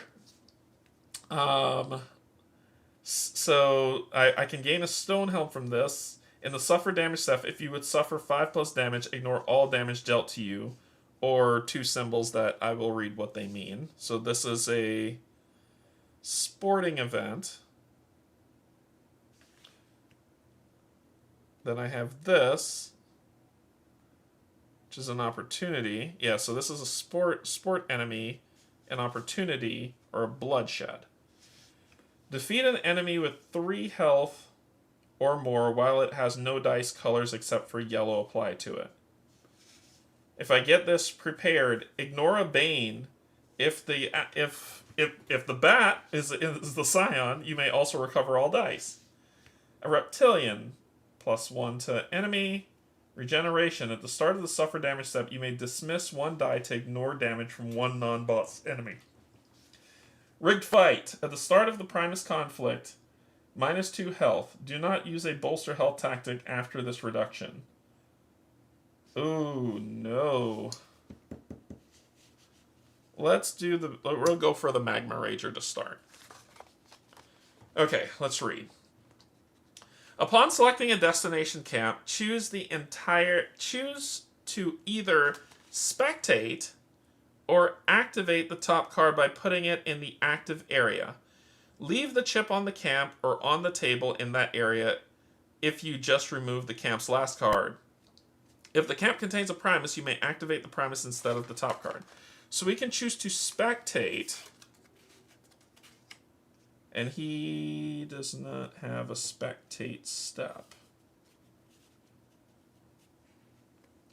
So I can gain a stone helm from this. In the suffer damage step, if you would suffer 5+ damage, ignore all damage dealt to you, or 2 symbols that I will read what they mean. So this is a sporting event. Then I have this, which is an opportunity. Yeah, so this is a sport enemy, an opportunity, or a bloodshed. Defeat an enemy with 3 health or more while it has no dice colors except for yellow applied to it. If I get this prepared, ignore a Bane. If the bat is the Scion, you may also recover all dice. A Reptilian, +1 to enemy. Regeneration. At the start of the suffer damage step, you may dismiss 1 die to ignore damage from 1 non-boss enemy. Rigged Fight. At the start of the Primus conflict, -2 health. Do not use a bolster health tactic after this reduction. Ooh, no. We'll go for the Magma Rager to start. Okay, let's read. Upon selecting a destination camp, choose to either spectate or activate the top card by putting it in the active area. Leave the chip on the camp or on the table in that area if you just remove the camp's last card. If the camp contains a Primus, you may activate the Primus instead of the top card. So we can choose to spectate. And he does not have a spectate step.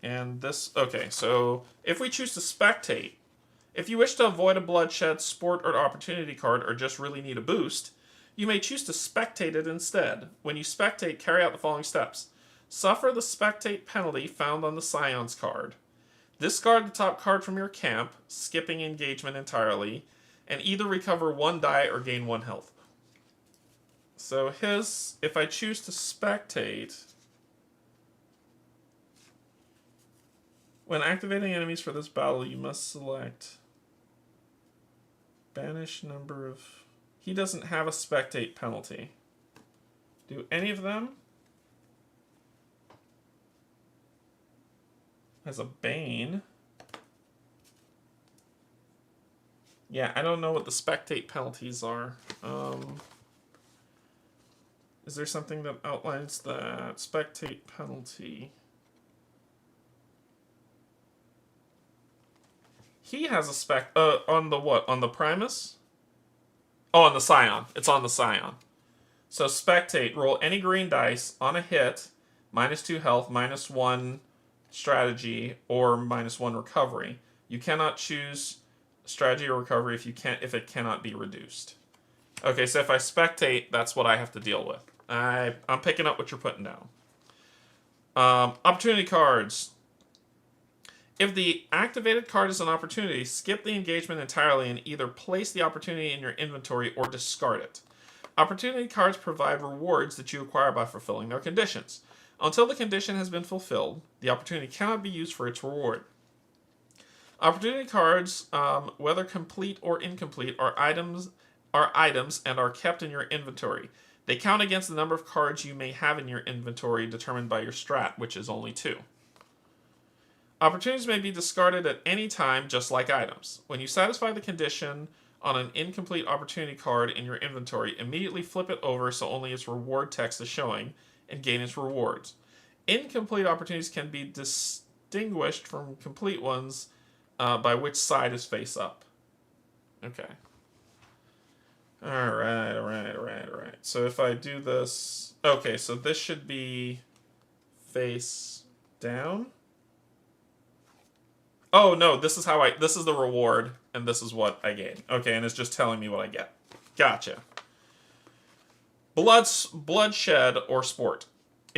And this, okay, so if we choose to spectate, if you wish to avoid a bloodshed, sport, or opportunity card, or just really need a boost, you may choose to spectate it instead. When you spectate, carry out the following steps. Suffer the spectate penalty found on the Scion's card. Discard the top card from your camp, skipping engagement entirely, and either recover 1 die or gain 1 health. So if I choose to spectate, when activating enemies for this battle, you must select banish number of... He doesn't have a spectate penalty. Do any of them? Has a Bane. Yeah, I don't know what the spectate penalties are. Is there something that outlines that spectate penalty? He has a on the what? On the Primus? Oh, on the Scion. It's on the Scion. So spectate, roll any green dice on a hit, -2 health, -1 strategy, or -1 recovery. You cannot choose strategy or recovery if it cannot be reduced. Okay, so if I spectate, that's what I have to deal with. I'm picking up what you're putting down. Opportunity cards. If the activated card is an opportunity, skip the engagement entirely and either place the opportunity in your inventory or discard it. Opportunity cards provide rewards that you acquire by fulfilling their conditions. Until the condition has been fulfilled, the opportunity cannot be used for its reward. Opportunity cards, whether complete or incomplete, are items and are kept in your inventory. They count against the number of cards you may have in your inventory determined by your strat, which is only 2. Opportunities may be discarded at any time, just like items. When you satisfy the condition on an incomplete opportunity card in your inventory, immediately flip it over so only its reward text is showing, and gain its rewards. Incomplete opportunities can be distinguished from complete ones by which side is face up. Okay. Alright. So if I do this... Okay, so this should be face down. Oh, no, this is the reward, and this is what I gain. Okay, and it's just telling me what I get. Gotcha. Bloodshed or sport.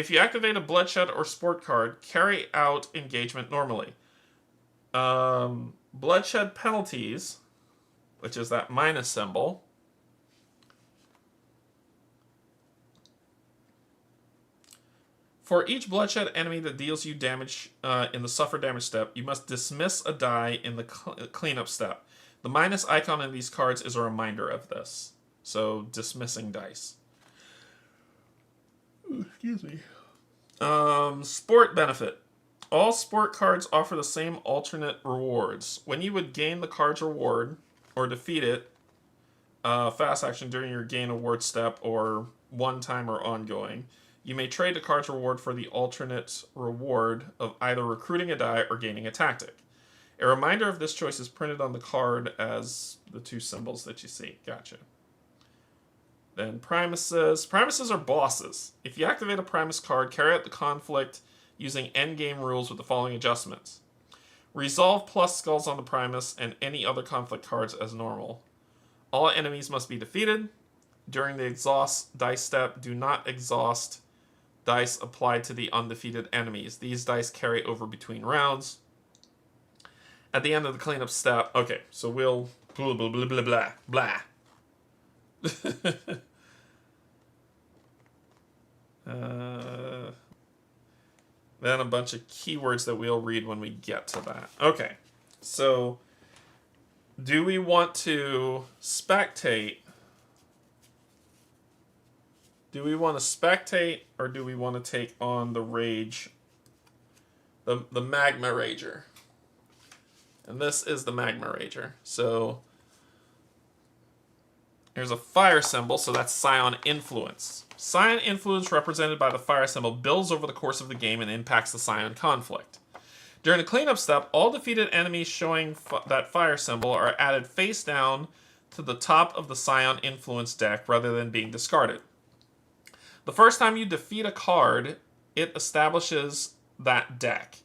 If you activate a bloodshed or sport card, carry out engagement normally. Bloodshed penalties, which is that minus symbol. For each bloodshed enemy that deals you damage in the suffer damage step, you must dismiss a die in the cleanup step. The minus icon in these cards is a reminder of this. So, dismissing dice. Ooh, excuse me. Sport benefit. All sport cards offer the same alternate rewards. When you would gain the card's reward, or defeat it, fast action during your gain award step, or one time or ongoing, you may trade the card's reward for the alternate reward of either recruiting a die or gaining a tactic. A reminder of this choice is printed on the card as the two symbols that you see. Gotcha. Then Primuses. Primuses are bosses. If you activate a Primus card, carry out the conflict using endgame rules with the following adjustments. Resolve plus skulls on the Primus and any other conflict cards as normal. All enemies must be defeated. During the exhaust dice step, do not exhaust dice applied to the undefeated enemies. These dice carry over between rounds. At the end of the cleanup step, okay, so we'll blah blah blah blah blah blah. Then a bunch of keywords that we'll read when we get to that. Okay, so do we want to spectate? Do we want to spectate, or do we want to take on the rage, the magma rager? And this is the magma rager. So here's a fire symbol, so that's Scion Influence. Scion Influence, represented by the fire symbol, builds over the course of the game and impacts the Scion conflict. During the cleanup step, all defeated enemies showing that fire symbol are added face down to the top of the Scion Influence deck rather than being discarded. The first time you defeat a card, it establishes that deck.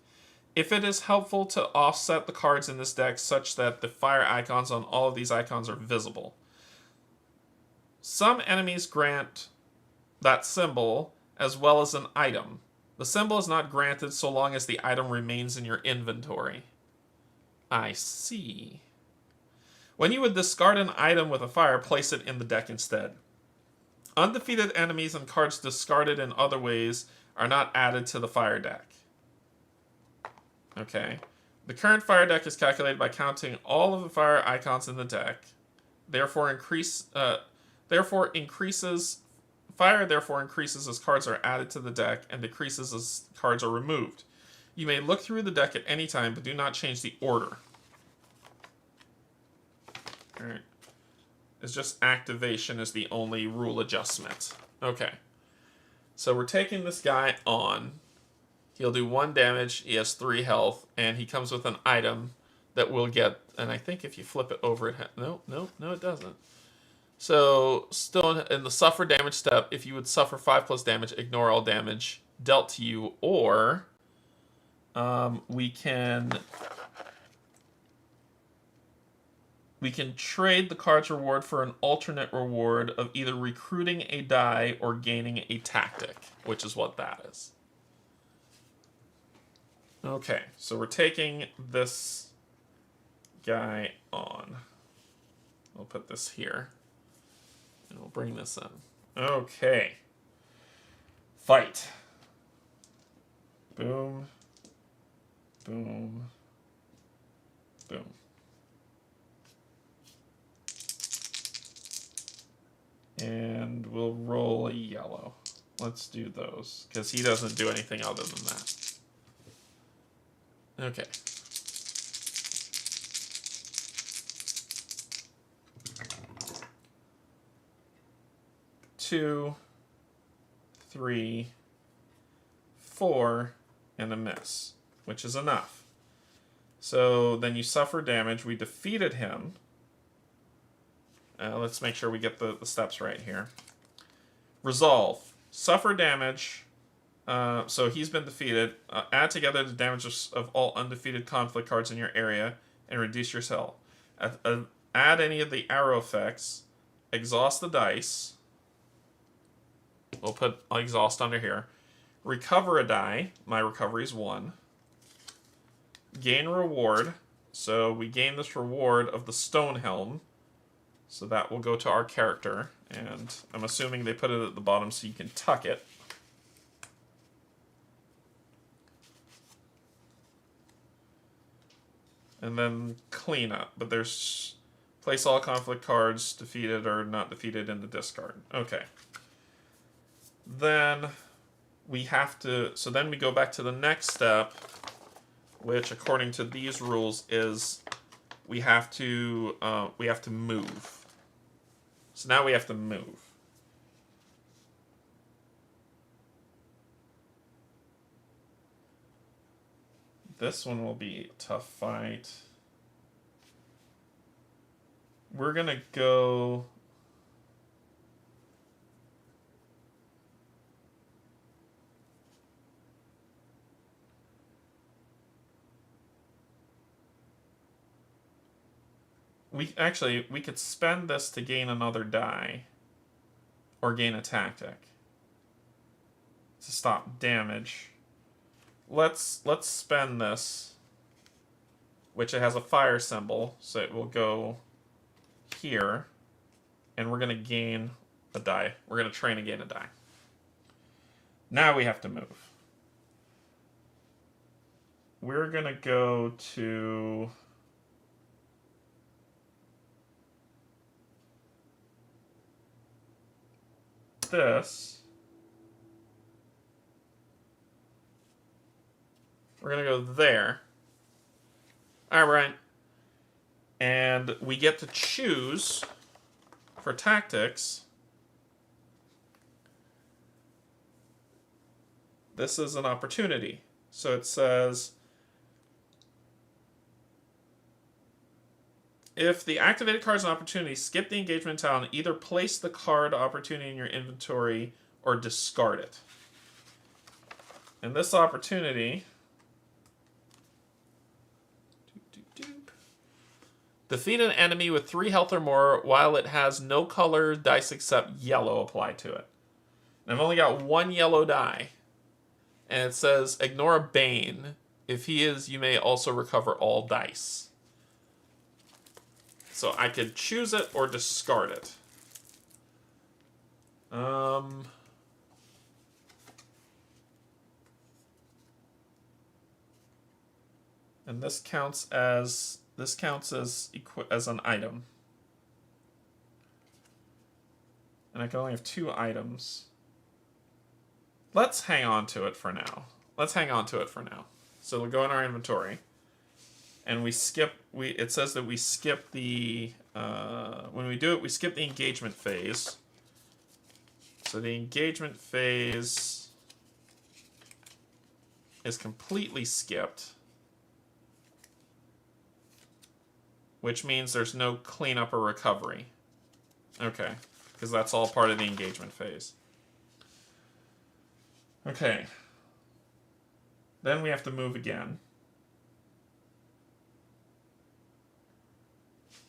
If it is helpful to offset the cards in this deck such that the fire icons on all of these icons are visible. Some enemies grant that symbol as well as an item. The symbol is not granted so long as the item remains in your inventory. I see. When you would discard an item with a fire, place it in the deck instead. Undefeated enemies and cards discarded in other ways are not added to the fire deck. Okay. The current fire deck is calculated by counting all of the fire icons in the deck. Fire therefore increases as cards are added to the deck and decreases as cards are removed. You may look through the deck at any time, but do not change the order. Alright. It's just activation is the only rule adjustment. Okay. So we're taking this guy on. He'll do 1 damage, he has 3 health, and he comes with an item that will get, and I think if you flip it over, no, it doesn't. So, still in the suffer damage step, if you would suffer 5 plus damage, ignore all damage dealt to you, or we can trade the card's reward for an alternate reward of either recruiting a die or gaining a tactic, which is what that is. Okay, so we're taking this guy on. We'll put this here. And we'll bring this in. Okay. Fight. Boom. Boom. Boom. And we'll roll a yellow. Let's do those, because he doesn't do anything other than that. Okay. Two, 3, 4, and a miss, which is enough. So then you suffer damage. We defeated him. Let's make sure we get the steps right here. Resolve. Suffer damage. So he's been defeated. Add together the damage of all undefeated conflict cards in your area and reduce your cell. Add any of the arrow effects. Exhaust the dice. We'll put exhaust under here. recover a die. My recovery is 1. Gain reward. So we gain this reward of the stone helm. So that will go to our character. And I'm assuming they put it at the bottom so you can tuck it. And then clean up. But there's place all conflict cards defeated or not defeated in the discard. Okay. Then we have to, so then we go back to the next step, which according to these rules is we have to move. So now we have to move. This one will be a tough fight. We're gonna go. We could spend this to gain another die, or gain a tactic to stop damage. Let's spend this, which it has a fire symbol, so it will go here, and we're gonna gain a die. We're gonna train to gain a die. Now we have to move. We're gonna go to this. We're gonna go there. Alright. And we get to choose for tactics. This is an opportunity. So it says, if the activated card is an opportunity, skip the engagement tile and either place the card opportunity in your inventory or discard it. And this opportunity, defeat an enemy with 3 health or more while it has no color dice except yellow applied to it. And I've only got 1 yellow die. And it says, ignore a Bane. If he is, you may also recover all dice. So I could choose it or discard it. And this counts as an item. And I can only have 2 items. Let's hang on to it for now. So we'll go in our inventory. And we skip, it says that we skip the, when we do it, we skip the engagement phase. So the engagement phase is completely skipped. Which means there's no cleanup or recovery. Okay, because that's all part of the engagement phase. Okay. Then we have to move again.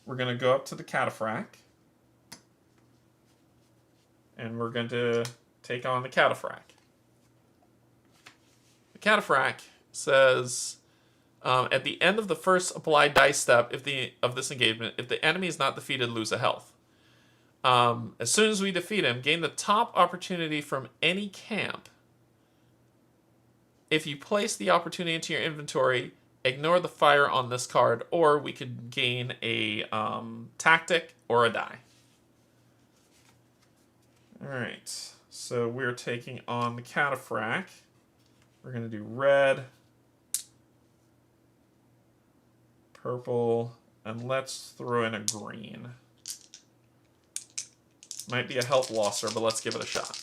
We're going to go up to the cataphract. And we're going to take on the cataphract. The cataphract says, at the end of the first applied dice step of this engagement, if the enemy is not defeated, lose a health. As soon as we defeat him, gain the top opportunity from any camp. If you place the opportunity into your inventory, ignore the fire on this card, or we could gain a tactic or a die. Alright, so we're taking on the cataphract. We're going to do red, purple, and let's throw in a green. Might be a health losser, but let's give it a shot.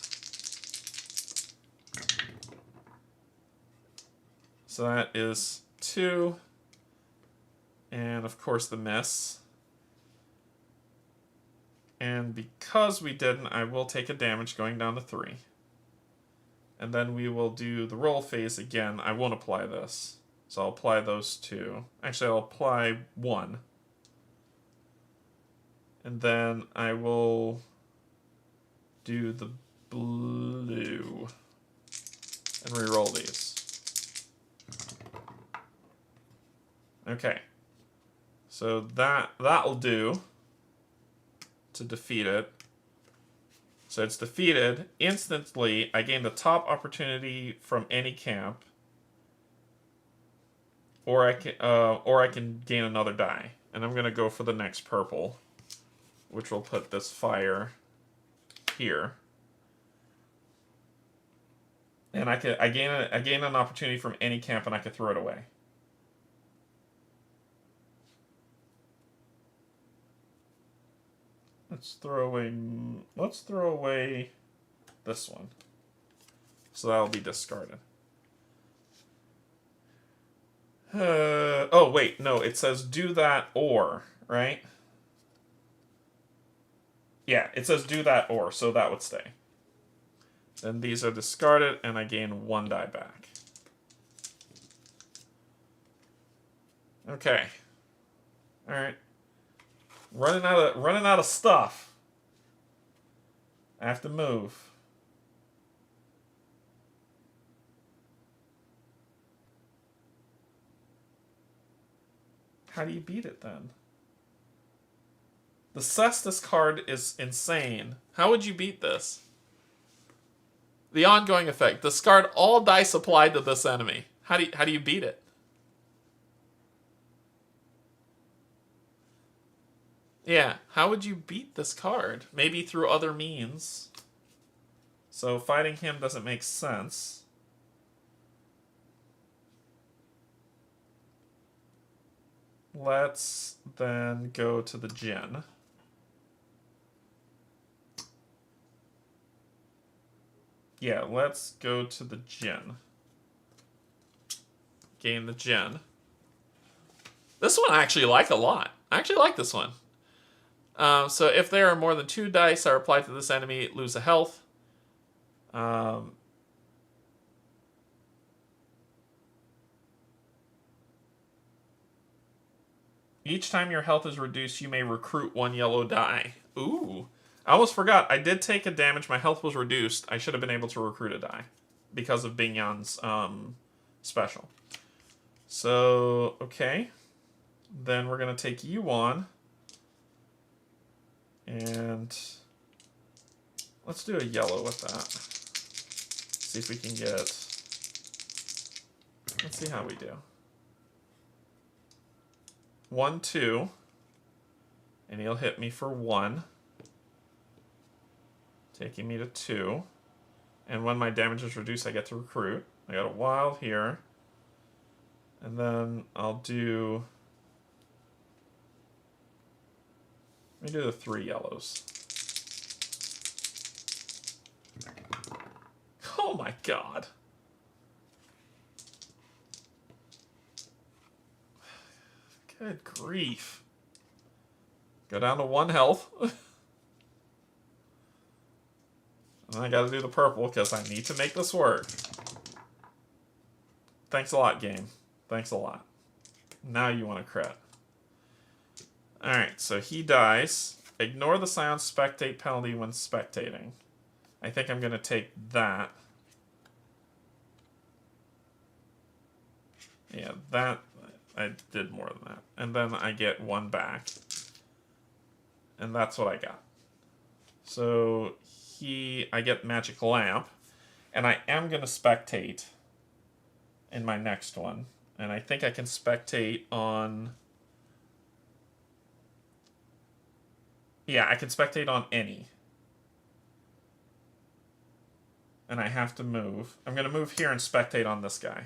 So that is 2. And of course the miss. And because we didn't, I will take a damage going down to 3. And then we will do the roll phase again. I won't apply this. So I'll apply those 2. Actually, I'll apply 1. And then I will do the blue. and re-roll these. Okay. So that'll do to defeat it. So it's defeated. Instantly, I gain the top opportunity from any camp. Or I can gain another die. And I'm gonna go for the next purple, which will put this fire here. And I gain an opportunity from any camp, and I can throw it away. Let's throw away this one. So that'll be discarded. Oh wait, no, it says do that or, right? Yeah, it says do that or, so that would stay. Then these are discarded, and I gain 1 die back. Okay. All right. Running out of stuff. I have to move. How do you beat it then? The Cestus card is insane. How would you beat this? The ongoing effect. Discard all dice applied to this enemy. How do you beat it? Yeah, how would you beat this card? Maybe through other means. So fighting him doesn't make sense. Let's then go to the Djinn. Yeah, let's go to the Djinn. Gain the Djinn. This one I actually like a lot. I actually like this one. So if there are more than 2 dice are applied to this enemy, lose a health. Each time your health is reduced, you may recruit 1 yellow die. Ooh. I almost forgot. I did take a damage. My health was reduced. I should have been able to recruit a die because of Bingyan's special. So, okay. Then we're going to take you on. And let's do a yellow with that. See if we can get... Let's see how we do. 1, 2. And he'll hit me for 1. Taking me to 2. And when my damage is reduced, I get to recruit. I got a wild here. And then I'll do... Let me do the 3 yellows. Oh my god. Good grief. Go down to 1 health. And I gotta do the purple because I need to make this work. Thanks a lot, game. Thanks a lot. Now you want to crit. Alright, so he dies. Ignore the Scion spectate penalty when spectating. I think I'm going to take that. Yeah, that... I did more than that. And then I get 1 back. And that's what I got. So I get Magic Lamp. And I am going to spectate in my next one. And I think I can spectate on... Yeah, I can spectate on any. And I have to move. I'm going to move here and spectate on this guy.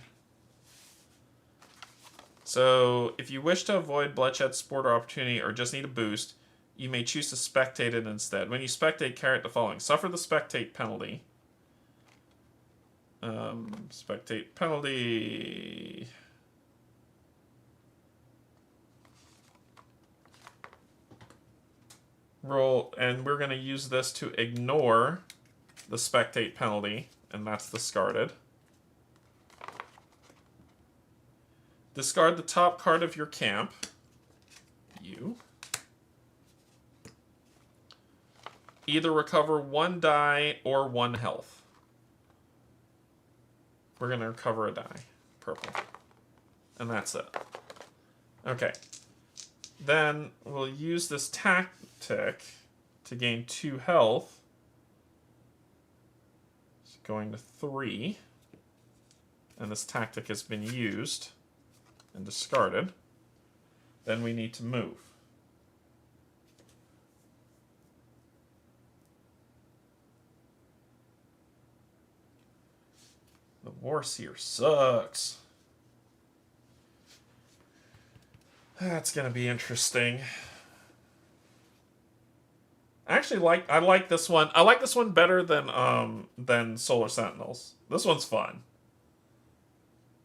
So, if you wish to avoid bloodshed, sport, or opportunity, or just need a boost, you may choose to spectate it instead. When you spectate, carry out the following. Suffer the spectate penalty. Spectate penalty... Roll, and we're going to use this to ignore the spectate penalty, and that's discarded. Discard the top card of your camp. You. Either recover 1 die or 1 health. we're going to recover a die. Purple. And that's it. Okay. Then we'll use this tactic to gain 2 health. It's going to 3. And this tactic has been used and discarded. Then we need to move. The Warseer sucks. That's gonna be interesting. Actually, I like this one. I like this one better than Solar Sentinels. This one's fun.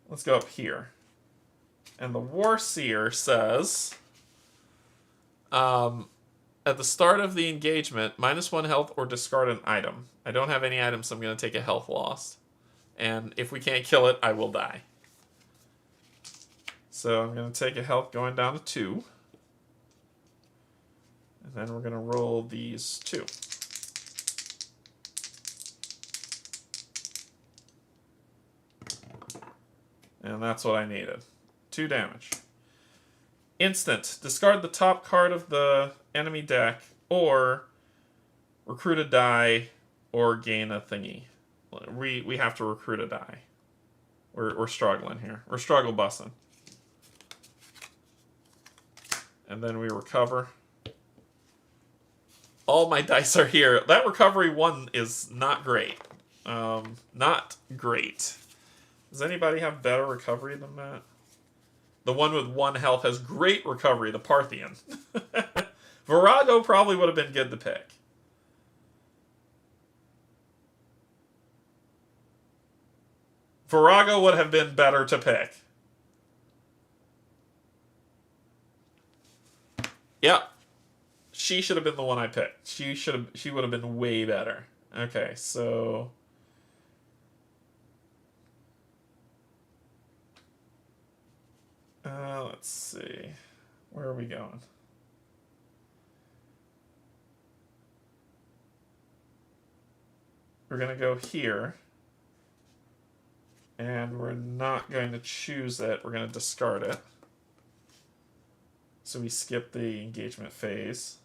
Let's go up here. And the Warseer says, at the start of the engagement, -1 health or discard an item. I don't have any items, so I'm going to take a health loss. And if we can't kill it, I will die. So I'm going to take a health going down to 2. And then we're going to roll these 2. And that's what I needed. 2 damage. Instant. Discard the top card of the enemy deck, or recruit a die, or gain a thingy. We have to recruit a die. We're struggling here. We're struggle bussing. And then we recover. All my dice are here. That recovery one is not great. Not great. Does anybody have better recovery than that? The one with 1 health has great recovery, the Parthian. Virago probably would have been good to pick. Virago would have been better to pick. Yep. She should have been the one I picked. She would have been way better. Okay, so let's see. Where are we going? We're going to go here. And we're not going to choose it. We're going to discard it. So we skip the engagement phase.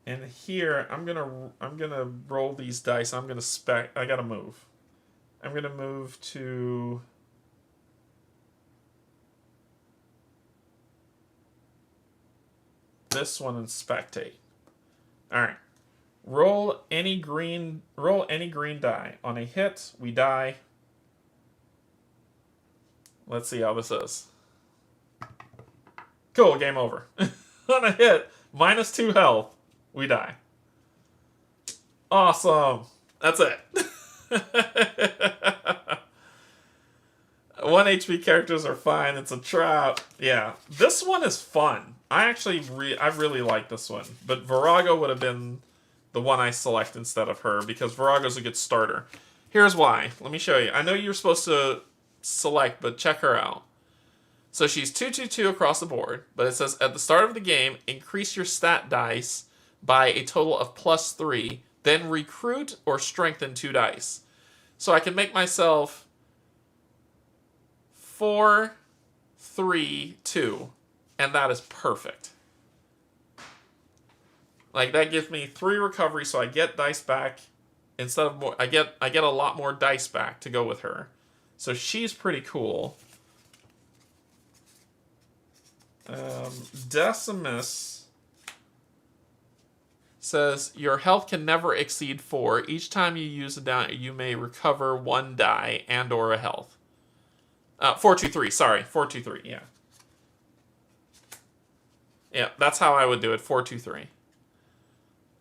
And here, I'm gonna roll these dice. I gotta move. I'm gonna move to this one and spectate. All right. Roll any green die. On a hit, we die. Let's see how this is. Cool, game over. On a hit, -2 health. We die. Awesome. That's it. 1 HP characters are fine. It's a trap. Yeah. This one is fun. I really like this one. But Virago would have been the one I select instead of her, because Virago's a good starter. Here's why. Let me show you. I know you're supposed to select, but check her out. So she's 2/2/2 across the board, but it says at the start of the game, increase your stat dice by a total of +3, then recruit or strengthen 2 dice. So I can make myself 4, 3, 2, and that is perfect. Like, that gives me 3 recovery, so I get dice back instead of more. I get a lot more dice back to go with her. So she's pretty cool. Decimus says your health can never exceed 4. Each time you use a die, you may recover 1 die and or a health. 4-2-3. Sorry, 4-2-3. Yeah. Yeah, that's how I would do it. 4-2-3.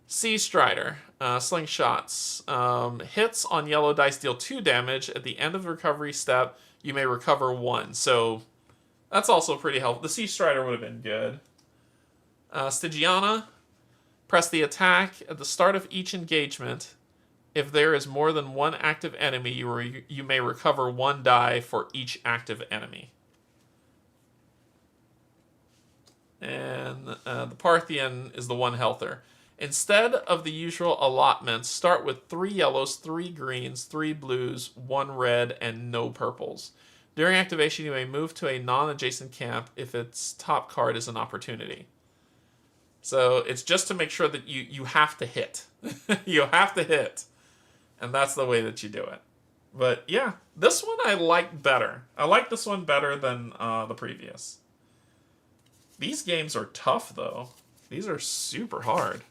Sea Strider. Slingshots. Hits on yellow dice deal 2 damage. At the end of the recovery step, you may recover 1. So that's also pretty helpful. The Sea Strider would have been good. Stygiana. Press the attack at the start of each engagement. If there is more than 1 active enemy, you may recover 1 die for each active enemy. And the Parthian is the one healther. Instead of the usual allotments, start with 3 yellows, 3 greens, 3 blues, 1 red, and no purples. During activation, you may move to a non-adjacent camp if its top card is an opportunity. So it's just to make sure that you have to hit. You have to hit. And that's the way that you do it. But yeah, this one I like better. I like this one better than the previous. These games are tough, though. These are super hard.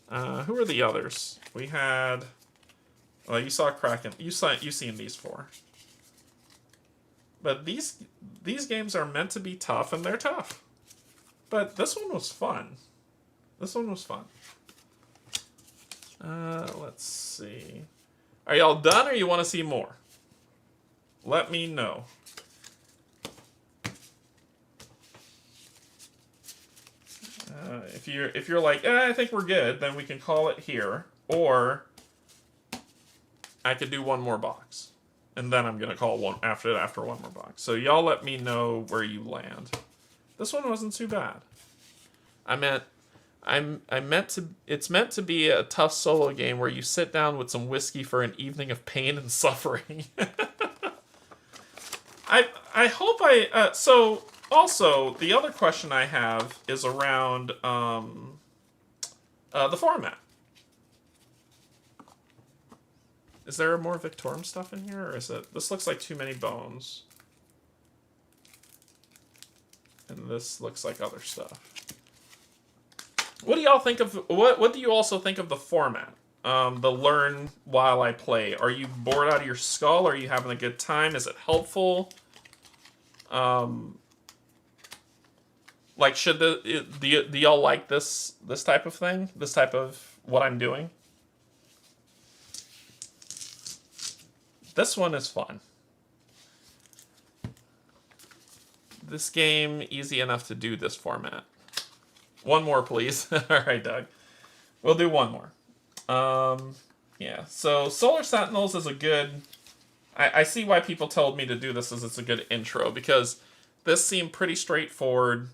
Who are the others? We had... Well, you saw Kraken. You've seen these 4. But these games are meant to be tough, and they're tough. But this one was fun. This one was fun. Let's see. Are y'all done, or you want to see more? Let me know. If you're like, I think we're good, then we can call it here. Or I could do one more box. And then I'm going to call one after one more box. So y'all let me know where you land. This one wasn't too bad. It's meant to be a tough solo game where you sit down with some whiskey for an evening of pain and suffering. I hope so also the other question I have is around the format. Is there more Victorum stuff in here, or is it... This looks like too many bones. And this looks like other stuff. What do y'all think of... What do you also think of the format? The learn while I play. Are you bored out of your skull? Are you having a good time? Is it helpful? Like, do y'all like this type of thing? This type of what I'm doing? This one is fun. This game, easy enough to do this format. One more, please. All right, Doug. We'll do one more. Yeah, so Solar Sentinels is a good... I see why people told me to do this, as it's a good intro, because this seemed pretty straightforward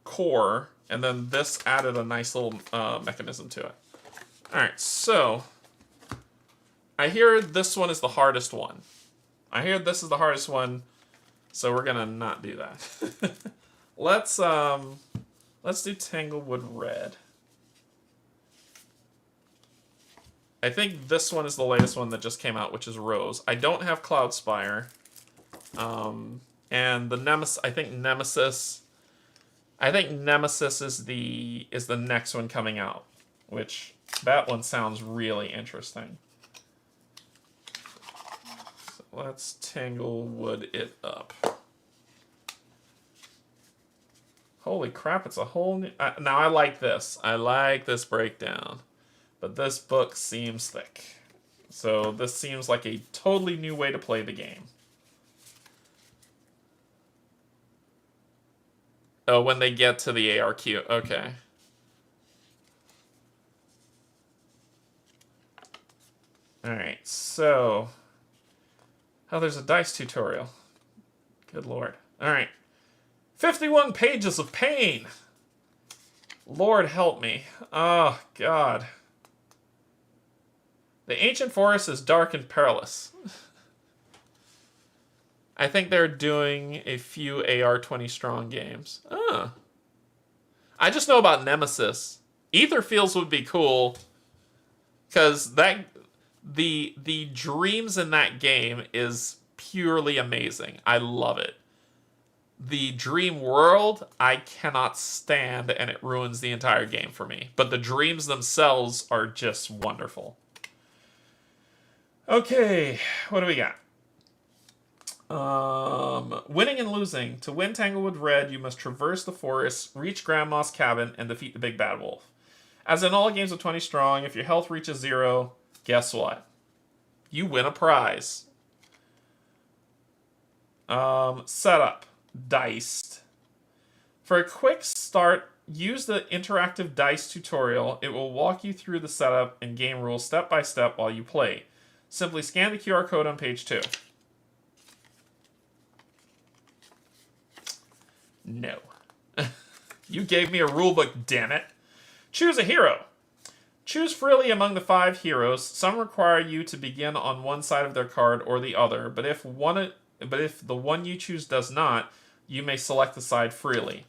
core, and then this added a nice little mechanism to it. All right, so... I hear this one is the hardest one. I hear this is the hardest one, so we're gonna not do that. Let's do Tanglewood Red. I think this one is the latest one that just came out, which is Rose. I don't have Cloudspire. And the Nemesis, I think Nemesis is the next one coming out, which that one sounds really interesting. So let's Tanglewood it up. Holy crap, it's a whole new... now, I like this. I like this breakdown. But this book seems thick. So this seems like a totally new way to play the game. Oh, when they get to the ARQ. Okay. Alright, so... Oh, there's a dice tutorial. Good lord. Alright. 51 pages of pain! Lord help me. Oh, God. The ancient forest is dark and perilous. I think they're doing a few AR-20 strong games. Oh. I just know about Nemesis. Aetherfields would be cool, because the dreams in that game is purely amazing. I love it. The dream world, I cannot stand, and it ruins the entire game for me. But the dreams themselves are just wonderful. Okay, what do we got? Winning and losing. To win Tanglewood Red, you must traverse the forest, reach Grandma's cabin, and defeat the big bad wolf. As in all games of 20 strong, if your health reaches 0, guess what? You win a prize. Setup. Diced. For a quick start, use the interactive dice tutorial. It will walk you through the setup and game rules step by step while you play. Simply scan the QR code on page 2. No. You gave me a rulebook, damn it. Choose a hero. Choose freely among the 5 heroes. Some require you to begin on one side of their card or the other, but if the one you choose does not, you may select the side freely.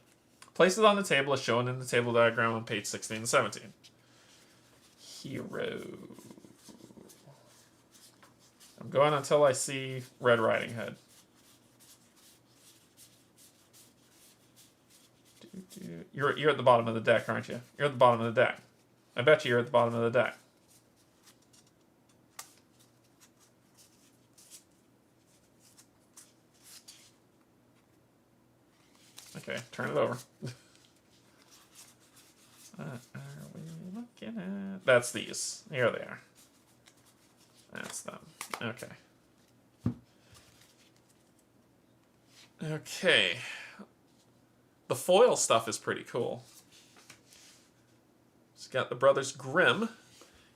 Place it on the table as shown in the table diagram on page 16 and 17. Hero. I'm going until I see Red Riding Hood. You're at the bottom of the deck, aren't you? You're at the bottom of the deck. I bet you're at the bottom of the deck. Okay, turn it over. What are we looking at? That's these. Here they are. That's them. Okay. Okay. The foil stuff is pretty cool. It's got the Brothers Grimm.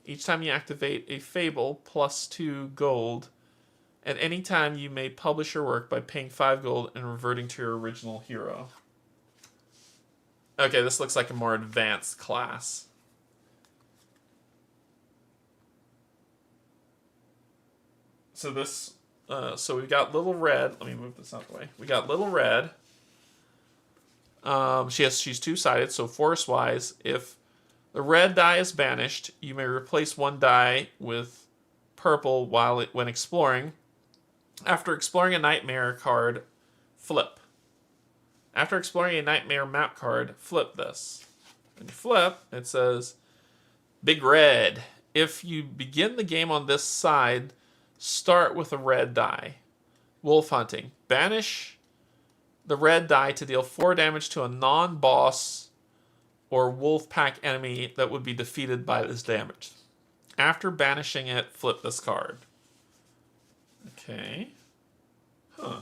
Each time you activate a Fable, +2 gold. At any time, you may publish your work by paying 5 gold and reverting to your original hero. Okay, this looks like a more advanced class. So this, so we've got Little Red. Let me move this out of the way. We got Little Red. She's two-sided, so force-wise, if the red die is banished, you may replace one die with purple when exploring. After exploring a nightmare card, flip. After exploring a nightmare map card, flip this. When you flip, it says, Big Red. If you begin the game on this side, start with a red die. Wolf Hunting. Banish the red die to deal 4 damage to a non-boss or wolf pack enemy that would be defeated by this damage. After banishing it, flip this card. Okay. Huh.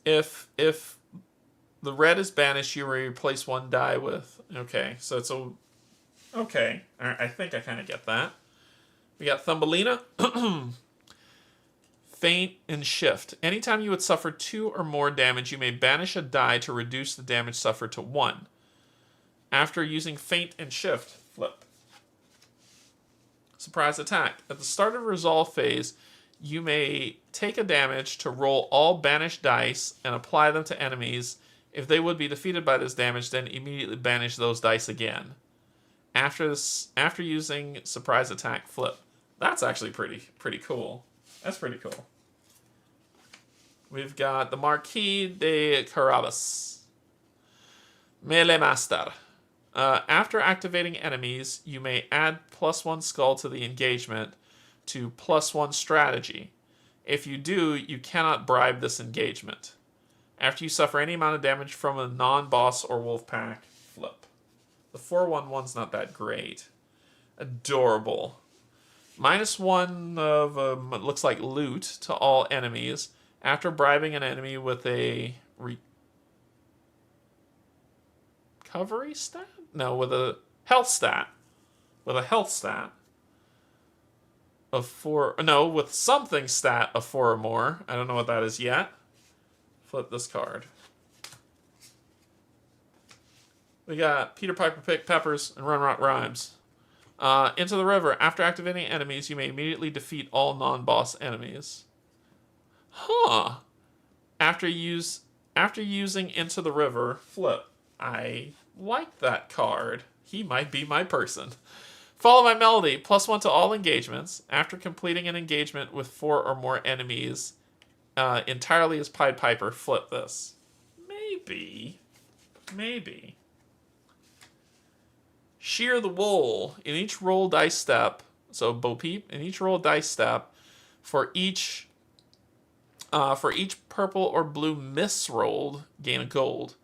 If the red is banished, you replace one die with... Okay, so it's a... Okay. Alright, I think I kind of get that. We got Thumbelina. Feint and Shift. Anytime you would suffer 2 or more damage, you may banish a die to reduce the damage suffered to 1. After using Feint and Shift, flip. Surprise Attack. At the start of Resolve phase, you may take a damage to roll all banished dice and apply them to enemies. If they would be defeated by this damage, then immediately banish those dice again. After using Surprise Attack, flip. That's actually pretty cool. That's pretty cool. We've got the Marquis de Carabas. Melee Master. After activating enemies, you may add +1 skull to the engagement to +1 strategy. If you do, you cannot bribe this engagement. After you suffer any amount of damage from a non-boss or wolf pack, flip. The 4/1/1's not that great. Adorable. -1 of, looks like loot to all enemies. After bribing an enemy with a recovery stat? No, with a health stat. With a health stat of 4... No, with something stat of 4 or more. I don't know what that is yet. Flip this card. We got Peter Piper Pick Peppers and Run Rock Rhymes. Into the River. After activating enemies, you may immediately defeat all non-boss enemies. Huh. After using Into the River, flip. I like that card. He might be my person. Follow My Melody. +1 to all engagements. After completing an engagement with 4 or more enemies, entirely as Pied Piper, flip this. Maybe. Shear the Wool. In each roll dice step, so Bo Peep, in each roll dice step, for each purple or blue misrolled, gain a gold.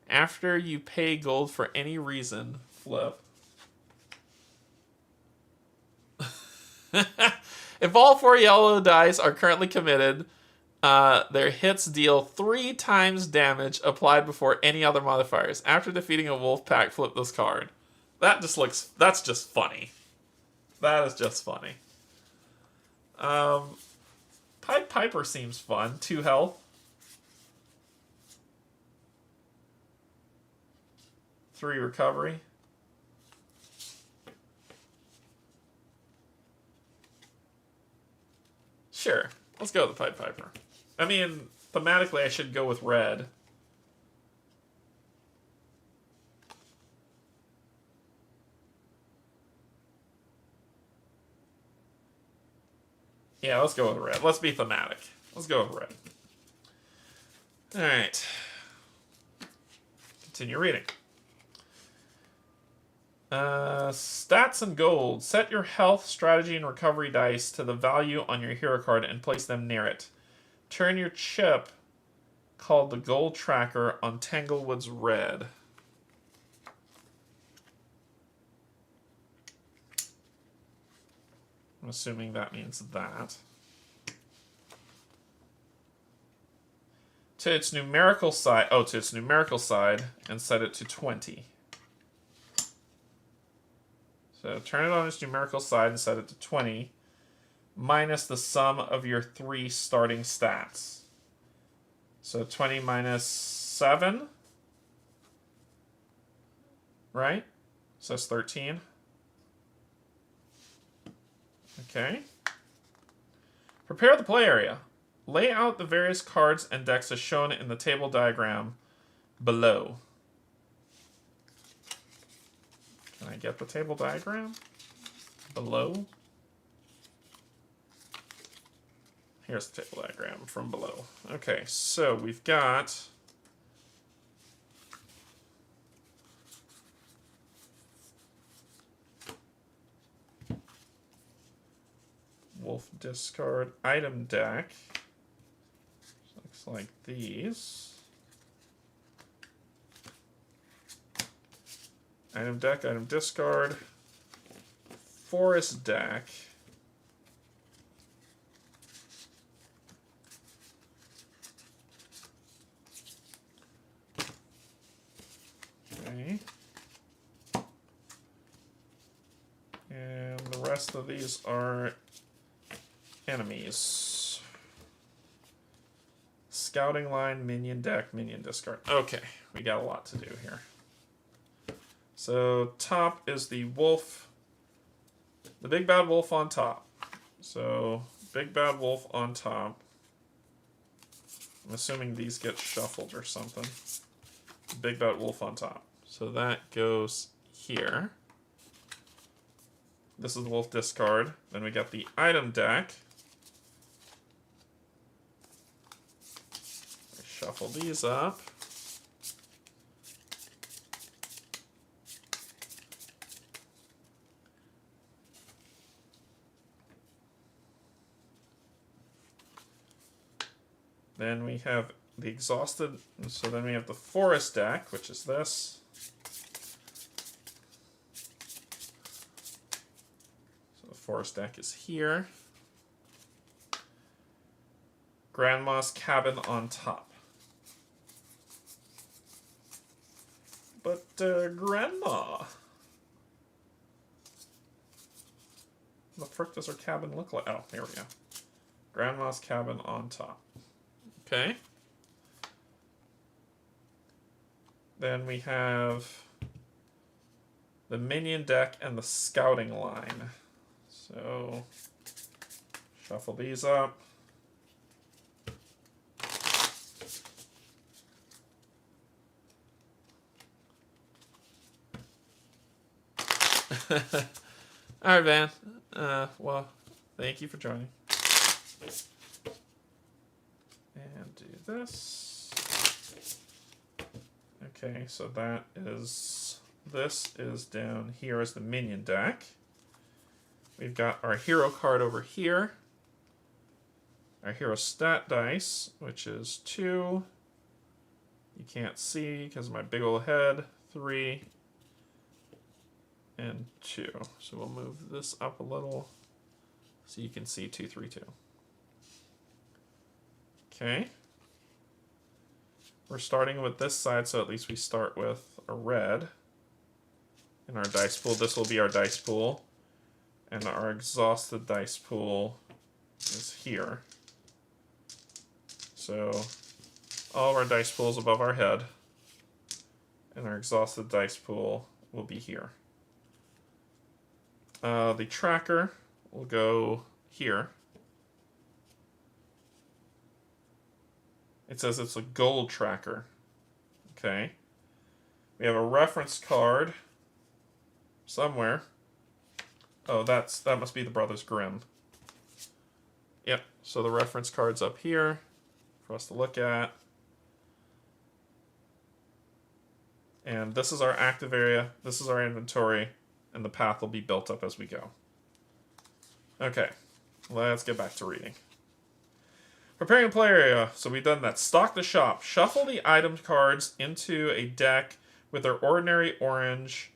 After you pay gold for any reason, flip. If all 4 yellow dice are currently committed, their hits deal 3 times damage applied before any other modifiers. After defeating a wolf pack, flip this card. That's just funny. That is just funny. Pied Piper seems fun. 2 health. 3 recovery. Sure, let's go with the Pied Piper. I mean, thematically, I should go with red. Yeah, let's go with red. Let's be thematic. Let's go with red. Alright. Continue reading. Stats and gold. Set your health, strategy, and recovery dice to the value on your hero card and place them near it. Turn your chip, called the gold tracker, on Tanglewood's red. I'm assuming that means that. To its numerical side, and set it to 20. So turn it on its numerical side and set it to 20, minus the sum of your 3 starting stats. So 20 minus 7, right? So that's 13. Okay. Prepare the play area. Lay out the various cards and decks as shown in the table diagram below. Can I get the table diagram below? Here's the table diagram from below. Okay, so we've got Wolf discard item deck. Looks like these. Item deck, item discard. Forest deck. Okay. And the rest of these are enemies. Scouting line, minion deck, minion discard. Okay, we got a lot to do here. So top is the wolf, the big bad wolf on top. So big bad wolf on top. I'm assuming these get shuffled or something. Big bad wolf on top. So that goes here. This is the wolf discard. Then we got the item deck. Shuffle these up. Then we have the exhausted, so then we have the forest deck, which is this. So the forest deck is here. Grandma's cabin on top. But, Grandma. What the frick does her cabin look like? Oh, here we go. Grandma's cabin on top. Okay. Then we have the minion deck and the scouting line. So, shuffle these up. Alright, Van. Well, thank you for joining. And do this. Okay, so that is, this is down here as the minion deck. We've got our hero card over here. Our hero stat dice, which is 2. You can't see because of my big old head. 3. And 2. So we'll move this up a little so you can see 2, 3, 2. Okay. We're starting with this side, so at least we start with a red in our dice pool. This will be our dice pool. And our exhausted dice pool is here. So all of our dice pools above our head. And our exhausted dice pool will be here. The tracker will go here. It says it's a gold tracker. Okay. We have a reference card somewhere. Oh, that must be the Brothers Grimm. Yep, so the reference card's up here for us to look at. And this is our active area, this is our inventory, and the path will be built up as we go. Okay, let's get back to reading. Preparing a play area, so we've done that. Stock the shop. Shuffle the item cards into a deck with their ordinary orange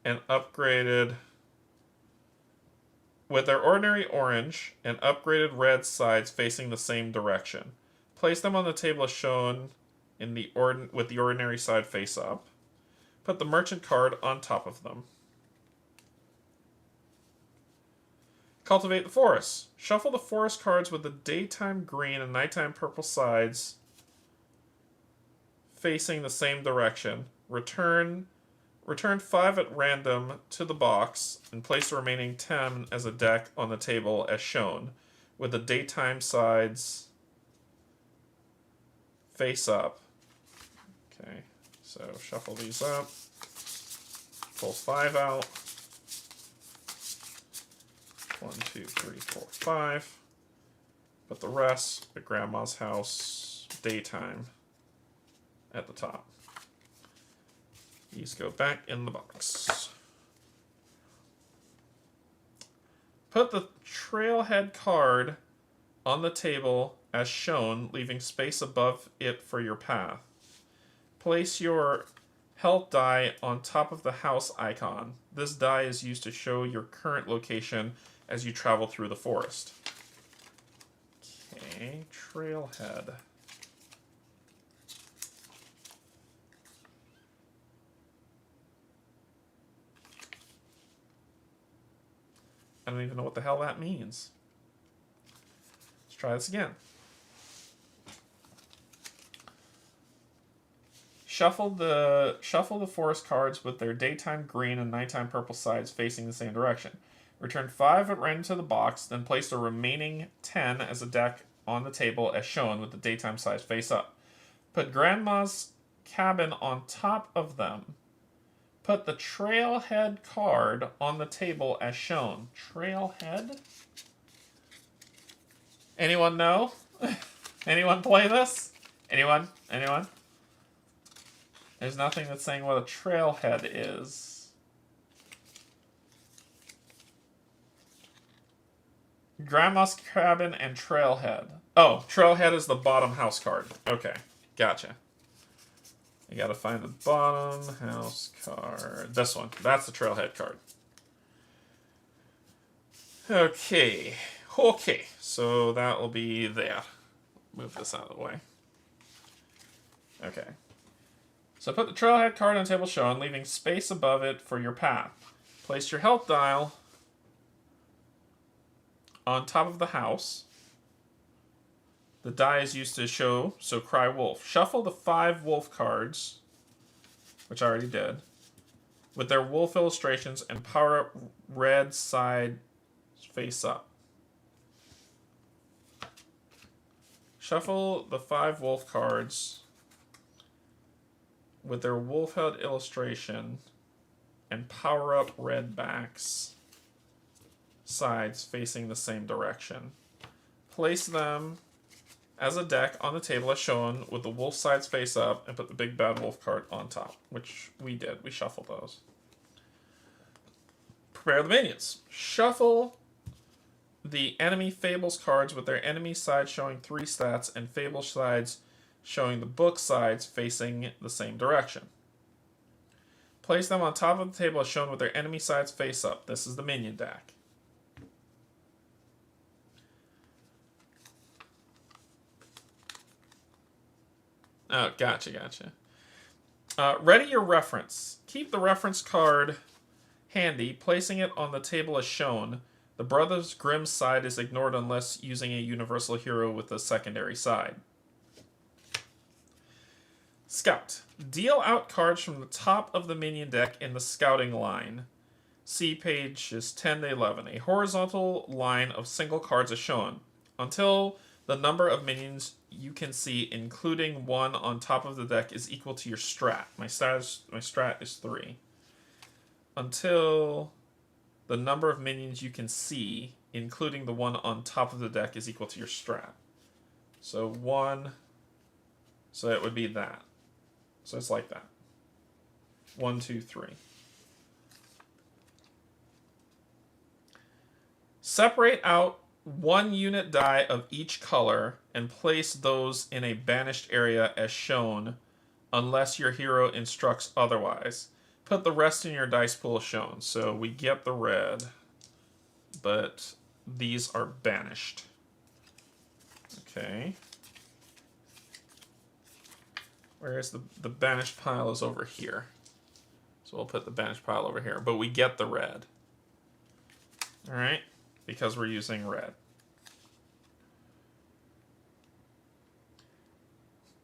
and upgraded red sides facing the same direction. Place them on the table as shown in the with the ordinary side face up. Put the merchant card on top of them. Cultivate the forest. Shuffle the forest cards with the daytime green and nighttime purple sides facing the same direction. Return 5 at random to the box and place the remaining 10 as a deck on the table as shown, with the daytime sides face up. Okay, so shuffle these up. Pull 5 out. 1, 2, 3, 4, 5. Put the rest at Grandma's house, daytime, at the top. These go back in the box. Put the trailhead card on the table as shown, leaving space above it for your path. Place your health die on top of the house icon. This die is used to show your current location as you travel through the forest. Okay, trailhead. I don't even know what the hell that means. Let's try this again. Shuffle the forest cards with their daytime green and nighttime purple sides facing the same direction. Return 5 at random to the box, then place the remaining 10 as a deck on the table as shown with the daytime sides face up. Put Grandma's cabin on top of them. Put the trailhead card on the table as shown. Trailhead? Anyone know? Anyone play this? Anyone? Anyone? There's nothing that's saying what a trailhead is. Grandma's cabin and trailhead. Oh, trailhead is the bottom house card. Okay, gotcha. You gotta find the bottom house card. This one. That's the trailhead card. Okay. Okay. So that will be there. Move this out of the way. Okay. So put the trailhead card on the table shown, leaving space above it for your path. Place your health dial on top of the house. The die is used to show, so cry wolf. Shuffle the 5 wolf cards, which I already did, with their wolf illustrations and power up red side face up. Shuffle the 5 wolf cards with their wolf head illustration and power up red backs sides facing the same direction. Place them as a deck on the table as shown with the wolf sides face up and put the big bad wolf card on top, which we did. We shuffled those. Prepare the minions. Shuffle the enemy fables cards with their enemy side showing 3 stats and fable sides showing the book sides facing the same direction. Place them on top of the table as shown with their enemy sides face up. This is the minion deck. Oh, gotcha. Ready your reference. Keep the reference card handy, placing it on the table as shown. The Brothers Grimm side is ignored unless using a universal hero with a secondary side. Scout. Deal out cards from the top of the minion deck in the scouting line. See pages 10 to 11. A horizontal line of single cards is shown until the number of minions you can see, including one on top of the deck, is equal to your strat. My strat is 3. Until the number of minions you can see, including the one on top of the deck, is equal to your strat. So 1. So it would be that. So it's like that. 1, 2, 3. Separate out 1 unit die of each color and place those in a banished area as shown, unless your hero instructs otherwise. Put the rest in your dice pool as shown. So we get the red, but these are banished. Okay. Whereas the banished pile is over here. So we'll put the banished pile over here, but we get the red. Alright, because we're using red.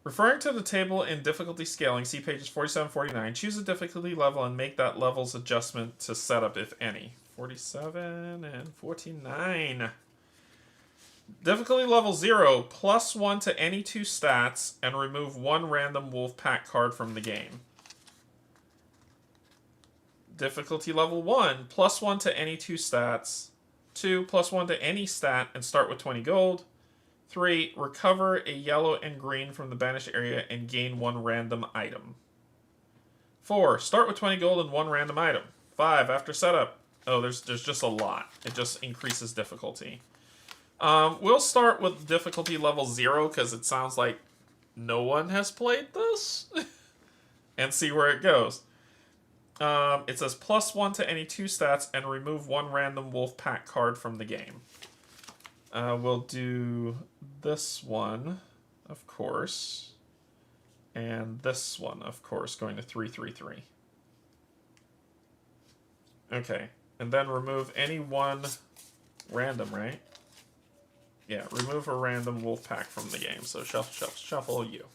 Referring to the table in difficulty scaling, see pages 47-49. Choose a difficulty level and make that level's adjustment to setup, if any. 47 and 49. Difficulty level 0, +1 to any 2 stats, and remove 1 random wolf pack card from the game. Difficulty level 1, +1 to any 2 stats. 2, +1 to any stat, and start with 20 gold. 3, recover a yellow and green from the banished area and gain 1 random item. 4, start with 20 gold and 1 random item. 5, after setup. Oh, there's just a lot. It just increases difficulty. We'll start with difficulty level 0 because it sounds like no one has played this. And see where it goes. It says +1 to any 2 stats and remove 1 random wolf pack card from the game. We'll do this one, of course. And this one, of course, going to 3-3-3. Okay. And then remove any 1 random, right? Yeah, remove a random wolf pack from the game. So shuffle you.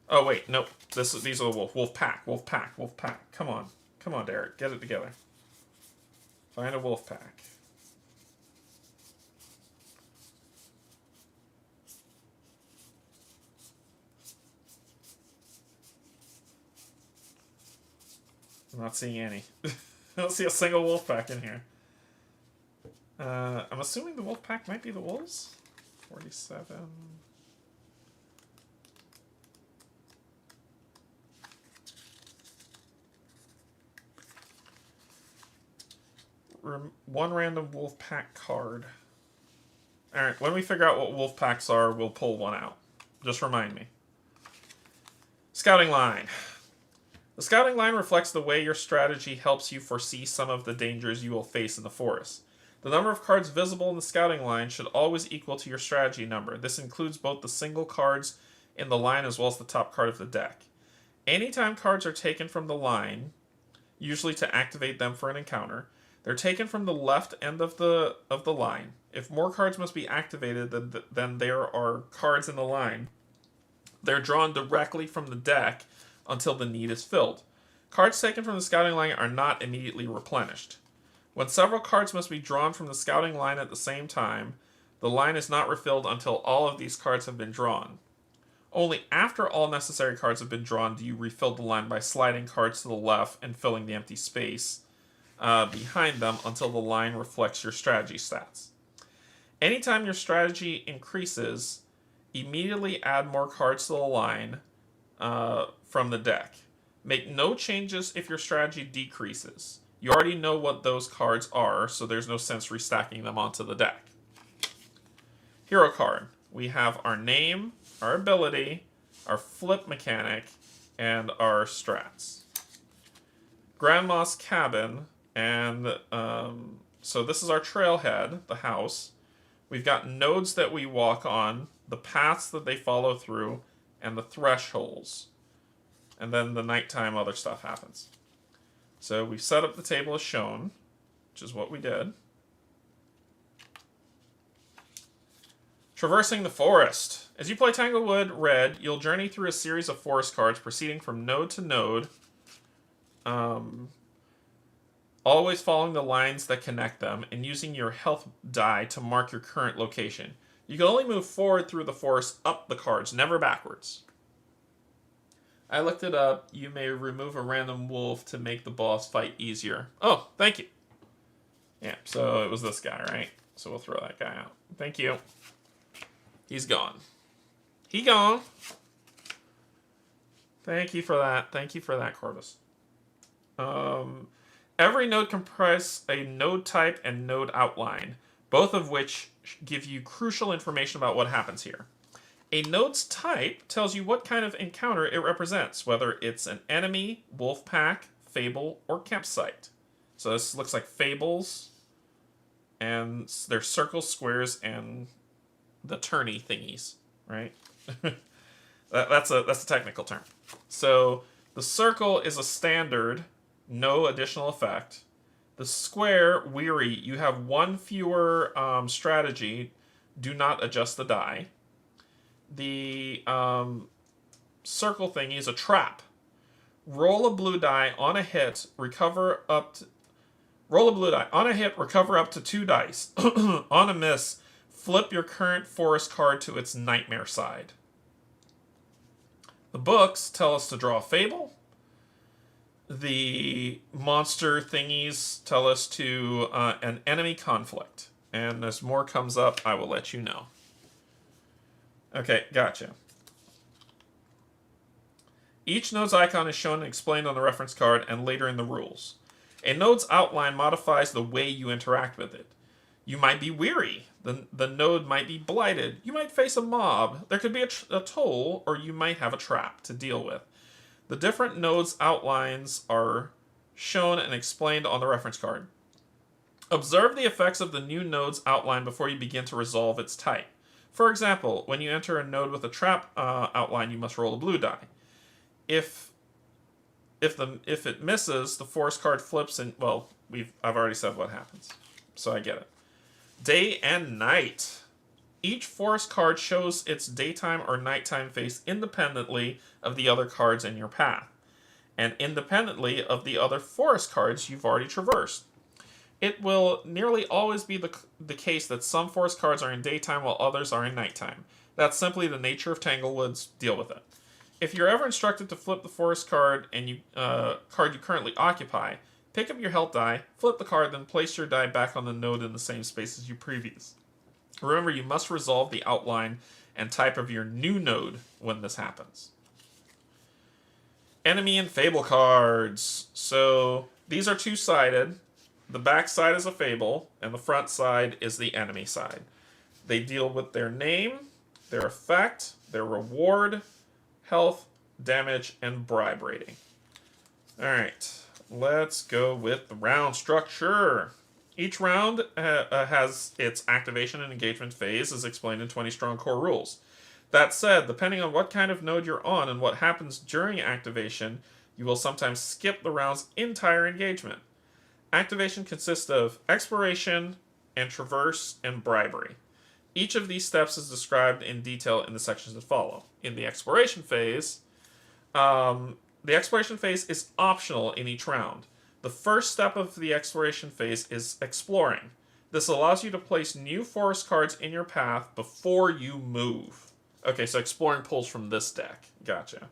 Oh wait, nope. These are the wolf pack. Come on, Derek, get it together. Find a wolf pack. I'm not seeing any. I don't see a single wolf pack in here. I'm assuming the wolf pack might be the wolves. 47. One random wolf pack card. Alright, when we figure out what wolf packs are, we'll pull one out. Just remind me. Scouting line. The scouting line reflects the way your strategy helps you foresee some of the dangers you will face in the forest. The number of cards visible in the scouting line should always equal to your strategy number. This includes both the single cards in the line as well as the top card of the deck. Anytime cards are taken from the line, usually to activate them for an encounter, they're taken from the left end of the line. If more cards must be activated than there are cards in the line, they're drawn directly from the deck until the need is filled. Cards taken from the scouting line are not immediately replenished. When several cards must be drawn from the scouting line at the same time, the line is not refilled until all of these cards have been drawn. Only after all necessary cards have been drawn do you refill the line by sliding cards to the left and filling the empty space behind them until the line reflects your strategy stats. Anytime your strategy increases, immediately add more cards to the line from the deck. Make no changes if your strategy decreases. You already know what those cards are, so there's no sense restacking them onto the deck. Hero card. We have our name, our ability, our flip mechanic, and our strats. Grandma's cabin, and so this is our trailhead, the house. We've got nodes that we walk on, the paths that they follow through, and the thresholds. And then the nighttime other stuff happens. So we've set up the table as shown, which is what we did. Traversing the forest. As you play Tanglewood Red, you'll journey through a series of forest cards, proceeding from node to node, always following the lines that connect them, and using your health die to mark your current location. You can only move forward through the forest up the cards, never backwards. I looked it up. You may remove a random wolf to make the boss fight easier. Oh, thank you. Yeah, so it was this guy, right? So we'll throw that guy out. Thank you. He's gone. He gone. Thank you for that. Thank you for that, Corvus. Every node comprises a node type and node outline, both of which give you crucial information about what happens here. A node's type tells you what kind of encounter it represents, whether it's an enemy, wolf pack, fable, or campsite. So this looks like fables, and there's circles, squares, and the turny thingies, right? that's a technical term. So the circle is a standard, no additional effect. The square, weary, you have one fewer strategy. Do not adjust the die. The circle thingy is a trap. Roll a blue die on a hit, recover up to... Roll a blue die. On a hit, recover up to 2 dice. On a miss, flip your current forest card to its nightmare side. The books tell us to draw a fable. The monster thingies tell us to an enemy conflict. And as more comes up, I will let you know. Okay, gotcha. Each node's icon is shown and explained on the reference card and later in the rules. A node's outline modifies the way you interact with it. You might be weary. The node might be blighted. You might face a mob. There could be a toll, or you might have a trap to deal with. The different nodes' outlines are shown and explained on the reference card. Observe the effects of the new node's outline before you begin to resolve its type. For example, when you enter a node with a trap outline, you must roll a blue die. If it misses, the forest card flips and, well, I've already said what happens, so I get it. Day and night. Each forest card shows its daytime or nighttime face independently of the other cards in your path, and independently of the other forest cards you've already traversed. It will nearly always be the case that some forest cards are in daytime while others are in nighttime. That's simply the nature of Tanglewood's. Deal with it. If you're ever instructed to flip the forest card and card you currently occupy, pick up your health die, flip the card, then place your die back on the node in the same space as you previous. Remember, you must resolve the outline and type of your new node when this happens. Enemy and fable cards. So these are two-sided. The back side is a fable, and the front side is the enemy side. They deal with their name, their effect, their reward, health, damage, and bribe rating. Alright, let's go with the round structure. Each round has its activation and engagement phase, as explained in 20 Strong Core rules. That said, depending on what kind of node you're on and what happens during activation, you will sometimes skip the round's entire engagement. Activation consists of exploration, and traverse, and bribery. Each of these steps is described in detail in the sections that follow. In the exploration phase is optional in each round. The first step of the exploration phase is exploring. This allows you to place new forest cards in your path before you move. Okay, so exploring pulls from this deck. Gotcha.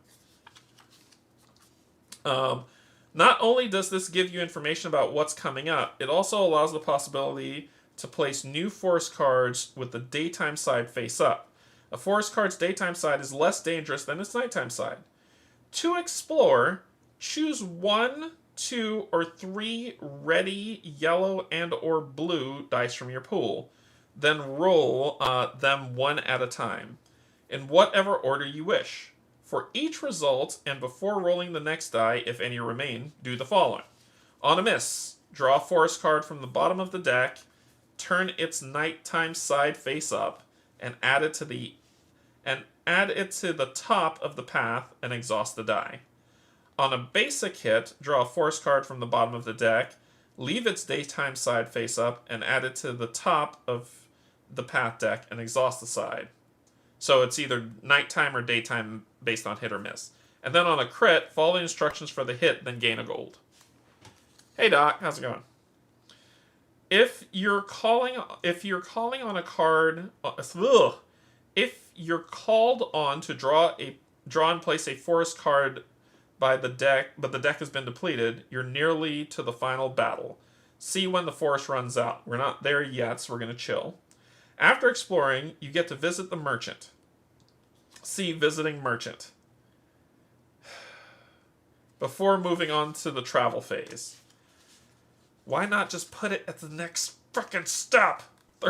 Not only does this give you information about what's coming up, it also allows the possibility to place new forest cards with the daytime side face up. A forest card's daytime side is less dangerous than its nighttime side. To explore, choose 1, 2, or 3 ready yellow and or blue dice from your pool. Then roll them one at a time, in whatever order you wish. For each result, and before rolling the next die, if any remain, do the following. On a miss, draw a forest card from the bottom of the deck, turn its nighttime side face up, and add it to the top of the path and exhaust the die. On a basic hit, draw a forest card from the bottom of the deck, leave its daytime side face up, and add it to the top of the path deck and exhaust the side. So it's either nighttime or daytime based on hit or miss. And then on a crit, follow the instructions for the hit, then gain a gold. Hey Doc, how's it going? If you're calling on a card, if you're called on to draw and place a forest card by the deck, but the deck has been depleted, you're nearly to the final battle. See when the forest runs out. We're not there yet, so we're going to chill. After exploring, you get to visit the merchant. See visiting merchant. Before moving on to the travel phase. Why not just put it at the next frickin' step?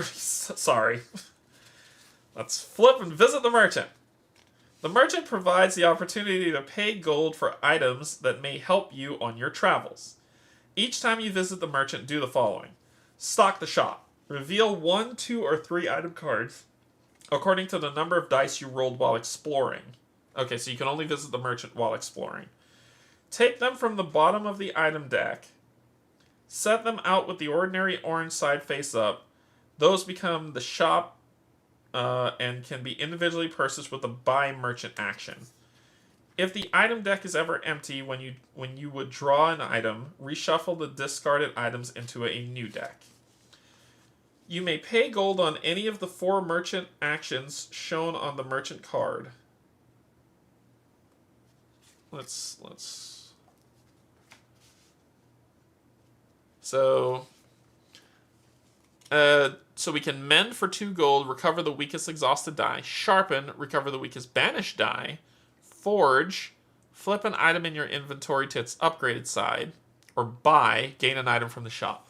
Sorry. Let's flip and visit the merchant. The merchant provides the opportunity to pay gold for items that may help you on your travels. Each time you visit the merchant, do the following. Stock the shop. Reveal 1, 2, or 3 item cards according to the number of dice you rolled while exploring. Okay, so you can only visit the merchant while exploring. Take them from the bottom of the item deck. Set them out with the ordinary orange side face up. Those become the shop and can be individually purchased with the buy merchant action. If the item deck is ever empty when you would draw an item, reshuffle the discarded items into a new deck. You may pay gold on any of the 4 merchant actions shown on the merchant card. So we can mend for 2 gold, recover the weakest exhausted die, sharpen, recover the weakest banished die, forge, flip an item in your inventory to its upgraded side, or buy, gain an item from the shop.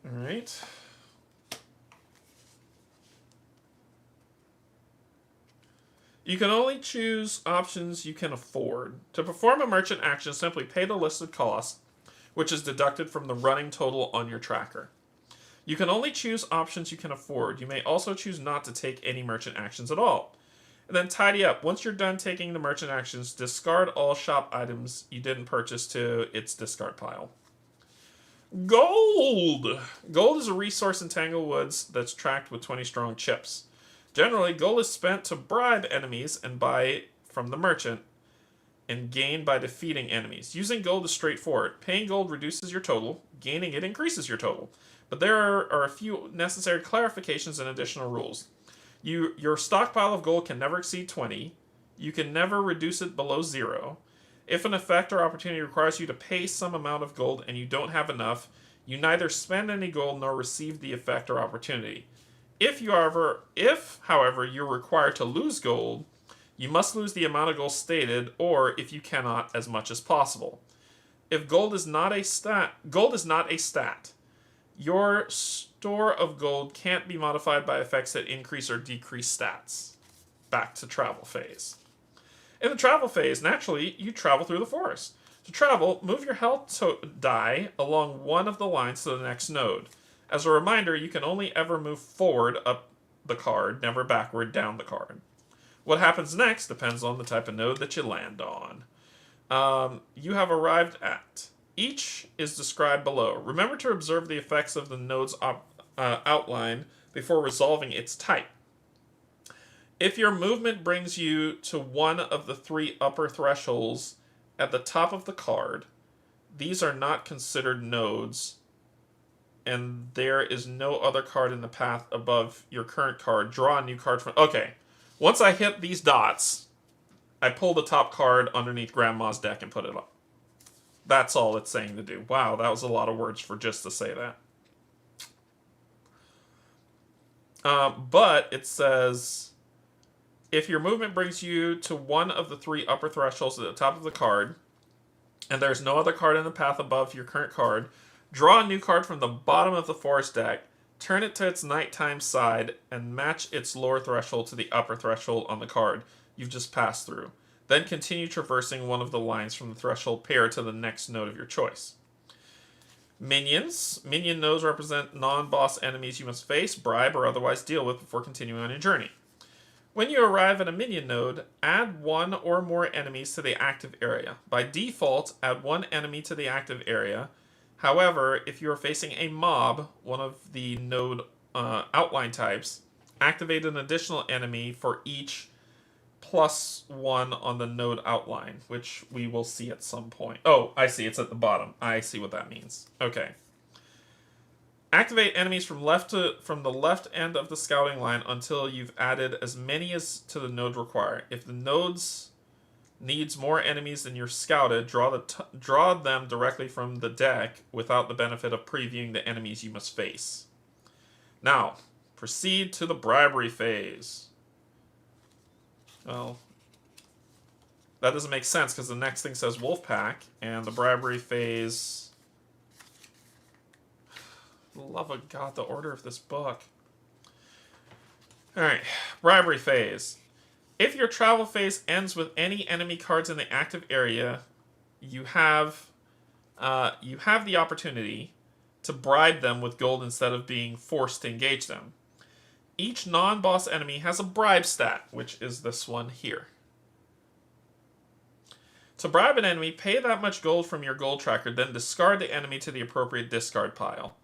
Alright. You can only choose options you can afford. To perform a merchant action, simply pay the listed cost, which is deducted from the running total on your tracker. You can only choose options you can afford. You may also choose not to take any merchant actions at all. And then tidy up. Once you're done taking the merchant actions, discard all shop items you didn't purchase to its discard pile. Gold! Gold is a resource in Tanglewoods that's tracked with 20 strong chips. Generally, gold is spent to bribe enemies and buy from the merchant, and gain by defeating enemies. Using gold is straightforward. Paying gold reduces your total, gaining it increases your total. But there are a few necessary clarifications and additional rules. Your stockpile of gold can never exceed 20. You can never reduce it below 0. If an effect or opportunity requires you to pay some amount of gold and you don't have enough, you neither spend any gold nor receive the effect or opportunity. If, however, you're required to lose gold, you must lose the amount of gold stated, or if you cannot, as much as possible. If gold is not a stat, your store of gold can't be modified by effects that increase or decrease stats. Back to travel phase. In the travel phase, naturally, you travel through the forest. To travel, move your health die along one of the lines to the next node. As a reminder, you can only ever move forward up the card, never backward down the card. What happens next depends on the type of node that you land on. You have arrived at. Each is described below. Remember to observe the effects of the node's outline before resolving its type. If your movement brings you to one of the 3 upper thresholds at the top of the card, these are not considered nodes, and there is no other card in the path above your current card. Draw a new card from... Okay, once I hit these dots, I pull the top card underneath Grandma's deck and put it up. That's all it's saying to do. Wow, that was a lot of words for just to say that. But it says, if your movement brings you to one of the 3 upper thresholds at the top of the card, and there's no other card in the path above your current card, draw a new card from the bottom of the forest deck, turn it to its nighttime side, and match its lower threshold to the upper threshold on the card you've just passed through. Then continue traversing one of the lines from the threshold pair to the next node of your choice. Minions. Minion nodes represent non-boss enemies you must face, bribe, or otherwise deal with before continuing on your journey. When you arrive at a minion node, add 1 or more enemies to the active area. By default, add 1 enemy to the active area. However, if you are facing a mob, one of the node outline types, activate an additional enemy for each +1 on the node outline, which we will see at some point. Oh, I see. It's at the bottom. I see what that means. Okay. Activate enemies from the left end of the scouting line until you've added as many as to the node require. If the nodes needs more enemies than you're scouted, draw them directly from the deck without the benefit of previewing the enemies you must face. Now, proceed to the bribery phase. Well, that doesn't make sense because the next thing says Wolfpack, and the bribery phase... Love of God, the order of this book. Alright, bribery phase. If your travel phase ends with any enemy cards in the active area, you have the opportunity to bribe them with gold instead of being forced to engage them. Each non-boss enemy has a bribe stat, which is this one here. To bribe an enemy, pay that much gold from your gold tracker, then discard the enemy to the appropriate discard pile.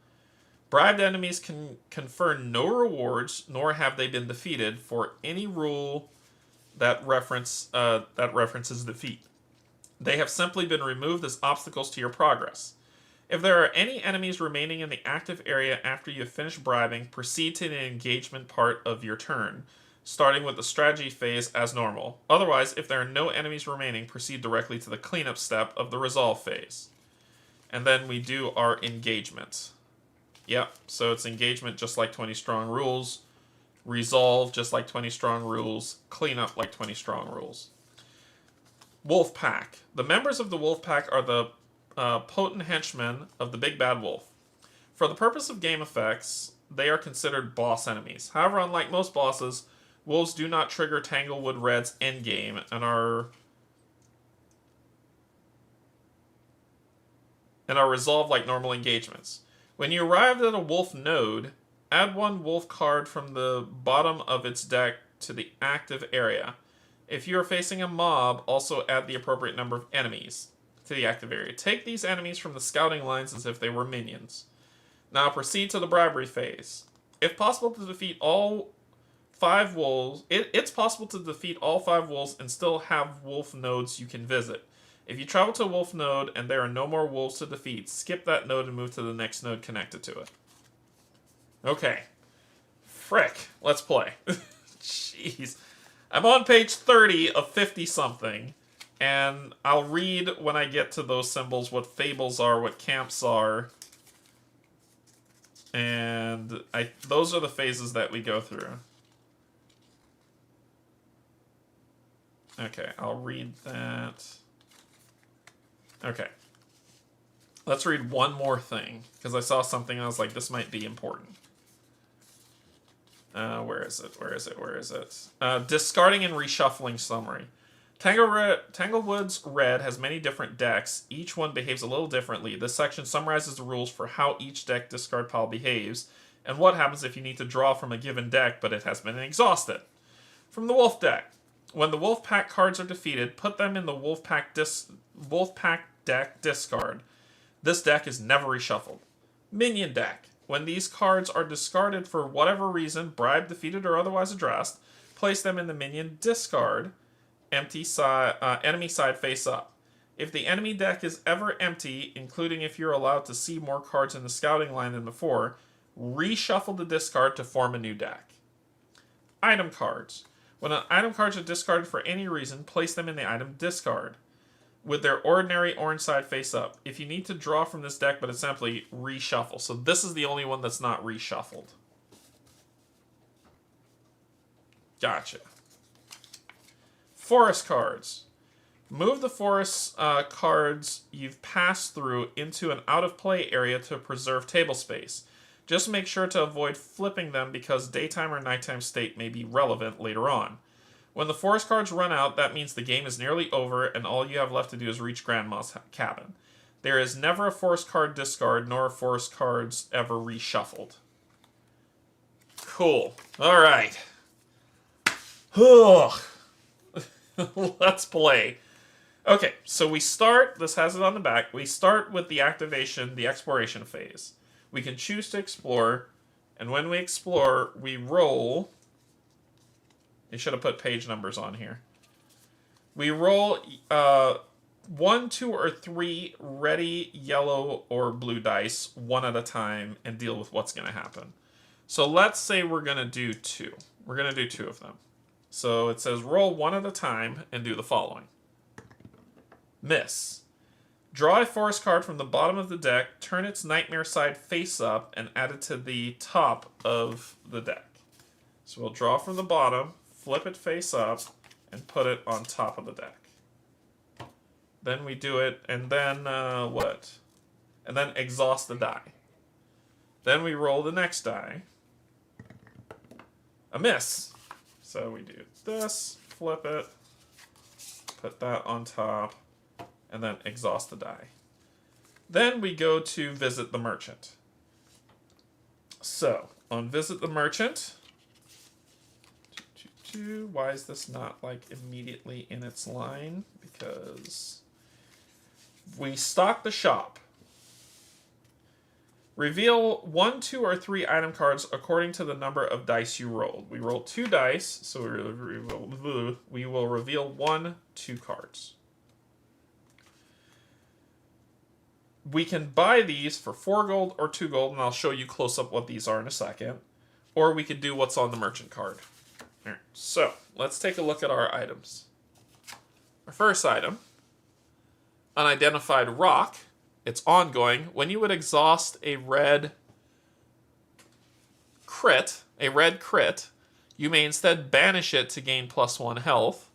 Bribed enemies can confer no rewards, nor have they been defeated for any rule that references defeat. They have simply been removed as obstacles to your progress. If there are any enemies remaining in the active area after you have finished bribing, proceed to the engagement part of your turn, starting with the strategy phase as normal. Otherwise, if there are no enemies remaining, proceed directly to the cleanup step of the resolve phase. And then we do our engagement. Yep, so it's engagement just like 20 strong rules, resolve just like 20 strong rules, cleanup like 20 strong rules. Wolf Pack. The members of the Wolf Pack are the potent henchmen of the Big Bad Wolf. For the purpose of game effects, they are considered boss enemies. However, unlike most bosses, wolves do not trigger Tanglewood Red's endgame and are resolved like normal engagements. When you arrive at a wolf node, add one wolf card from the bottom of its deck to the active area. If you are facing a mob, also add the appropriate number of enemies to the active area. Take these enemies from the scouting lines as if they were minions. Now proceed to the bribery phase. If possible to defeat all 5 wolves, it's possible to defeat all 5 wolves and still have wolf nodes you can visit. If you travel to a wolf node and there are no more wolves to defeat, skip that node and move to the next node connected to it. Okay. Frick. Let's play. Jeez. I'm on page 30 of 50-something, and I'll read when I get to those symbols what fables are, what camps are, and those are the phases that we go through. Okay, I'll read that. Okay. Let's read one more thing, because I saw something and I was like, this might be important. Where is it? Discarding and reshuffling summary. Tanglewood's Red has many different decks. Each one behaves a little differently. This section summarizes the rules for how each deck discard pile behaves, and what happens if you need to draw from a given deck, but it has been exhausted. From the Wolf deck. When the Wolf Pack cards are defeated, put them in the Wolf Pack deck discard. This deck is never reshuffled. Minion deck. When these cards are discarded for whatever reason, bribed, defeated, or otherwise addressed, place them in the minion discard, enemy side face up. If the enemy deck is ever empty, including if you're allowed to see more cards in the scouting line than before, reshuffle the discard to form a new deck. Item cards. When an item cards are discarded for any reason, place them in the item discard, with their ordinary orange side face up. If you need to draw from this deck, but it's simply reshuffle. So this is the only one that's not reshuffled. Gotcha. Forest cards. Move the forest cards you've passed through into an out-of-play area to preserve table space. Just make sure to avoid flipping them because daytime or nighttime state may be relevant later on. When the forest cards run out, that means the game is nearly over and all you have left to do is reach Grandma's cabin. There is never a forest card discard, nor are forest cards ever reshuffled. Cool. Alright. Let's play. Okay, so we start, this has it on the back, we start with the activation, the exploration phase. We can choose to explore, and when we explore, we roll. You should have put page numbers on here. We roll 1, 2, or 3 ready yellow or blue dice, one at a time, and deal with what's going to happen. So let's say we're going to do 2. We're going to do 2 of them. So it says roll 1 at a time and do the following. Miss. Draw a forest card from the bottom of the deck, turn its nightmare side face up, and add it to the top of the deck. So we'll draw from the bottom, flip it face up, and put it on top of the deck. Then we do it, and then what? And then exhaust the die. Then we roll the next die. A miss. So we do this, flip it, put that on top, and then exhaust the die. Then we go to visit the merchant. So, on visit the merchant, why is this not like immediately in its line? Because we stock the shop. Reveal 1, 2, or 3 item cards according to the number of dice you rolled. We rolled 2 dice, so we will reveal 1, 2 cards. We can buy these for 4 gold or 2 gold, and I'll show you close up what these are in a second. Or we could do what's on the merchant card. Alright, so let's take a look at our items. Our first item, unidentified rock. It's ongoing. When you would exhaust a red crit, you may instead banish it to gain +1 health.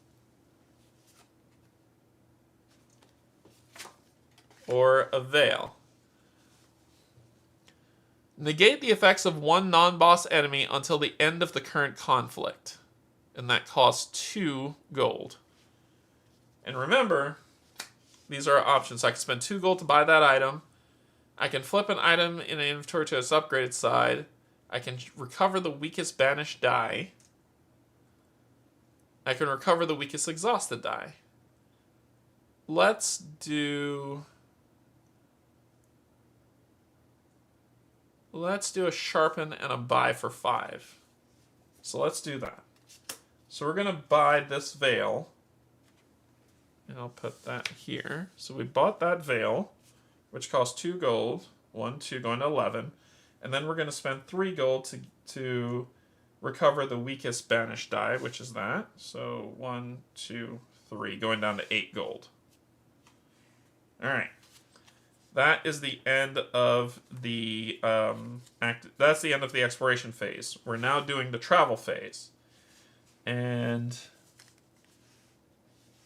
Or a veil. Negate the effects of 1 non-boss enemy until the end of the current conflict. And that costs 2 gold. And remember, these are our options. I can spend 2 gold to buy that item. I can flip an item in an inventory to its upgraded side. I can recover the weakest banished die. I can recover the weakest exhausted die. Let's do a sharpen and a buy for 5. So let's do that. So we're going to buy this veil. And I'll put that here. So we bought that veil, which costs 2 gold. 1, 2, going to 11. And then we're going to spend 3 gold to recover the weakest banished die, which is that. So 1, 2, 3, going down to 8 gold. Alright. That is the end of the that's the end of the exploration phase. We're now doing the travel phase. And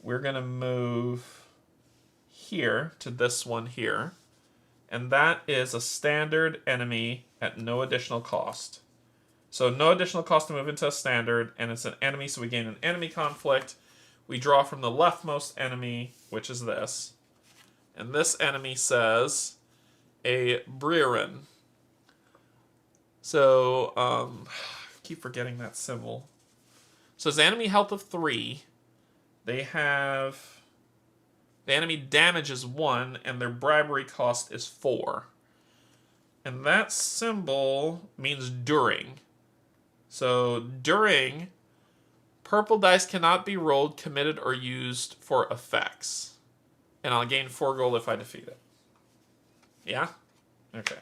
we're going to move here to this one here. And that is a standard enemy at no additional cost. So no additional cost to move into a standard, and it's an enemy, so we gain an enemy conflict. We draw from the leftmost enemy, which is this. And this enemy says a Breerin. So, I keep forgetting that symbol. So it's enemy health of 3. They have... The enemy damage is 1, and their bribery cost is 4. And that symbol means during. So during, purple dice cannot be rolled, committed, or used for effects. And I'll gain 4 gold if I defeat it. Yeah? Okay.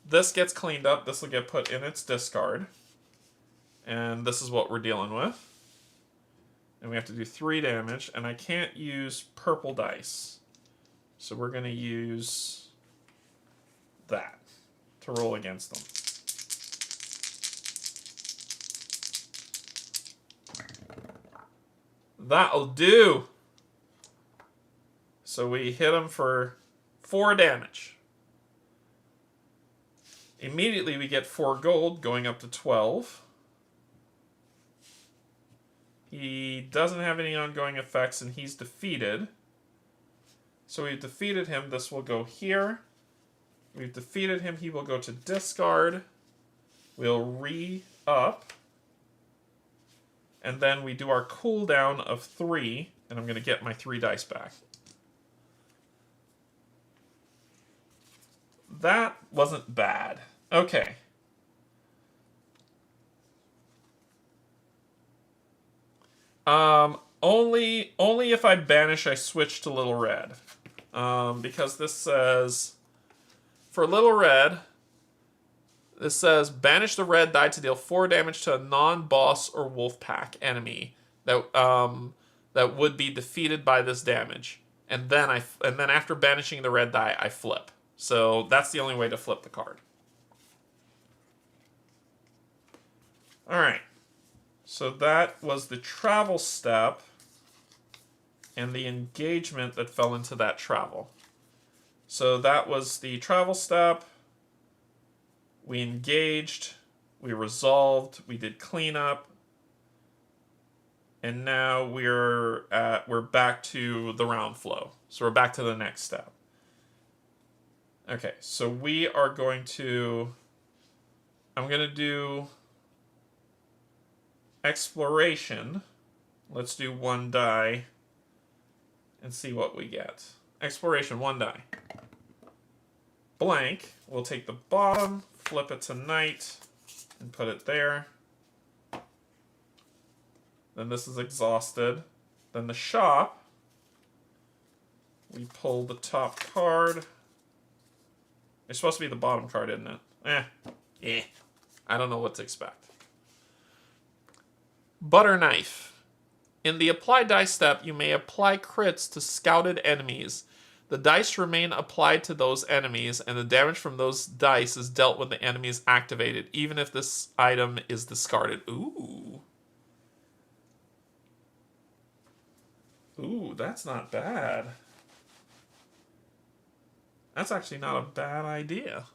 This gets cleaned up. This will get put in its discard. And this is what we're dealing with. And we have to do 3 damage. And I can't use purple dice. So we're going to use that to roll against them. That'll do. So we hit him for 4 damage. Immediately we get 4 gold, going up to 12. He doesn't have any ongoing effects, and he's defeated. So we've defeated him. This will go here. We've defeated him. He will go to discard. We'll re-up. And then we do our cooldown of 3, and I'm going to get my 3 dice back. That wasn't bad. Okay. Only if I banish, I switch to little red. Because this says, for little red, this says, banish the red die to deal 4 damage to a non-boss or wolf pack enemy that would be defeated by this damage. And then after banishing the red die, I flip. So that's the only way to flip the card. All right. So that was the travel step and the engagement that fell into that travel. So that was the travel step. We engaged, we resolved, we did cleanup, and now we're back to the round flow. So we're back to the next step. Okay, so we are going to, I'm going to do exploration. Let's do 1 die and see what we get. Exploration, 1 die. Blank, we'll take the bottom, flip it to night, and put it there. Then this is exhausted. Then the shop, we pull the top card. It's supposed to be the bottom card, isn't it? I don't know what to expect. Butter knife. In the apply dice step, you may apply crits to scouted enemies. The dice remain applied to those enemies, and the damage from those dice is dealt when the enemy is activated, even if this item is discarded. Ooh. Ooh, that's not bad. That's actually not a bad idea.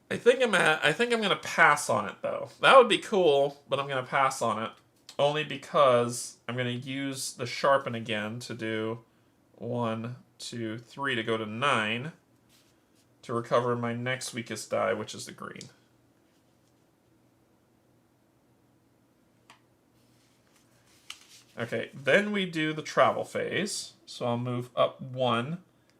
I think I'm gonna pass on it though. That would be cool, but I'm gonna pass on it only because I'm gonna use the sharpen again to do 1, 2, 3 to go to 9 to recover my next weakest die, which is the green. Okay, then we do the travel phase. So I'll move up 1,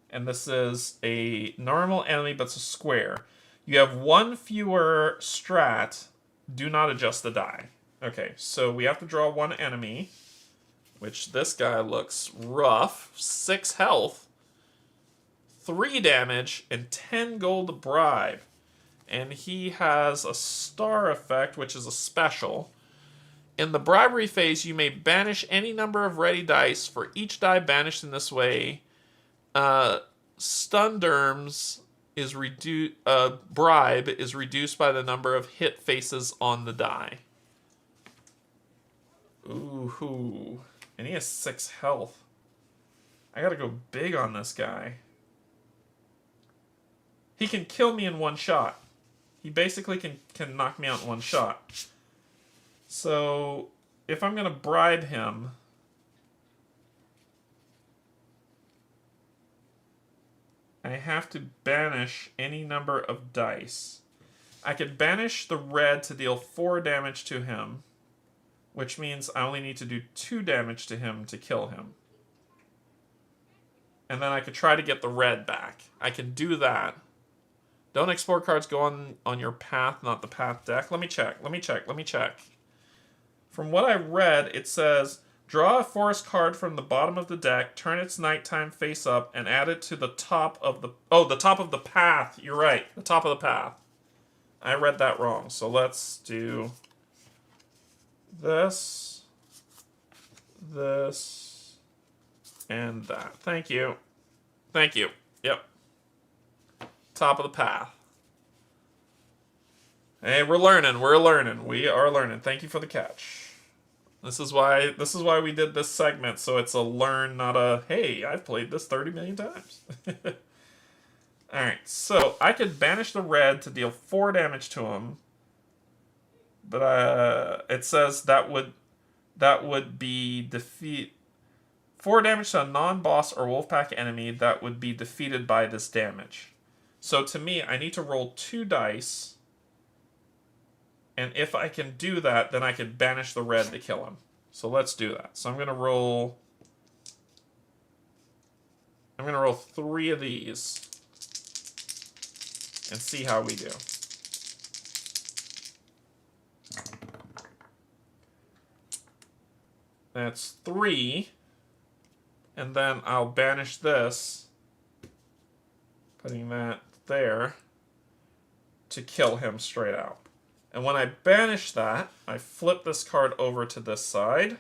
and this is a normal enemy, but it's a square. You have 1 fewer strat. Do not adjust the die. Okay, so we have to draw 1 enemy, which this guy looks rough. 6 health, 3 damage, and 10 gold to bribe. And he has a star effect, which is a special. In the bribery phase, you may banish any number of ready dice. For each die banished in this way, Stunderms is bribe is reduced by the number of hit faces on the die. Ooh, and he has 6 health. I gotta go big on this guy. He can kill me in 1 shot. He basically can knock me out in 1 shot. So if I'm gonna bribe him, I have to banish any number of dice. I could banish the red to deal 4 damage to him, which means I only need to do 2 damage to him to kill him. And then I could try to get the red back. I can do that. Don't explore cards go on your path, not the path deck. Let me check. From what I read, it says, draw a forest card from the bottom of the deck, turn its nighttime face up, and add it to the top of the... Oh, the top of the path. You're right. The top of the path. I read that wrong. So let's do this, this, and that. Thank you. Thank you. Yep. Top of the path. Hey, we're learning. We are learning. Thank you for the catch. This is why we did this segment, so it's a learn, not a, hey, I've played this 30 million times. Alright, so I could banish the red to deal 4 damage to him, but it says that would be 4 damage to a non-boss or wolfpack enemy that would be defeated by this damage. So to me, I need to roll 2 dice. And if I can do that, then I can banish the red to kill him. So let's do that. So I'm gonna roll 3 of these and see how we do. That's 3. And then I'll banish this, putting that there, to kill him straight out. And when I banish that, I flip this card over to this side.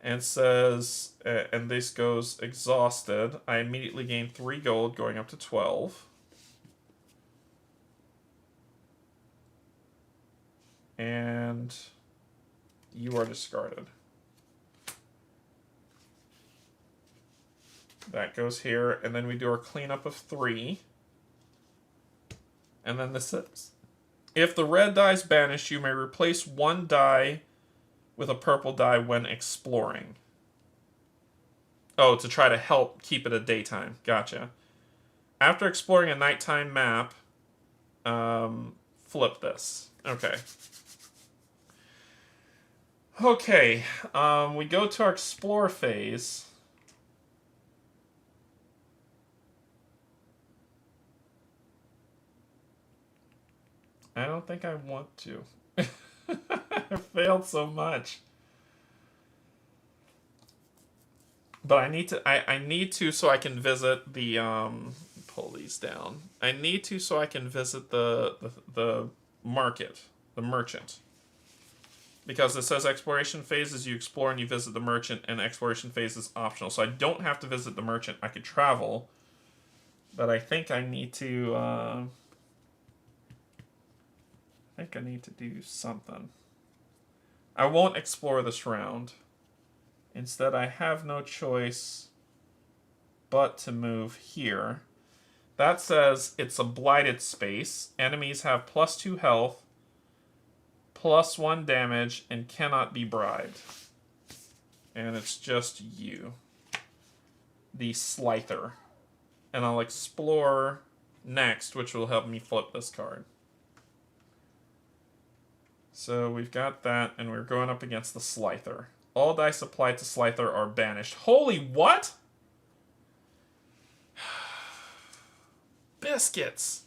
And says, and this goes exhausted. I immediately gain 3 gold, going up to 12. And you are discarded. That goes here, and then we do our cleanup of 3. And then this is, if the red die is banished, you may replace 1 die with a purple die when exploring. Oh, to try to help keep it a daytime. Gotcha. After exploring a nighttime map, flip this. Okay. Okay, we go to our explore phase. I don't think I want to. I failed so much. But I need to so I can visit the pull these down. I need to so I can visit the market, the merchant. Because it says exploration phases, you explore and you visit the merchant, and exploration phase is optional. So I don't have to visit the merchant. I could travel. But I think I need to do something. I won't explore this round. Instead, I have no choice but to move here. That says it's a blighted space. Enemies have +2 health, +1 damage, and cannot be bribed. And it's just you. The Slither. And I'll explore next, which will help me flip this card. So we've got that, and we're going up against the Slither. All dice applied to Slither are banished. Holy what? Biscuits.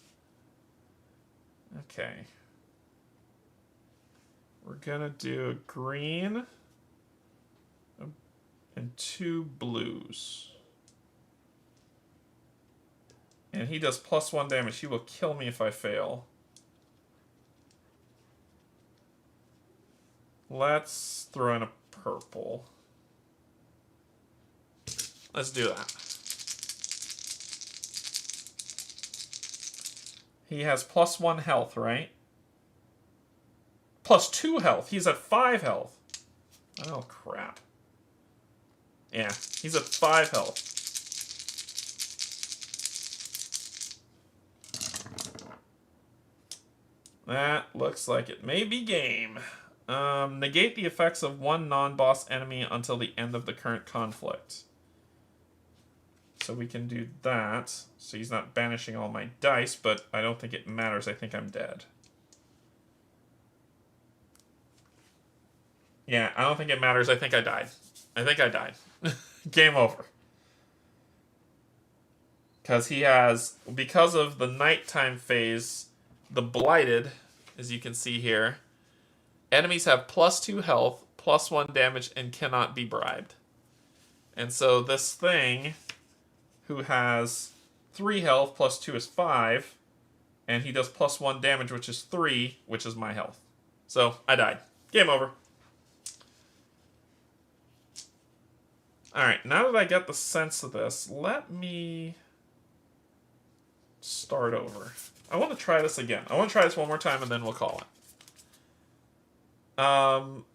Okay. We're gonna do a green and 2 blues. And he does +1 damage. He will kill me if I fail. Let's throw in a purple. Let's do that. He has +1 health, right? +2 health. He's at 5 health. Oh, crap. Yeah, he's at 5 health. That looks like it may be game. Negate the effects of 1 non-boss enemy until the end of the current conflict. So we can do that. So he's not banishing all my dice, but I don't think it matters. I think I'm dead. Yeah, I don't think it matters. I think I died. I think I died. Game over. Because he has, because of the nighttime phase, the blighted, as you can see here, enemies have +2 health, +1 damage, and cannot be bribed. And so this thing, who has 3 health, +2 is 5, and he does +1 damage, which is 3, which is my health. So, I died. Game over. Alright, now that I get the sense of this, let me start over. I want to try this again. I want to try this one more time, and then we'll call it.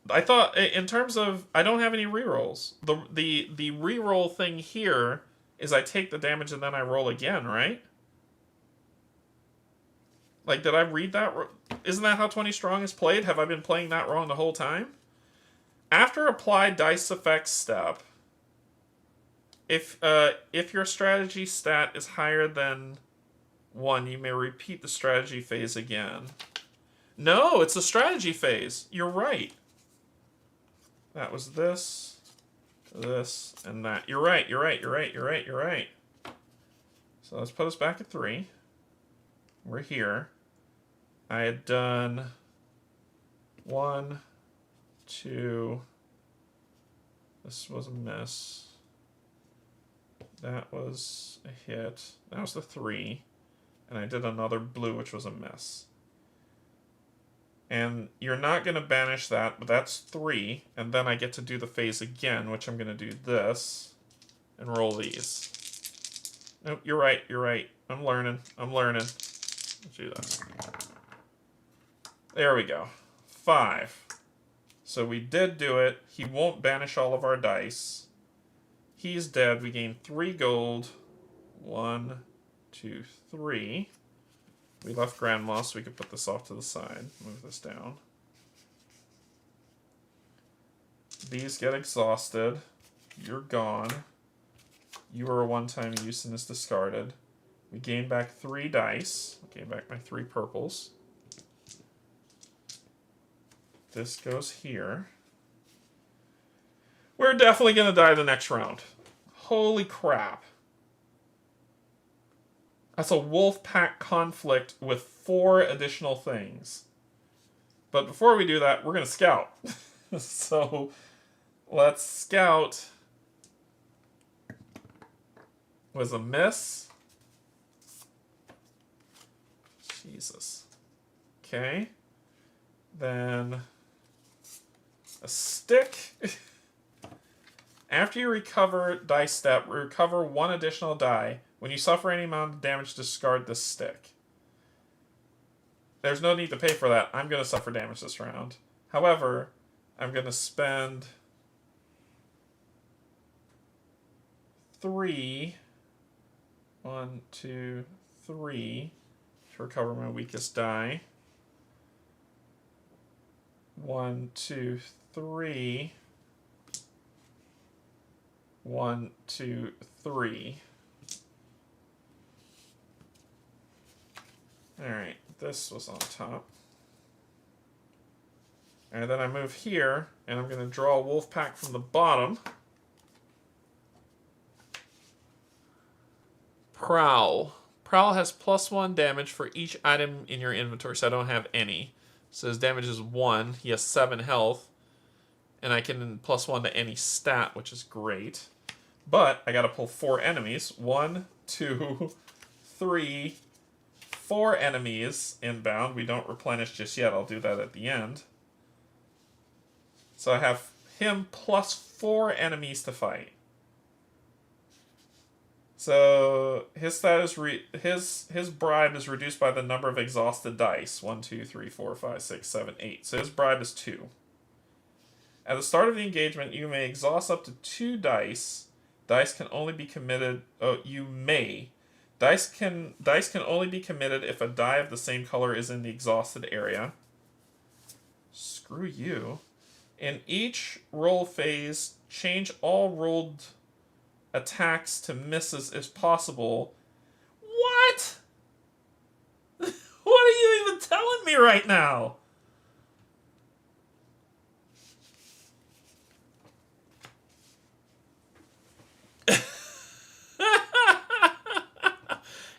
I thought, in terms of, I don't have any rerolls. The reroll thing here is I take the damage and then I roll again, right? Like, did I read that? Isn't that how 20 Strong is played? Have I been playing that wrong the whole time? After applied dice effects step, if your strategy stat is higher than 1, you may repeat the strategy phase again. No, it's a strategy phase. You're right. That was this, this, and that. You're right, you're right, you're right, you're right, you're right. So let's put us back at 3. We're here. I had done 1, 2. This was a miss. That was a hit. That was the 3. And I did another blue, which was a miss. And you're not going to banish that, but that's 3. And then I get to do the phase again, which I'm going to do this and roll these. Nope, you're right, you're right. I'm learning, I'm learning. Let's do this. There we go. 5. So we did do it. He won't banish all of our dice. He's dead. We gain 3 gold. 1, 2, 3. We left Grandma, so we could put this off to the side. Move this down. These get exhausted. You're gone. You are a one-time use and is discarded. We gain back 3 dice. Gain back my 3 purples. This goes here. We're definitely going to die the next round. Holy crap. That's a wolf pack conflict with 4 additional things. But before we do that, we're going to scout. So let's scout. Was a miss. Jesus. Okay. Then a stick. After you recover dice step, recover 1 additional die. When you suffer any amount of damage, discard this stick. There's no need to pay for that. I'm going to suffer damage this round. However, I'm going to spend 3. 1, 2, 3 to recover my weakest die. 1, 2, 3. 1, 2, 3. Alright, this was on top. And then I move here, and I'm going to draw a wolf pack from the bottom. Prowl. Prowl has +1 damage for each item in your inventory, so I don't have any. So his damage is 1. He has 7 health. And I can +1 to any stat, which is great. But I got to pull 4 enemies. 1, 2, 3, 4 enemies inbound. We don't replenish just yet. I'll do that at the end. So I have him plus 4 enemies to fight. So his stat is his bribe is reduced by the number of exhausted dice. 1, 2, 3, 4, 5, 6, 7, 8. So his bribe is 2. At the start of the engagement, you may exhaust up to 2 dice. Dice can only be committed. Oh, you may. Dice can only be committed if a die of the same color is in the exhausted area. Screw you. In each roll phase, change all rolled attacks to misses if possible. What? What are you even telling me right now?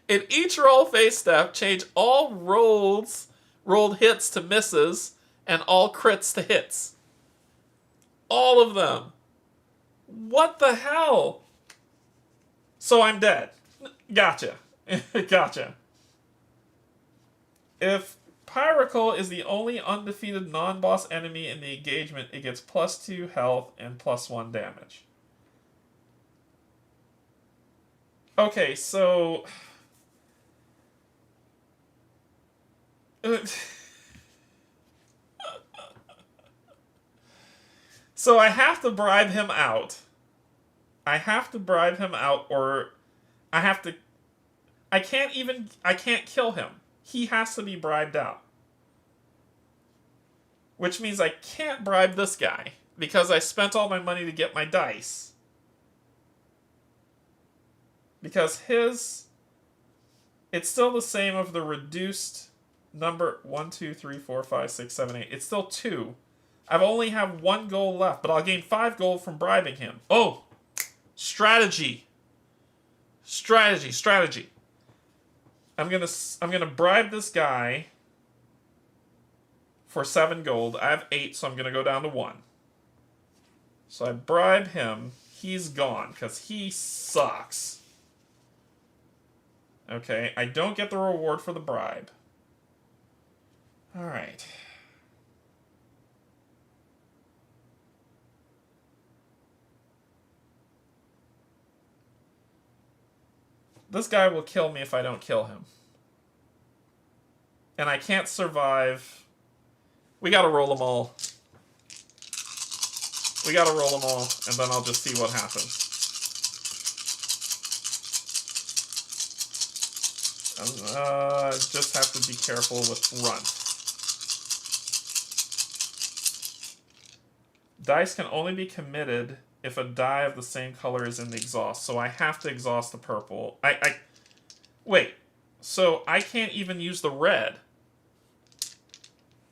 In each roll phase step, change all rolled hits to misses and all crits to hits. All of them. What the hell? So I'm dead. Gotcha. Gotcha. If Pyracle is the only undefeated non-boss enemy in the engagement, it gets +2 health and +1 damage. Okay, so... So I have to bribe him out. I have to bribe him out, or I have to... I can't kill him. He has to be bribed out. Which means I can't bribe this guy, because I spent all my money to get my dice. Because his... It's still the same of the reduced number 1, 2, 3, 4, 5, 6, 7, 8. It's still 2. I've only have 1 gold left, but I'll gain 5 gold from bribing him. Oh! Strategy. Strategy. I'm gonna bribe this guy for 7 gold. I have 8, so I'm gonna go down to 1. So I bribe him. He's gone, because he sucks. Okay, I don't get the reward for the bribe. Alright. This guy will kill me if I don't kill him. And I can't survive. We gotta roll them all. We gotta roll them all, and then I'll just see what happens. Just have to be careful with runt. Dice can only be committed if a die of the same color is in the exhaust. So I have to exhaust the purple. Wait. So I can't even use the red.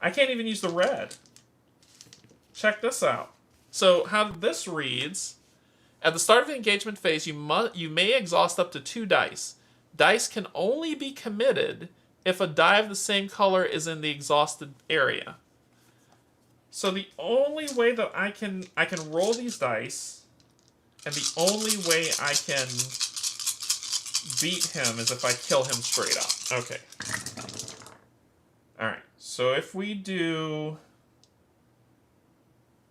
I can't even use the red. Check this out. So how this reads, at the start of the engagement phase, you may exhaust up to 2 dice. Dice can only be committed if a die of the same color is in the exhausted area. So the only way that I can roll these dice, and the only way I can beat him is if I kill him straight up. Okay. Alright, so if we do...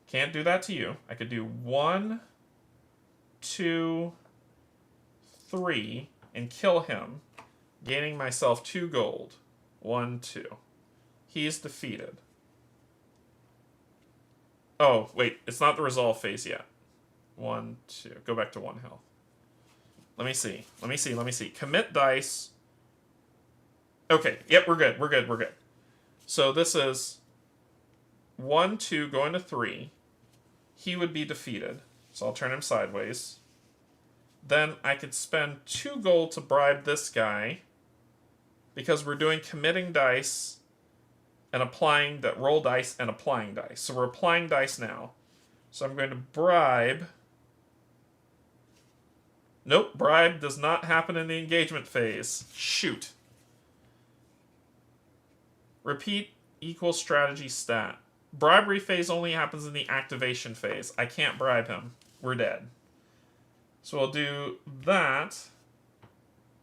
Can't do that to you. I could do 1, 2, 3, and kill him, gaining myself 2 gold. 1, 2. He's defeated. Oh, wait, it's not the resolve phase yet. 1, 2. Go back to 1 health. Let me see. Commit dice. Okay, yep, we're good. So this is 1, 2, going to 3. He would be defeated. So I'll turn him sideways. Then I could spend 2 gold to bribe this guy, because we're doing committing dice and applying that roll dice and applying dice. So we're applying dice now. So I'm going to bribe. Nope, bribe does not happen in the engagement phase. Shoot. Repeat equals strategy stat. Bribery phase only happens in the activation phase. I can't bribe him. We're dead. So we'll do that.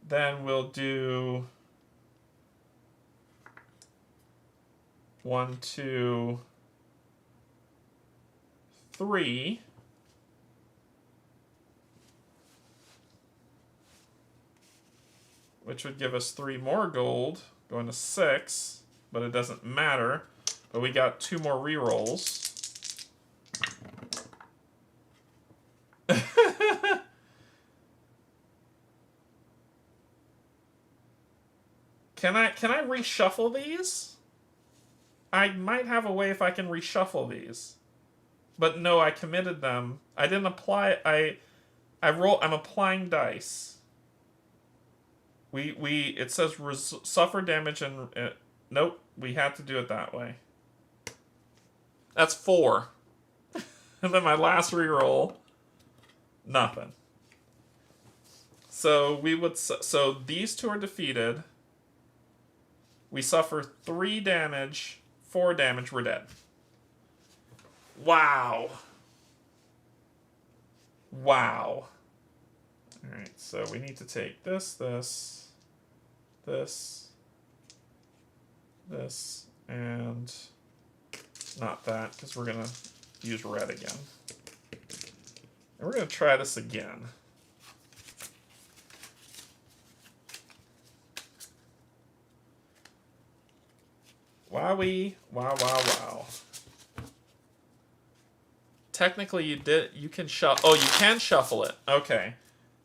Then we'll do 1, 2, 3. Which would give us 3 more gold, going to 6, but it doesn't matter. But we got 2 more rerolls. Can I reshuffle these? I might have a way if I can reshuffle these. But no, I committed them. I didn't apply. I'm applying dice. It says suffer damage and nope, we have to do it that way. That's 4. And then my last reroll, nothing. So so these 2 are defeated. We suffer 3 damage, 4 damage, we're dead. Wow. Wow. Alright, so we need to take this, and not that, because we're going to use red again. And we're going to try this again. Wowee, wow. Technically you can shuffle. Oh, you can shuffle it. Okay.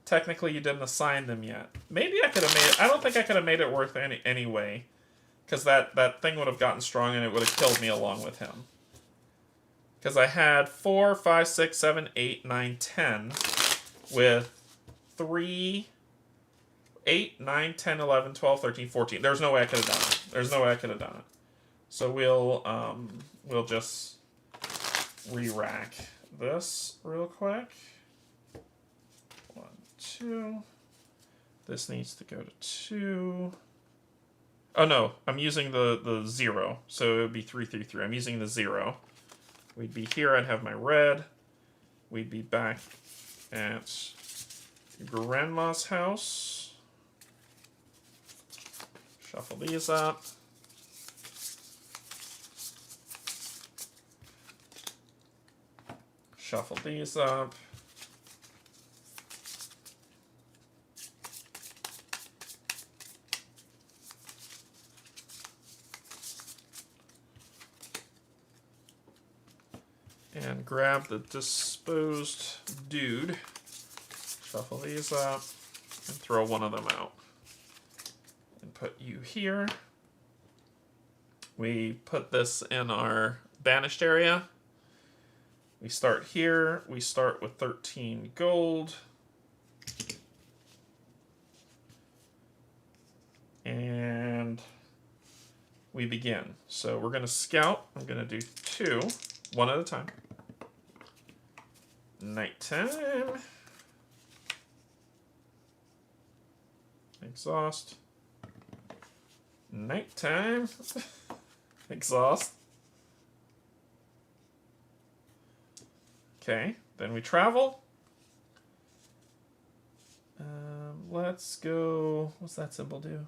Technically you didn't assign them yet. Maybe I could have made it. I don't think I could have made it worth anyway. Because that thing would have gotten strong and it would have killed me along with him. Because I had 4, 5, 6, 7, 8, 9, 10 with 3, 8, 9, 10, 11, 12, 13, 14. There's no way I could have done it. So we'll just re-rack this real quick. 1, 2. This needs to go to 2. Oh no, I'm using the 0, so it would be 3, 3, 3. I'm using the 0. We'd be here, I'd have my red. We'd be back at Grandma's house. Shuffle these up. Shuffle these up. And grab the disposed dude. Shuffle these up and throw one of them out. And put you here. We put this in our banished area. We start here. We start with 13 gold. And we begin. So we're going to scout. I'm going to do 2, one at a time. Nighttime. Exhaust. Nighttime. Exhaust. Okay, then we travel. Let's go. What's that symbol do?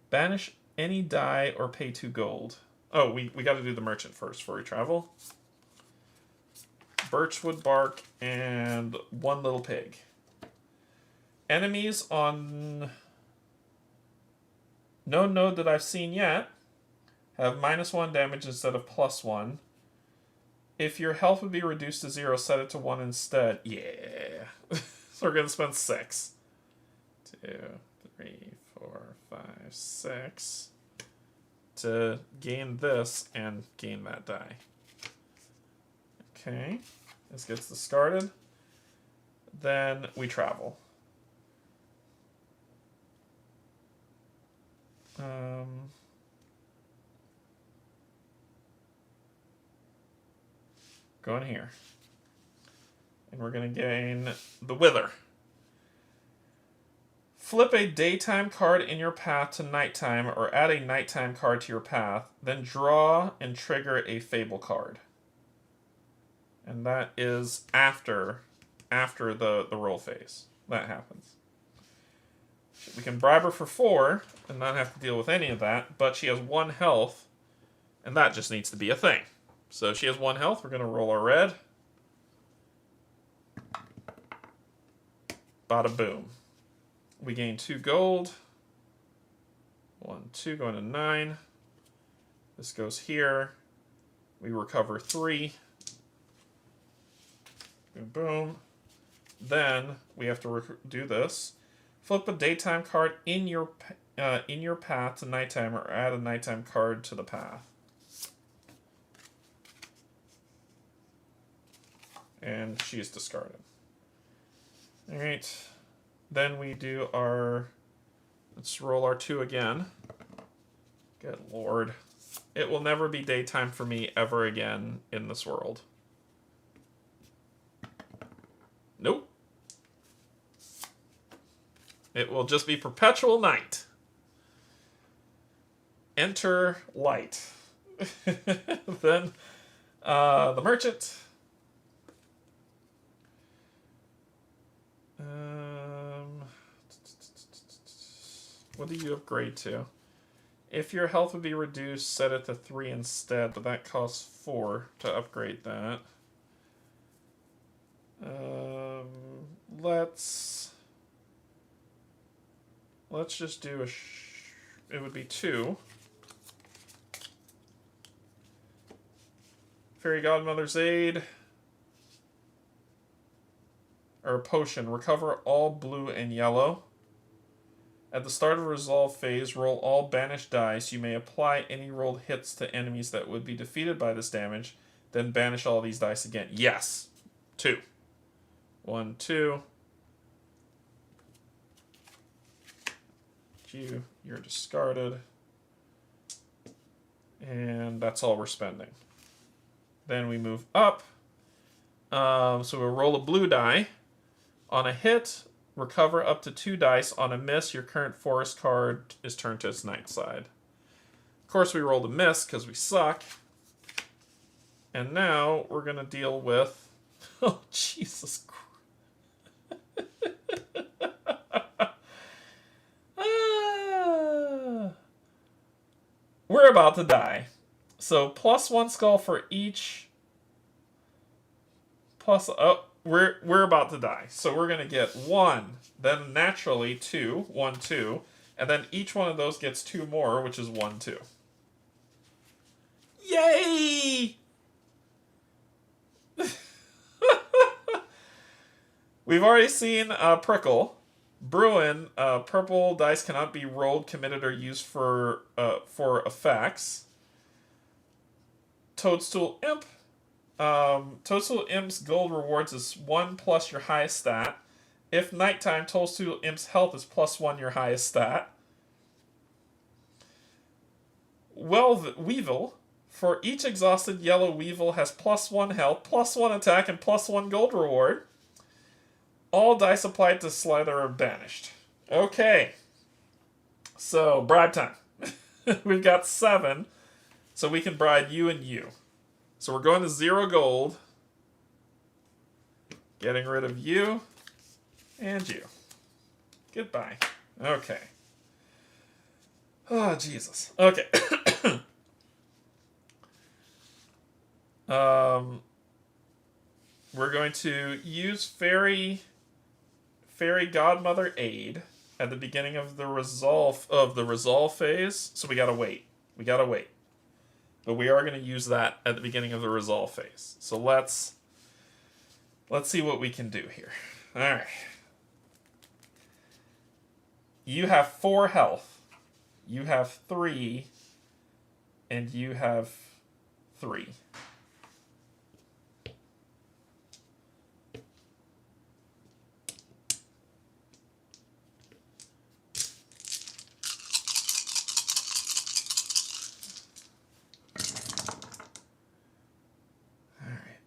Banish any die or pay 2 gold. Oh, we got to do the merchant first before we travel. Birchwood bark and 1 little pig. Enemies on no node that I've seen yet have -1 damage instead of +1. If your health would be reduced to 0, set it to 1 instead. Yeah. So we're going to spend 6. 2, 3, 4, 5, 6 to gain this and gain that die. Okay. This gets discarded. Then we travel. Go in here. And we're going to gain the Wither. Flip a daytime card in your path to nighttime or add a nighttime card to your path. Then draw and trigger a Fable card. And that is after the roll phase. That happens. We can bribe her for 4 and not have to deal with any of that, but she has 1 health, and that just needs to be a thing. So she has 1 health. We're going to roll our red. Bada boom. We gain 2 gold. 1, 2, going to 9. This goes here. We recover 3. Boom, boom. Then we have to do this. Flip a daytime card in your path to nighttime or add a nighttime card to the path. And she is discarded. Alright. Then we do our... Let's roll our 2 again. Good lord. It will never be daytime for me ever again in this world. Nope. It will just be perpetual night. Enter light. Then the merchant. What do you upgrade to? If your health would be reduced, set it to 3 instead, but that costs 4 to upgrade that. Let's just do it would be 2. Fairy Godmother's Aid. Or potion. Recover all blue and yellow. At the start of resolve phase, roll all banished dice. You may apply any rolled hits to enemies that would be defeated by this damage. Then banish all these dice again. Yes. 2. 1, 2. You're discarded. And that's all we're spending. Then we move up. So we'll roll a blue die. On a hit, recover up to 2 dice. On a miss, your current forest card is turned to its night side. Of course, we rolled a miss because we suck. And now we're going to deal with... Oh, Jesus Christ. We're about to die. So +1 skull for each. We're about to die. So we're gonna get 1, then naturally 2, 1, 2, and then each one of those gets 2 more, which is 1, 2. Yay! We've already seen Prickle. Bruin, purple dice cannot be rolled, committed, or used for effects. Toadstool Imp. Toadstool Imp's gold rewards is 1 plus your highest stat. If nighttime, Toadstool Imp's health is +1 your highest stat. Weevil. For each exhausted yellow Weevil has +1 health, +1 attack, and +1 gold reward. All dice applied to Slither are banished. Okay. So, bribe time. We've got 7. So we can bribe you and you. So we're going to 0 gold. Getting rid of you. And you. Goodbye. Okay. Oh, Jesus. Okay. We're going to use Fairy Godmother Aid at the beginning of the resolve phase. So we gotta wait. But we are going to use that at the beginning of the resolve phase. So let's see what we can do here. All right. You have 4 health. You have 3. And you have 3.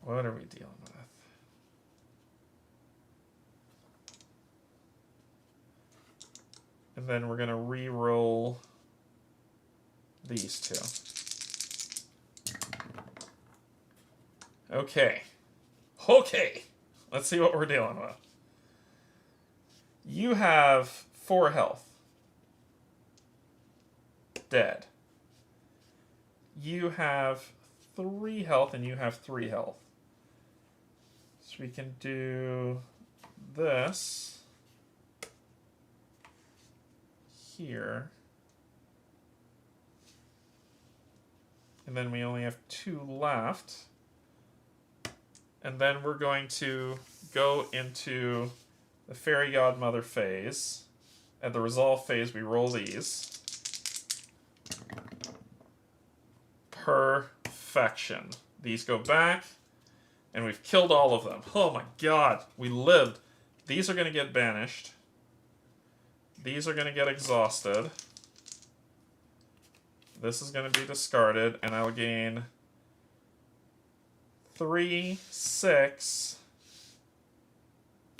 What are we dealing with? And then we're going to re-roll these 2. Okay. Let's see what we're dealing with. You have 4 health. Dead. You have 3 health and you have 3 health. So we can do this here. And then we only have 2 left. And then we're going to go into the Fairy Godmother phase. At the resolve phase, we roll these. Perfection. These go back. And we've killed all of them. Oh my god. We lived. These are going to get banished. These are going to get exhausted. This is going to be discarded. And I'll gain 3, 6,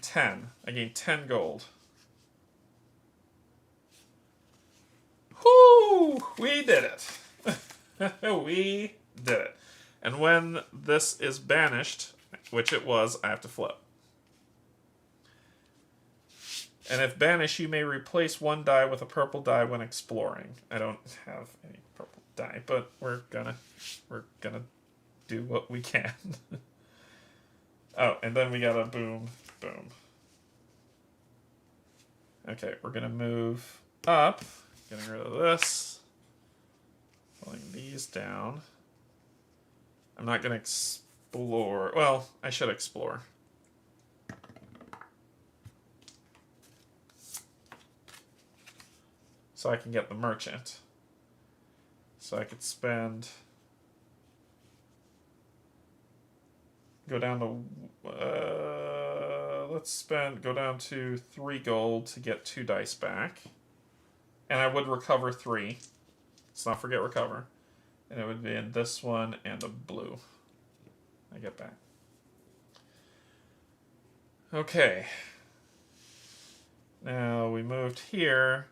10. I gain 10 gold. Whoo! We did it. We did it. And when this is banished, which it was, I have to flip. And if banished, you may replace 1 die with a purple die when exploring. I don't have any purple die, but we're gonna do what we can. Oh, and then we got a boom, boom. Okay, we're gonna move up, getting rid of this, pulling these down. I'm not gonna explore. Well, I should explore. So I can get the merchant. So I could spend... Go down to... go down to 3 gold to get 2 dice back. And I would recover 3. Let's not forget recover. And it would be in this one and a blue. I get back. Okay. Now we moved here,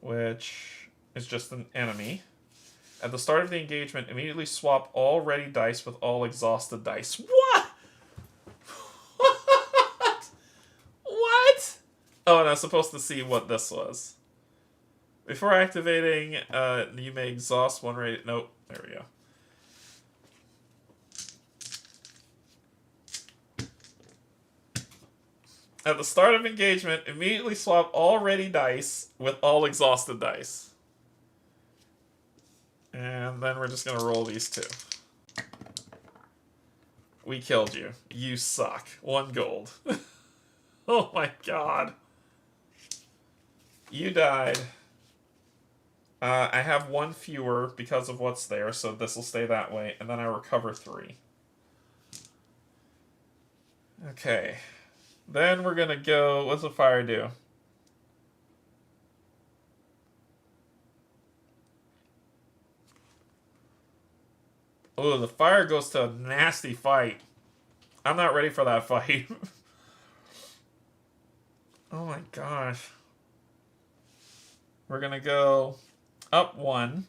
which is just an enemy. At the start of the engagement, immediately swap all ready dice with all exhausted dice. What? What? What? Oh, and I was supposed to see what this was. Before activating, you may exhaust one ready... Nope. There we go. At the start of engagement, immediately swap all ready dice with all exhausted dice. And then we're just going to roll these two. We killed you. You suck. 1 gold. Oh my god. You died. I have 1 fewer because of what's there, so this will stay that way. And then I recover 3. Okay. Then we're going to go... What's the fire do? Oh, the fire goes to a nasty fight. I'm not ready for that fight. Oh my gosh. We're going to go up 1.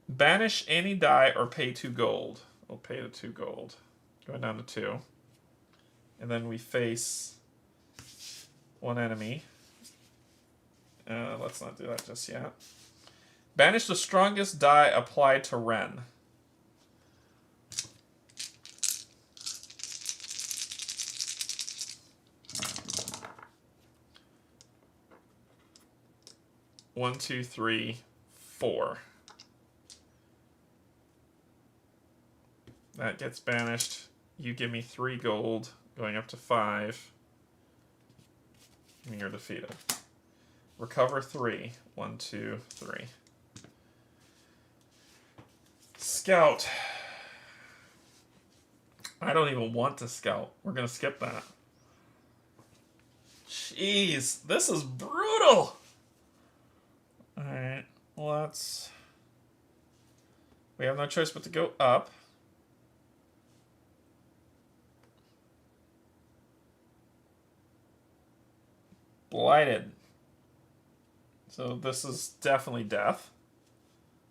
Banish any die or pay 2 gold. We'll pay the 2 gold. Going down to 2. And then we face 1 enemy. Let's not do that just yet. Banish the strongest die applied to Ren. One, two, three, 4. That gets banished. You give me 3 gold, going up to 5. And you're defeated. Recover 3. 1, 2, 3. Scout. I don't even want to scout. We're going to skip that. Jeez, this is brutal. Alright, let's... We have no choice but to go up. Blighted. So this is definitely death.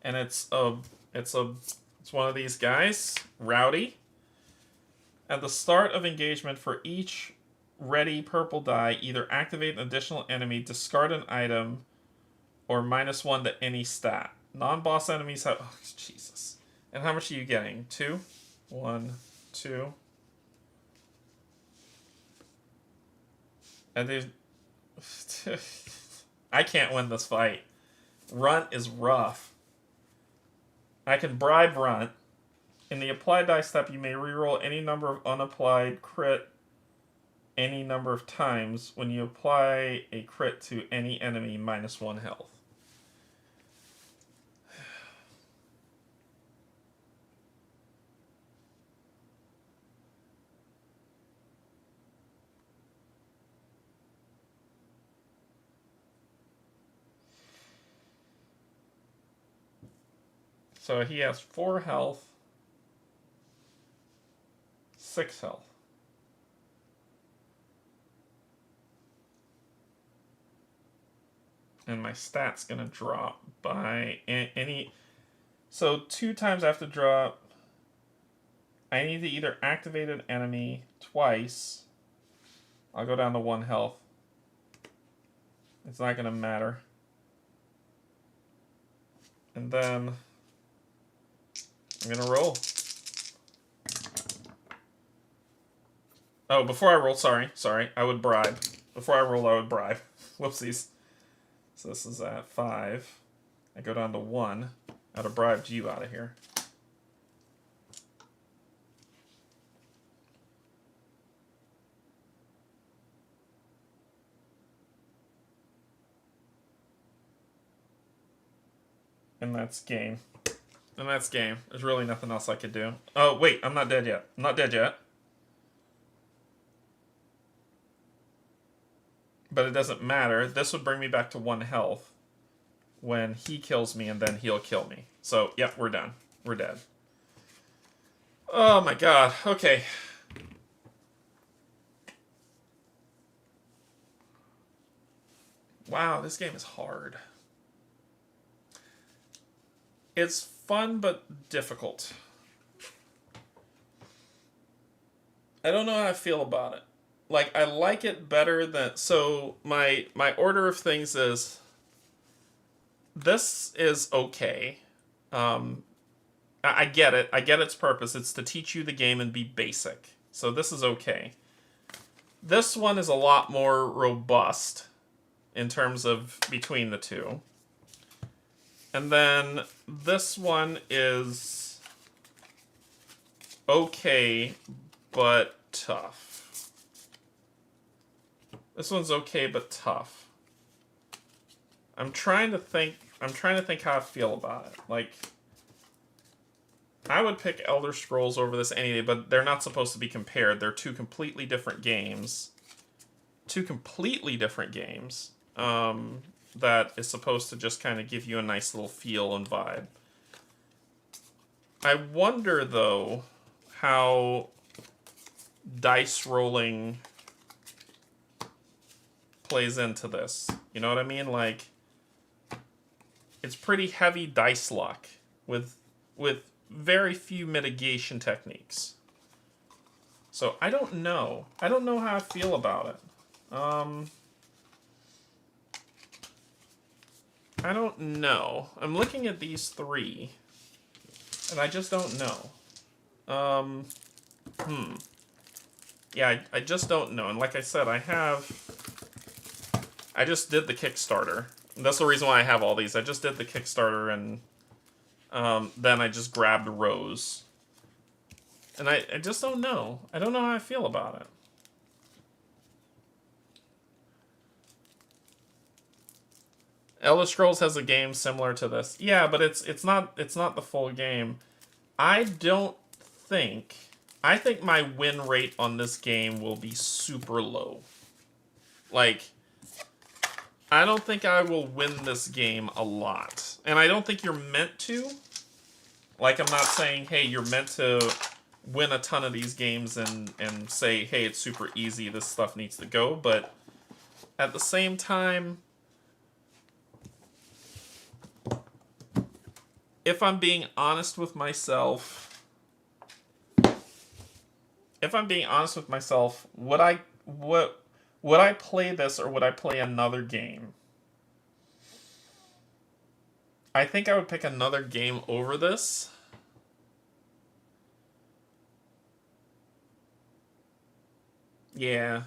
And it's one of these guys, Rowdy. At the start of engagement, for each ready purple die, either activate an additional enemy, discard an item, or -1 to any stat. Non-boss enemies have... Oh, Jesus. And how much are you getting? 2? 1, 2. And they... I can't win this fight. Runt is rough. I can bribe Runt. In the applied die step, you may reroll any number of unapplied crit any number of times. When you apply a crit to any enemy, -1 health. So he has 4 health, 6 health. And my stat's gonna drop by any... So 2 times I have to drop... I need to either activate an enemy twice. I'll go down to 1 health. It's not gonna matter. And then... I'm gonna roll. Oh, before I roll, sorry. I would bribe. Before I roll, I would bribe. Whoopsies. So this is at 5. I go down to 1. I'd have bribed you out of here. And that's game. And that's game. There's really nothing else I could do. Oh, wait, I'm not dead yet. I'm not dead yet. But it doesn't matter. This would bring me back to 1 health when he kills me, and then he'll kill me. So, yep, we're done. We're dead. Oh my god. Okay. Wow, this game is hard. It's fun but difficult. I don't know how I feel about it. Like, I like it better than... So, my order of things is... This is okay. I get it. I get its purpose. It's to teach you the game and be basic. So this is okay. This one is a lot more robust in terms of between the two. And then this one is okay, but tough. This one's okay, but tough. I'm trying to think how I feel about it. Like, I would pick Elder Scrolls over this any day, but they're not supposed to be compared. They're two completely different games. That is supposed to just kind of give you a nice little feel and vibe. I wonder, though, how dice rolling plays into this. You know what I mean? Like, it's pretty heavy dice luck with very few mitigation techniques. So I don't know. I don't know how I feel about it. I don't know. I'm looking at these three, and I just don't know. Yeah, I just don't know. And like I said, I just did the Kickstarter. That's the reason why I have all these. I just did the Kickstarter, and then I just grabbed Rose. And I just don't know. I don't know how I feel about it. Elder Scrolls has a game similar to this. Yeah, but it's not the full game. I think my win rate on this game will be super low. Like, I don't think I will win this game a lot. And I don't think you're meant to. Like, I'm not saying, hey, you're meant to win a ton of these games and say, hey, it's super easy, this stuff needs to go. But at the same time, if I'm being honest with myself, would I play this or would I play another game? I think I would pick another game over this. Yeah.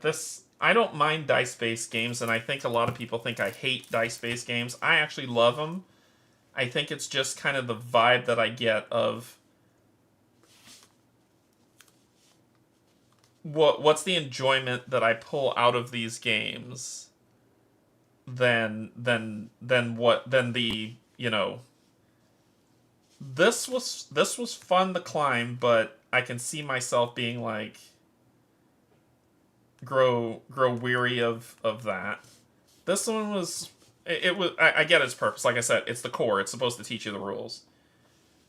This, I don't mind dice-based games, and I think a lot of people think I hate dice-based games. I actually love them. I think it's just kind of the vibe that I get of what's the enjoyment that I pull out of these games than the, you know, this was fun to climb, but I can see myself being like grow weary of that. This one was I get its purpose. Like I said, it's the core. It's supposed to teach you the rules.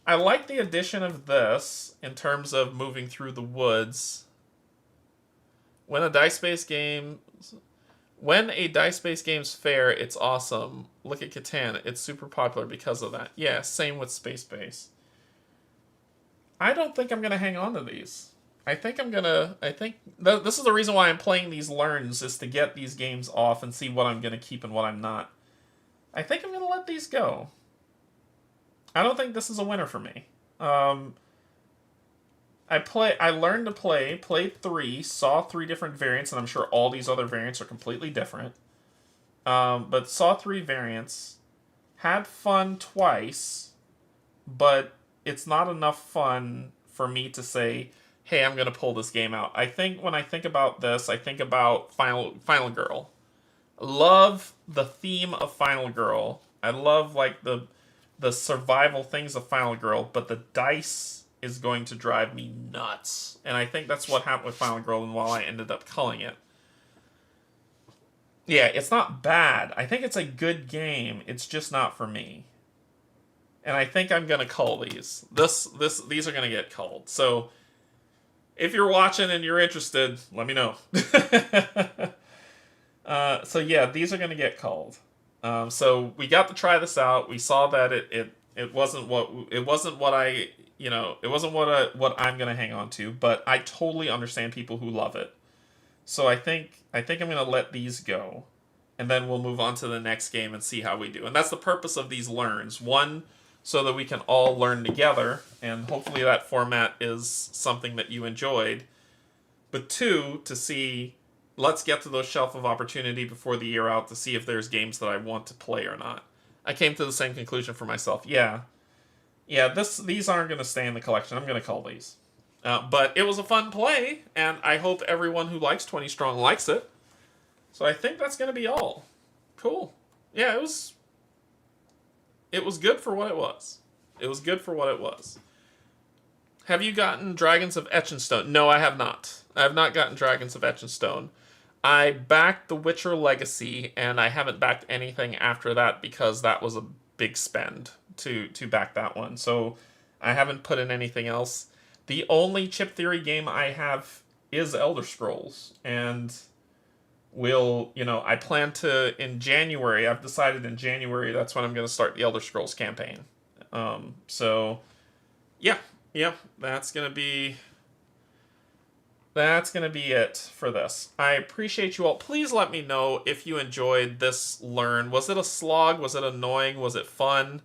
I like the addition of this in terms of moving through the woods. When a dice-based game's fair, it's awesome. Look at Catan. It's super popular because of that. Yeah, same with Space Base. I don't think I'm going to hang on to these. I think this is the reason why I'm playing these learns, is to get these games off and see what I'm going to keep and what I'm not. I think I'm going to let these go. I don't think this is a winner for me. I learned to play, played 3, saw 3 different variants, and I'm sure all these other variants are completely different. But saw 3 variants, had fun twice, but it's not enough fun for me to say, hey, I'm going to pull this game out. I think when I think about this, I think about Final Girl. Love the theme of Final Girl. I love, like, the survival things of Final Girl, but the dice is going to drive me nuts. And I think that's what happened with Final Girl and why I ended up culling it. Yeah, it's not bad. I think it's a good game. It's just not for me. and I think I'm gonna cull these. These are gonna get culled. So if you're watching and you're interested, let me know. So yeah, these are gonna get culled. So we got to try this out. We saw that it wasn't what I it wasn't what I'm gonna hang on to. But I totally understand people who love it. So I think I'm gonna let these go, and then we'll move on to the next game and see how we do. And that's the purpose of these learns. One, so that we can all learn together, and hopefully that format is something that you enjoyed. But two, to see, let's get to those shelf of opportunity before the year out to see if there's games that I want to play or not. I came to the same conclusion for myself. Yeah, these aren't going to stay in the collection. I'm going to cull these. But it was a fun play, and I hope everyone who likes 20 Strong likes it. So I think that's going to be all. Cool. Yeah, it was good for what it was. It was good for what it was. Have you gotten Dragons of Etchenstone? No, I have not. I have not gotten Dragons of Etchenstone. I backed The Witcher Legacy, and I haven't backed anything after that because that was a big spend to back that one. So I haven't put in anything else. The only Chip Theory game I have is Elder Scrolls, and I plan to, in January, I've decided in January that's when I'm going to start the Elder Scrolls campaign. So, yeah, that's going to be it for this. I appreciate you all. Please let me know if you enjoyed this learn. Was it a slog? Was it annoying? Was it fun?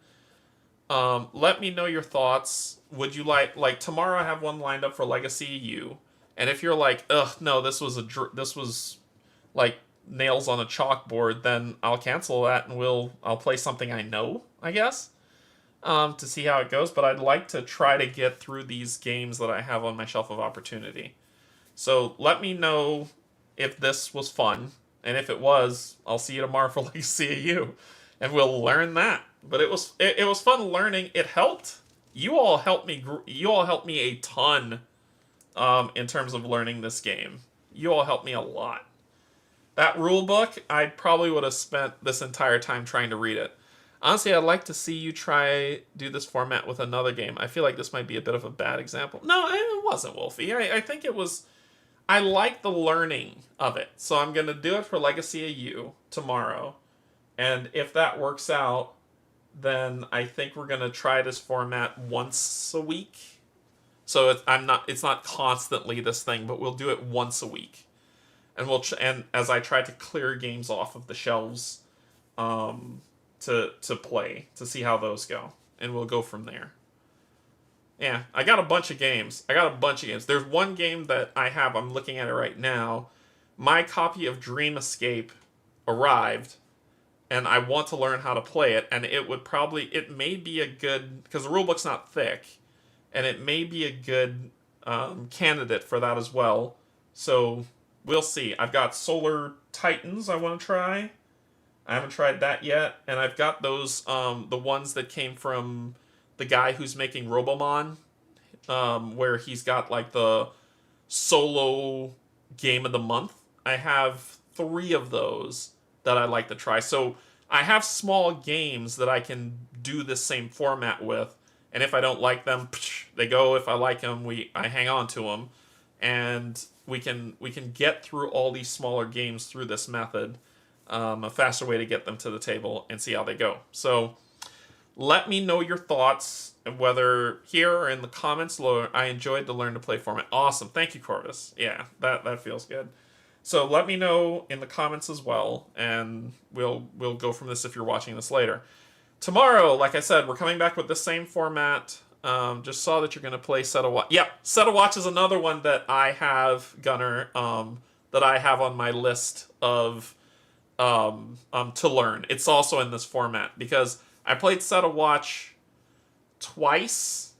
Let me know your thoughts. Would you like tomorrow I have one lined up for Legacy EU, and if you're like, ugh, no, this was like nails on a chalkboard, then I'll cancel that and I'll play something I know, I guess, to see how it goes. But I'd like to try to get through these games that I have on my shelf of opportunity. So let me know if this was fun, and if it was, I'll see you tomorrow for Legacy EU, and we'll learn that. But it was fun learning. It helped. You all helped me. You all helped me a ton, in terms of learning this game. You all helped me a lot. That rule book, I probably would have spent this entire time trying to read it. Honestly, I'd like to see you do this format with another game. I feel like this might be a bit of a bad example. No, it wasn't, Wolfie. I think it was. I like the learning of it, so I'm gonna do it for Legacy EU tomorrow, and if that works out, then I think we're gonna try this format once a week. So it's not constantly this thing, but we'll do it once a week, and and as I try to clear games off of the shelves, to play to see how those go, and we'll go from there. Yeah, I got a bunch of games. There's one game that I'm looking at it right now. My copy of Dream Escape arrived, and I want to learn how to play it, and it may be a good, because the rulebook's not thick, and it may be a good candidate for that as well. So we'll see. I've got Solar Titans I want to try. I haven't tried that yet, and I've got those the ones that came from the guy who's making Robomon, where he's got like the solo game of the month. I have 3 of those that I'd like to try. So I have small games that I can do this same format with, and if I don't like them, they go. If I like them, I hang on to them, and we can get through all these smaller games through this method. A faster way to get them to the table and see how they go. So let me know your thoughts, whether here or in the comments below. I enjoyed the Learn to Play format. Awesome. Thank you, Corvus. Yeah, that feels good. So let me know in the comments as well, and we'll go from this if you're watching this later. Tomorrow, like I said, we're coming back with the same format. Just saw that you're going to play Set of Watch. Yep, Set of Watch is another one that I have, Gunner, that I have on my list of to learn. It's also in this format, because I played Set of Watch twice,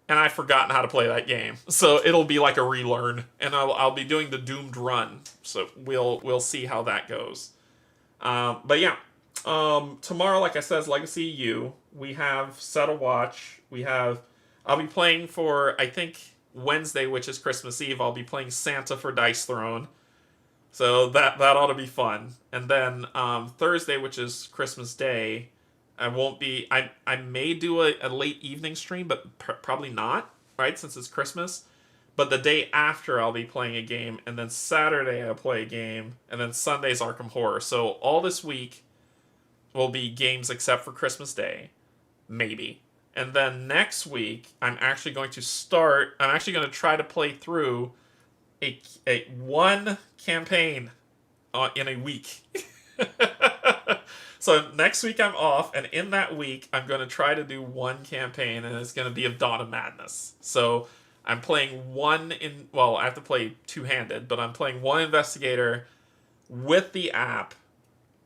and I've forgotten how to play that game. So it'll be like a relearn, and I'll be doing the Doomed Run. So we'll see how that goes. But yeah, tomorrow, like I said, is Legacy EU. We have Set of Watch. I'll be playing for, I think, Wednesday, which is Christmas Eve. I'll be playing Santa for Dice Throne. So that ought to be fun. And then Thursday, which is Christmas Day, I won't be. I may do a late evening stream, but probably not, right? Since it's Christmas. But the day after, I'll be playing a game, and then Saturday I'll play a game, and then Sunday's Arkham Horror. So all this week will be games except for Christmas Day, maybe. And then next week, I'm actually going to try to play through a one campaign in a week. So next week I'm off, and in that week I'm going to try to do one campaign, and it's going to be of Dawn of Madness. So I'm playing I have to play two-handed, but I'm playing one investigator with the app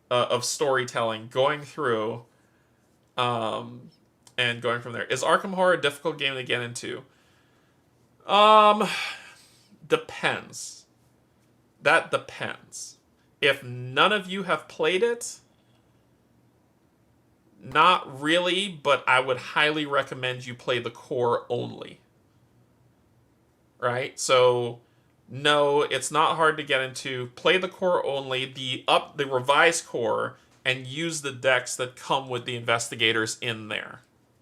of storytelling, going through, and going from there. Is Arkham Horror a difficult game to get into? Depends. That depends. If none of you have played it, not really, but I would highly recommend you play the core only. Right? So, no, it's not hard to get into. Play the core only, the revised core, and use the decks that come with the investigators in there.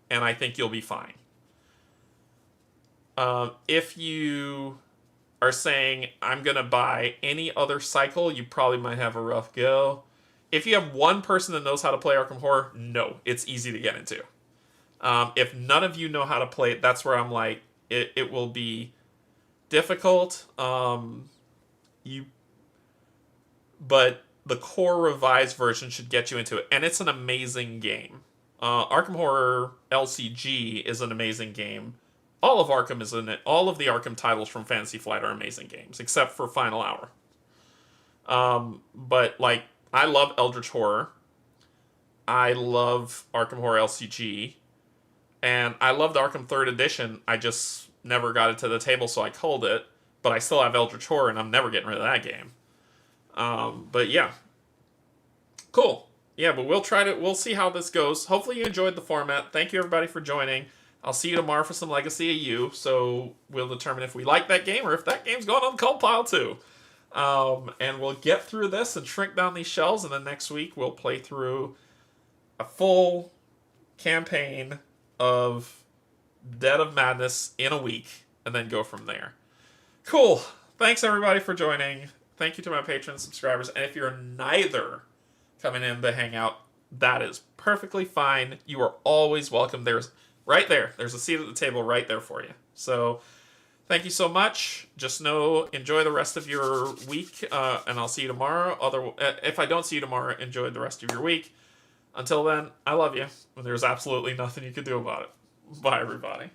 And I think you'll be fine. If you are saying, I'm going to buy any other cycle, you probably might have a rough go. If you have one person that knows how to play Arkham Horror, no, it's easy to get into. If none of you know how to play it, that's where I'm like, it will be difficult. But the core revised version should get you into it, and it's an amazing game. Arkham Horror LCG is an amazing game. All of Arkham is in it. All of the Arkham titles from Fantasy Flight are amazing games, except for Final Hour. But like, I love Eldritch Horror. I love Arkham Horror LCG, and I love the Arkham 3rd Edition. I just never got it to the table, so I culled it. But I still have Eldritch Horror, and I'm never getting rid of that game. But yeah, cool. Yeah, but we'll see how this goes. Hopefully you enjoyed the format. Thank you everybody for joining. I'll see you tomorrow for some Legacy of You, so we'll determine if we like that game or if that game's going on the cult pile too. And we'll get through this and shrink down these shells, and then next week we'll play through a full campaign of Dead of Madness in a week, and then go from there. Cool. Thanks everybody for joining. Thank you to my patrons, subscribers, and if you're neither coming in to hang out, that is perfectly fine. You are always welcome. There's a seat at the table right there for you. So thank you so much. Just know, enjoy the rest of your week, and I'll see you tomorrow. If I don't see you tomorrow, enjoy the rest of your week. Until then, I love you, and there's absolutely nothing you can do about it. Bye, everybody.